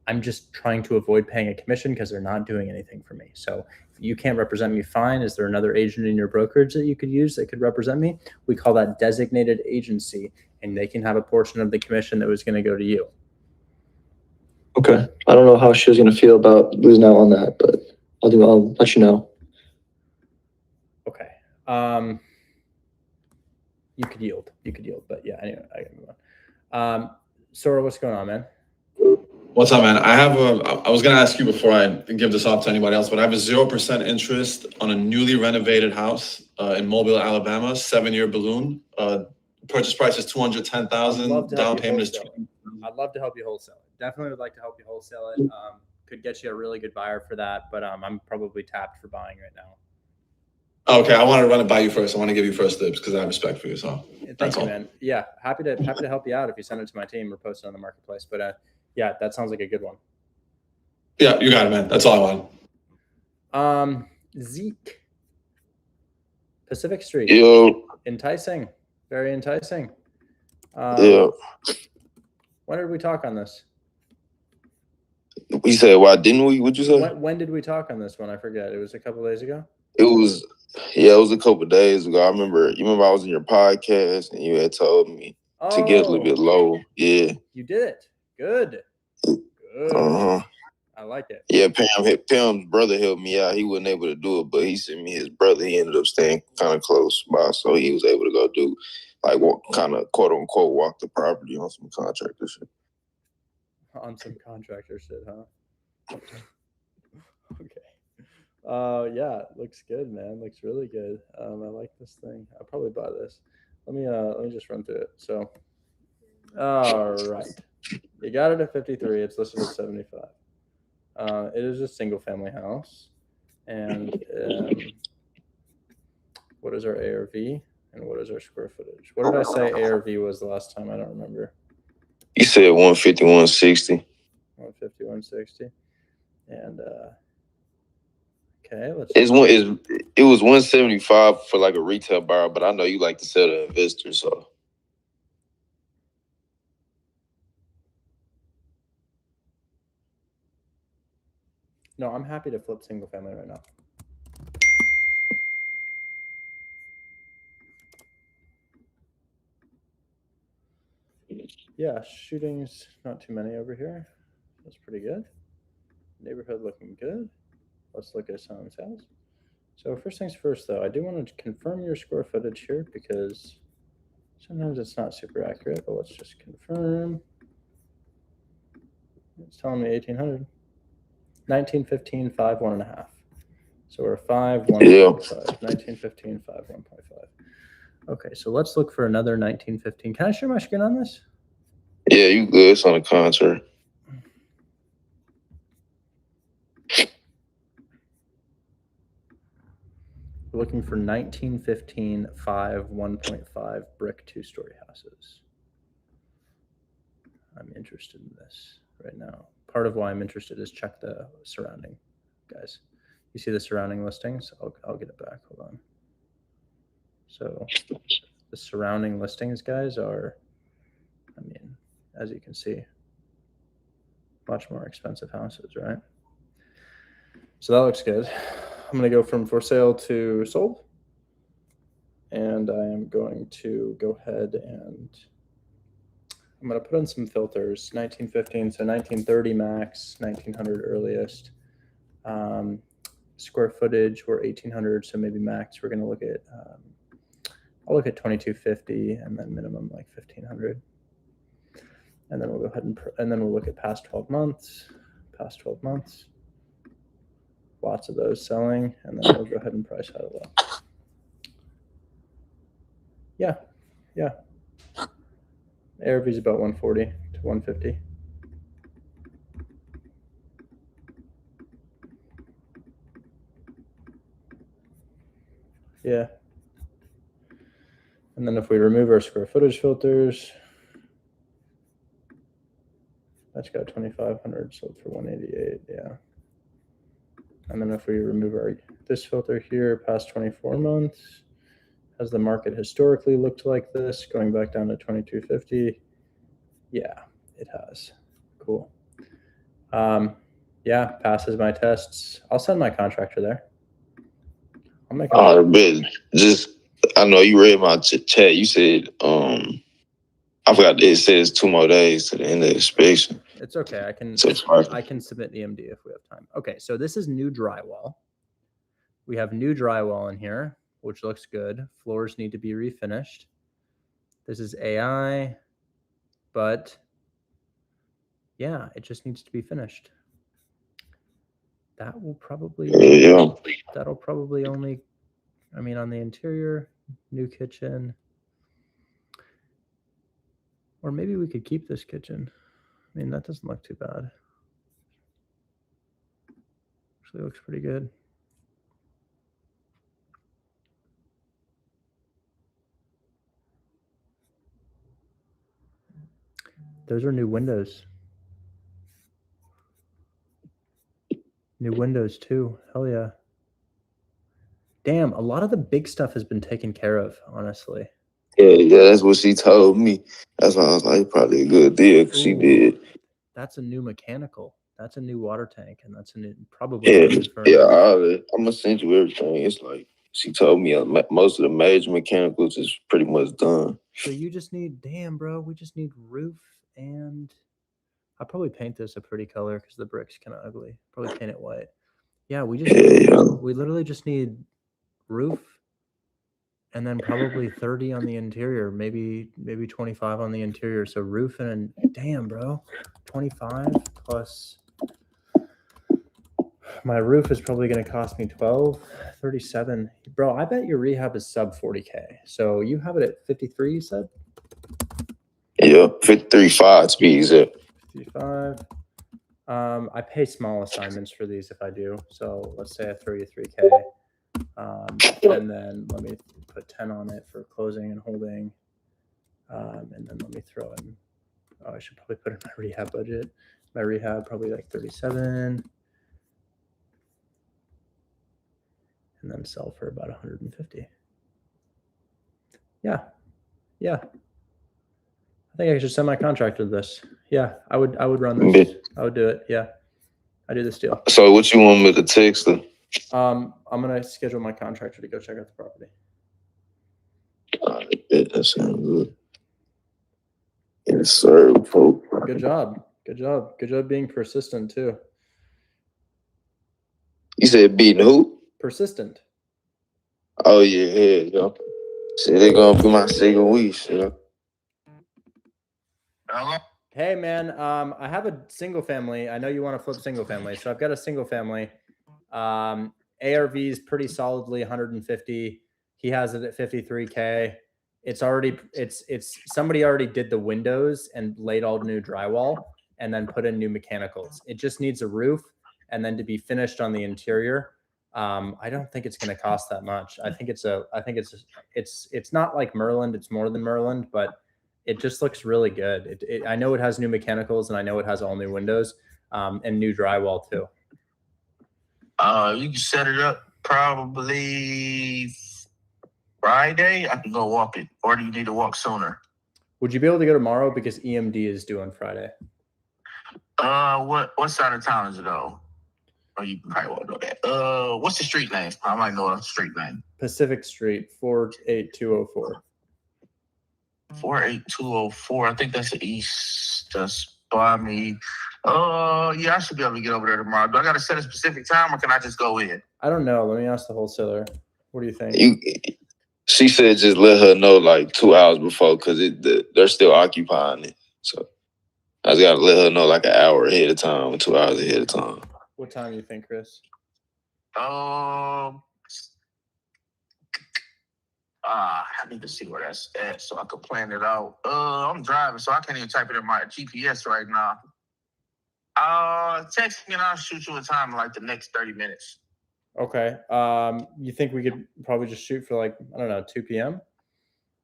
I'm just trying to avoid paying a commission because they're not doing anything for me. So if you can't represent me, fine. Is there another agent in your brokerage that you could use that could represent me? We call that designated agency, and they can have a portion of the commission that was going to go to you. Okay. I don't know how she was going to feel about losing out on that, but I'll let you know. Okay. You could yield, but yeah, anyway, I gotta move on. Sora, what's going on, man? What's up, man? I was gonna ask you before I give this off to anybody else, but I have a 0% interest on a newly renovated house in Mobile, Alabama, 7-year balloon. Purchase price is $210,000. Down payment is. I'd love to help you wholesale it. Definitely would like to help you wholesale it. Could get you a really good buyer for that, but I'm probably tapped for buying right now. Okay, I want to run it by you first. I want to give you first dibs because I have respect for you. So Thank you, man. Yeah, happy to help you out if you send it to my team or post it on the marketplace. But yeah, that sounds like a good one. Yeah, you got it, man. That's all I want. Zeke, Pacific Street. Yo. Enticing, very enticing. Yeah. When did we talk on this? You said why didn't we? What'd you say? When did we talk on this one? I forget. It was a couple days ago. It was a couple days ago. I remember. You remember I was in your podcast and you had told me to get a little bit low. Yeah. You did it. Good. I like it. Yeah, Pam's brother helped me out. He wasn't able to do it, but he sent me his brother. He ended up staying kind of close by, so he was able to go do like what kind of quote unquote walk the property on some contractor shit. On some contractor shit, huh? Okay. Yeah, looks good, man. Looks really good. I like this thing. I'll probably buy this. Let me just run through it. So, all right, you got it at 53. It's listed at 75. It is a single family house, and what is our ARV and what is our square footage? What did I say ARV was the last time? I don't remember. You said 150, 160. 150, 160, and okay, it was 175 for like a retail buyer, but I know you like to sell to investors, so. No, I'm happy to flip single family right now. Yeah, shootings, not too many over here. That's pretty good. Neighborhood looking good. Let's look at someone's house. So first things first, though, I do want to confirm your square footage here because sometimes it's not super accurate, but let's just confirm. It's telling me 1800. 1915, 5, 1.5. So we're 5, 1.5. Yeah. 1915, 5, 1.5. Okay, so let's look for another 1915. Can I share my screen on this? Yeah, you good. It's on the contract. We're looking for 1915, 5, 1.5 brick 2-story houses. I'm interested in this right now. Part of why I'm interested is check the surrounding, guys. You see the surrounding listings? I'll get it back. Hold on. So the surrounding listings, guys, are, I mean, as you can see, much more expensive houses, right? So that looks good. I'm going to go from for sale to sold. And I am going to go ahead and I'm going to put in some filters. 1915, so 1930 max, 1900 earliest. Square footage, we're 1800, so maybe max. We're going to look at, I'll look at 2250 and then minimum like 1500. And then we'll go ahead and then we'll look at past 12 months, Lots of those selling, and then we'll go ahead and price out a lot. Yeah, yeah. ARV is about 140 to 150. Yeah. And then if we remove our square footage filters, that's got 2,500 sold for 188. Yeah. And then if we remove this filter here, past 24 months, has the market historically looked like this, going back down to 2250? Yeah, it has. Cool. Yeah, passes my tests. I'll send my contractor there. I'll make but just I know you read my chat. You said I forgot it says 2 more days to the end of the inspection. It's okay. I can submit EMD if we have time. Okay, so this is new drywall. We have new drywall in here, which looks good. Floors need to be refinished. This is AI, but yeah, it just needs to be finished. That will probably that'll probably only, I mean, on the interior, new kitchen. Or maybe we could keep this kitchen. I mean, that doesn't look too bad. Actually looks pretty good. Those are new windows. New windows too. Hell yeah. Damn, a lot of the big stuff has been taken care of, honestly. Yeah, that's what she told me. That's why I was like, probably a good deal. 'Cause she did. That's a new mechanical. That's a new water tank, and that's a new, probably a new furnace. Yeah, I'm gonna send you everything. It's like she told me most of the major mechanicals is pretty much done. So you just need, damn, bro, we just need roof, and I'll probably paint this a pretty color because the brick's kind of ugly. Probably paint it white. Yeah, we just we literally just need roof, and then probably 30 on the interior, maybe 25 on the interior. So roof and damn, bro, 25 plus. My roof is probably going to cost me 37. Bro, I bet your rehab is sub 40K. So you have it at 53, you said? Yeah, 53.5 to be exact. 55. I pay small assignments for these if I do. So let's say I throw you 3K. And then let me put 10 on it for closing and holding. And then let me throw in, I should probably put in my rehab budget. My rehab probably like 37. And then sell for about 150. Yeah. Yeah. I think I should send my contractor this. Yeah, I would run this. I would do it. Yeah. I do this deal. So what you want me to text her? I'm gonna schedule my contractor to go check out the property. That sounds good. Yes, sir. Good job. Good job. Good job being persistent too. You said beating who? Persistent. Oh yeah. See, they're gonna be my second week. Hello? Hey man, I have a single family. I know you want to flip single family, so I've got a single family. ARV is pretty solidly 150. He has it at 53K. It's somebody already did the windows and laid all new drywall and then put in new mechanicals. It just needs a roof and then to be finished on the interior. I don't think it's going to cost that much. I think it's not like Merlin. It's more than Merlin, but it just looks really good. I know it has new mechanicals and I know it has all new windows and new drywall too. You can set it up probably Friday. I can go walk it, or do you need to walk sooner? Would you be able to go tomorrow because EMD is due on Friday? What side of town is it though? Oh, you probably won't know that. What's the street name? I might know the street name. Pacific Street, 48204. 48204. I think that's the east. That's by me. Yeah, I should be able to get over there tomorrow. Do I got to set a specific time, or can I just go in? I don't know. Let me ask the wholesaler. What do you think? She said just let her know like 2 hours before because they're still occupying it. So I just got to let her know like an hour ahead of time, 2 hours ahead of time. What time do you think, Chris? I need to see where that's at so I can plan it out. I'm driving, so I can't even type it in my GPS right now. Text me and I'll shoot you a time in like the next 30 minutes. Okay. You think we could probably just shoot for like, I don't know, 2 p.m.?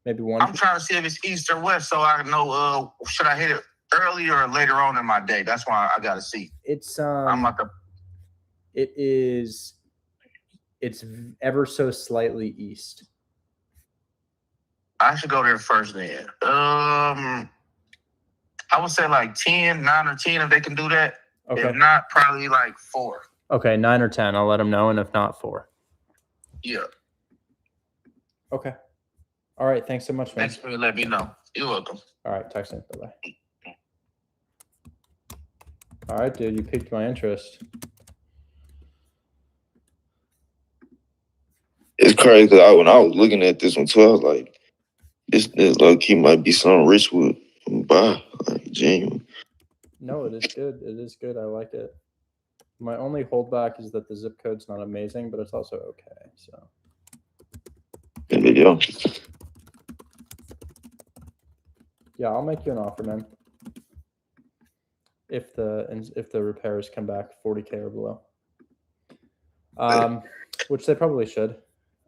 Maybe 1 I'm trying to see if it's east or west so I know should I hit it early or later on in my day. That's why I gotta see. It's I'm like it's ever so slightly east. I should go there first then. I would say like 9 or 10 if they can do that. Okay. If not, probably like 4. Okay, 9 or 10. I'll let them know, and if not, 4. Yeah. Okay. All right. Thanks so much, man. Thanks for letting me know. You're welcome. All right. Talk soon. Bye-bye. All right, dude. You piqued my interest. It's crazy because when I was looking at this one too, I was like, this like he might be something rich would buy, like genuine. No, it is good. It is good. I like it. My only holdback is that the zip code's not amazing, but it's also okay. So. Yeah. Yeah, I'll make you an offer, man. If the repairs come back 40K or below, which they probably should.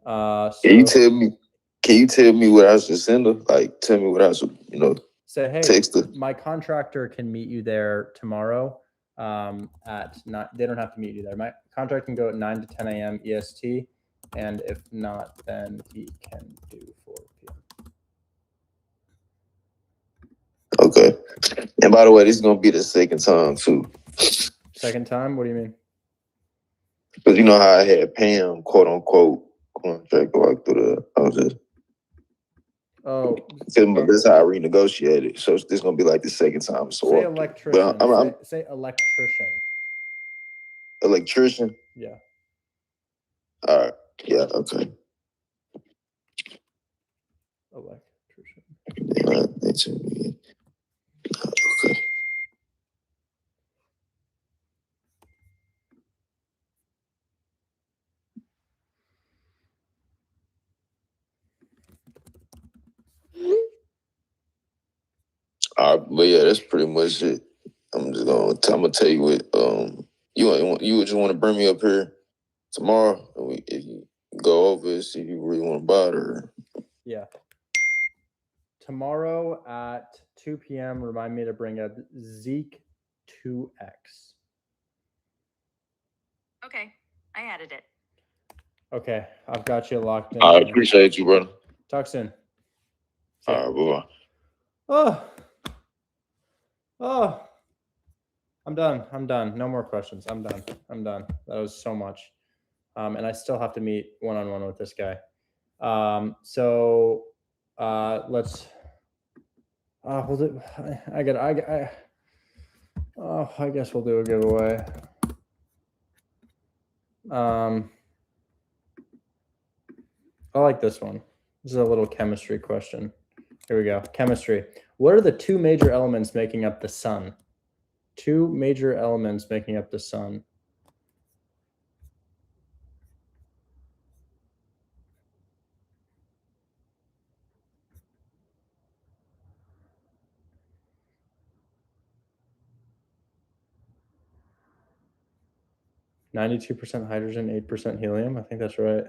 So Can you tell me what I should send her? Like, tell me what I should, say, hey, text her. my contractor can meet you there tomorrow. At 9. They don't have to meet you there. My contract can go at 9 to 10 a.m. EST, and if not, then he can do 4 p.m. Okay. And by the way, this is gonna be the second time too. Second time? What do you mean? Because you know how I had Pam, quote unquote, contract like through the houses. Oh. That's how I renegotiated. So this is gonna be like the second time. So Say electrician. But say electrician. Electrician. Yeah. All right. Yeah. Okay. Electrician. Okay. All right, but yeah, that's pretty much it. I'm gonna tell you what. You just want to bring me up here tomorrow, and if you go over and see if you really want to buy it or. Yeah. Tomorrow at 2 p.m. Remind me to bring a Zeke 2X. Okay, I added it. Okay, I've got you locked in. I appreciate you, brother. Talk soon. All right, bye. Oh, I'm done. No more questions. I'm done. That was so much. And I still have to meet one-on-one with this guy. So let's, we'll do, I guess we'll do a giveaway. I like this one. This is a little chemistry question. Here we go. Chemistry. What are the 2 major elements making up the sun? 2 major elements making up the sun. %92 hydrogen, 8% helium. I think that's right.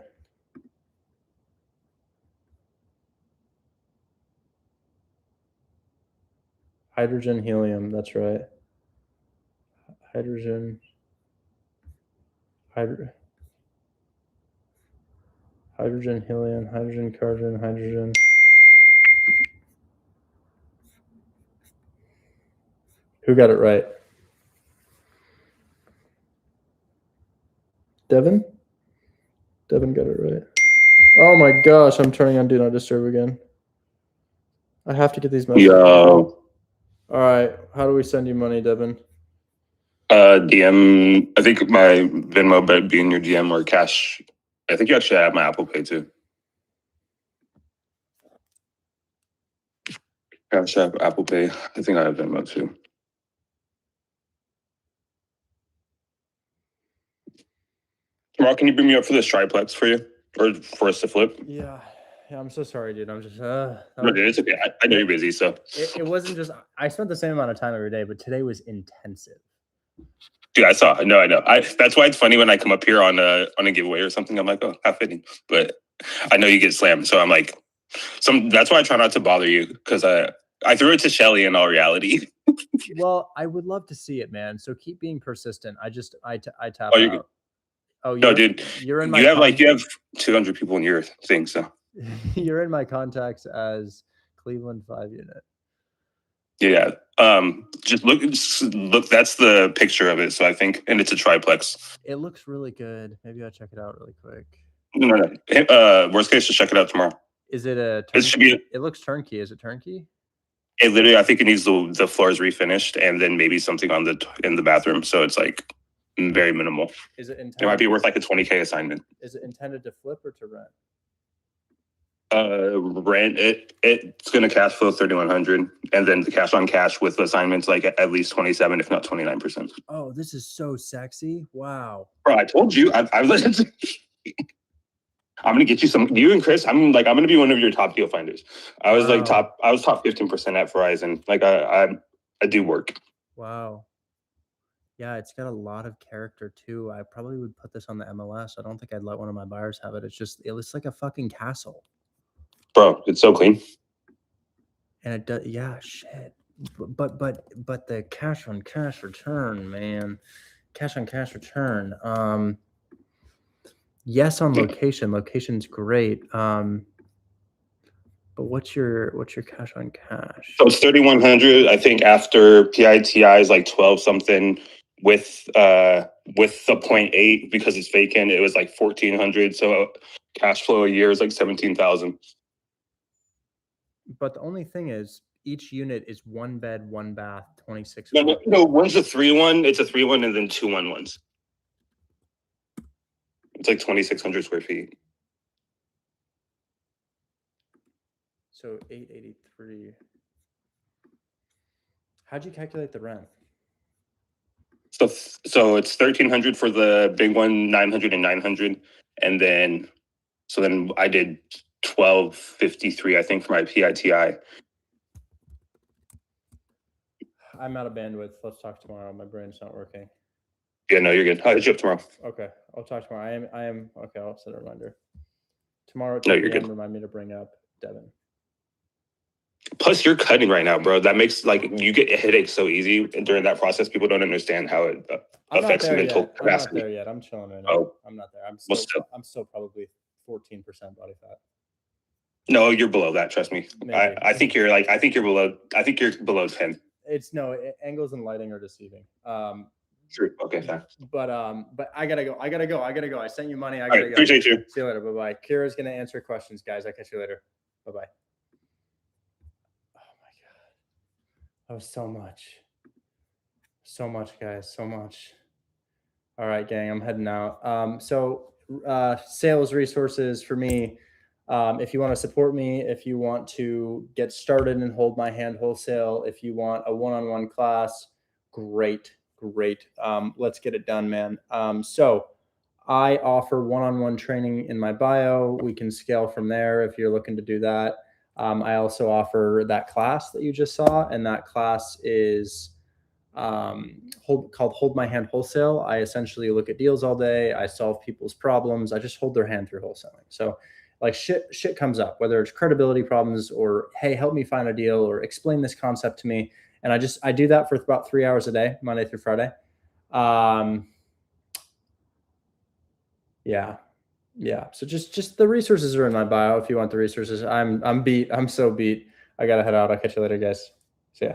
Hydrogen, helium. That's right. Hydrogen, helium, hydrogen, carbon, hydrogen. Who got it right? Devin? Devin got it right. Oh my gosh, I'm turning on Do Not Disturb again. I have to get these messages. Yo. All right. How do we send you money, Devin? DM. I think my Venmo better be in your DM or cash. I think you actually have my Apple Pay too. Cash App, Apple Pay. I think I have Venmo too. Tomorrow, can you bring me up for this triplex for you, or for us to flip? Yeah. Yeah, I'm so sorry, dude. I'm just No, dude, it's okay. I know you're busy, so it wasn't just I spent the same amount of time every day, but today was intensive. dude, I saw. No, I know. That's why it's funny when I come up here on a giveaway or something. I'm like, oh, how fitting. But I know you get slammed, so I'm like, that's why I try not to bother you, because I threw it to Shelly in all reality. Well, I would love to see it, man. So keep being persistent. I tap Oh, you're good. out. Oh, No, dude, you're in my you have 200 people in your thing, so you're in my contacts as Cleveland 5 unit. yeah. Just look. That's the picture of it. So I think, and it's a triplex. It looks really good. Maybe I'll check it out really quick. No. Worst case, just check it out tomorrow. Is it a It should be. It looks turnkey. Is it turnkey? It literally, I think it needs the floors refinished, and then maybe something in the bathroom. So it's like very minimal. Is it intended? It might be worth like a $20K assignment. Is it intended to flip or to rent? Rent it's gonna cash flow 3,100, and then the cash on cash with assignments like at least 27, if not 29%. Oh, this is so sexy! Wow, bro, I told you, I listened. I'm gonna get you some. You and Chris, I'm gonna be one of your top deal finders. I was top 15% at Verizon. Like I do work. Wow. Yeah, it's got a lot of character too. I probably would put this on the MLS. I don't think I'd let one of my buyers have it. It looks like a fucking castle. Bro, it's so clean. And it does, yeah, shit. But the cash on cash return, man. Cash on cash return. Yes, on location. Location's great. But what's your cash on cash? So it's 3,100. I think after PITI is like 12 something with the 0.8 because it's vacant. It was like 1,400. So cash flow a year is like 17,000. But the only thing is, each unit is 1 bed, 1 bath, 26. No, one's a 3-1. It's a 3-1 and then 2 1-1s. It's like 2,600 square feet. So 883. How'd you calculate the rent? So it's 1,300 for the big one, 900 and 900, and then I did 1,253, I think, for my PITI. I'm out of bandwidth. Let's talk tomorrow. My brain's not working. Yeah, no, you're good. I'll hit you up tomorrow. Okay, I'll talk tomorrow. I am okay. I'll set a reminder tomorrow. No, you're good. Remind me to bring up Devin. Plus, you're cutting right now, bro. That makes you get headaches so easy, and during that process, people don't understand how it affects mental capacity. I'm not there yet. I'm chilling right now. Oh, I'm not there. I'm still probably 14% body fat. No, you're below that. Trust me. I think you're below 10. It's angles and lighting are deceiving. True. Okay, fine. But I gotta go. I sent you money. I gotta go. Appreciate you. See you later. Bye bye. Kira's gonna answer questions, guys. I'll catch you later. Bye bye. Oh my god, that was so much, guys. So much. All right, gang. I'm heading out. So sales resources for me. If you want to support me, if you want to get started and hold my hand wholesale, if you want a one-on-one class, great. Let's get it done, man. So I offer one-on-one training in my bio. We can scale from there if you're looking to do that. I also offer that class that you just saw, and that class is called Hold My Hand Wholesale. I essentially look at deals all day. I solve people's problems. I just hold their hand through wholesaling. So like shit comes up, whether it's credibility problems or, hey, help me find a deal or explain this concept to me. And I do that for about 3 hours a day, Monday through Friday. Yeah. So just the resources are in my bio if you want the resources. I'm beat. I'm so beat. I gotta head out. I'll catch you later, guys. See ya.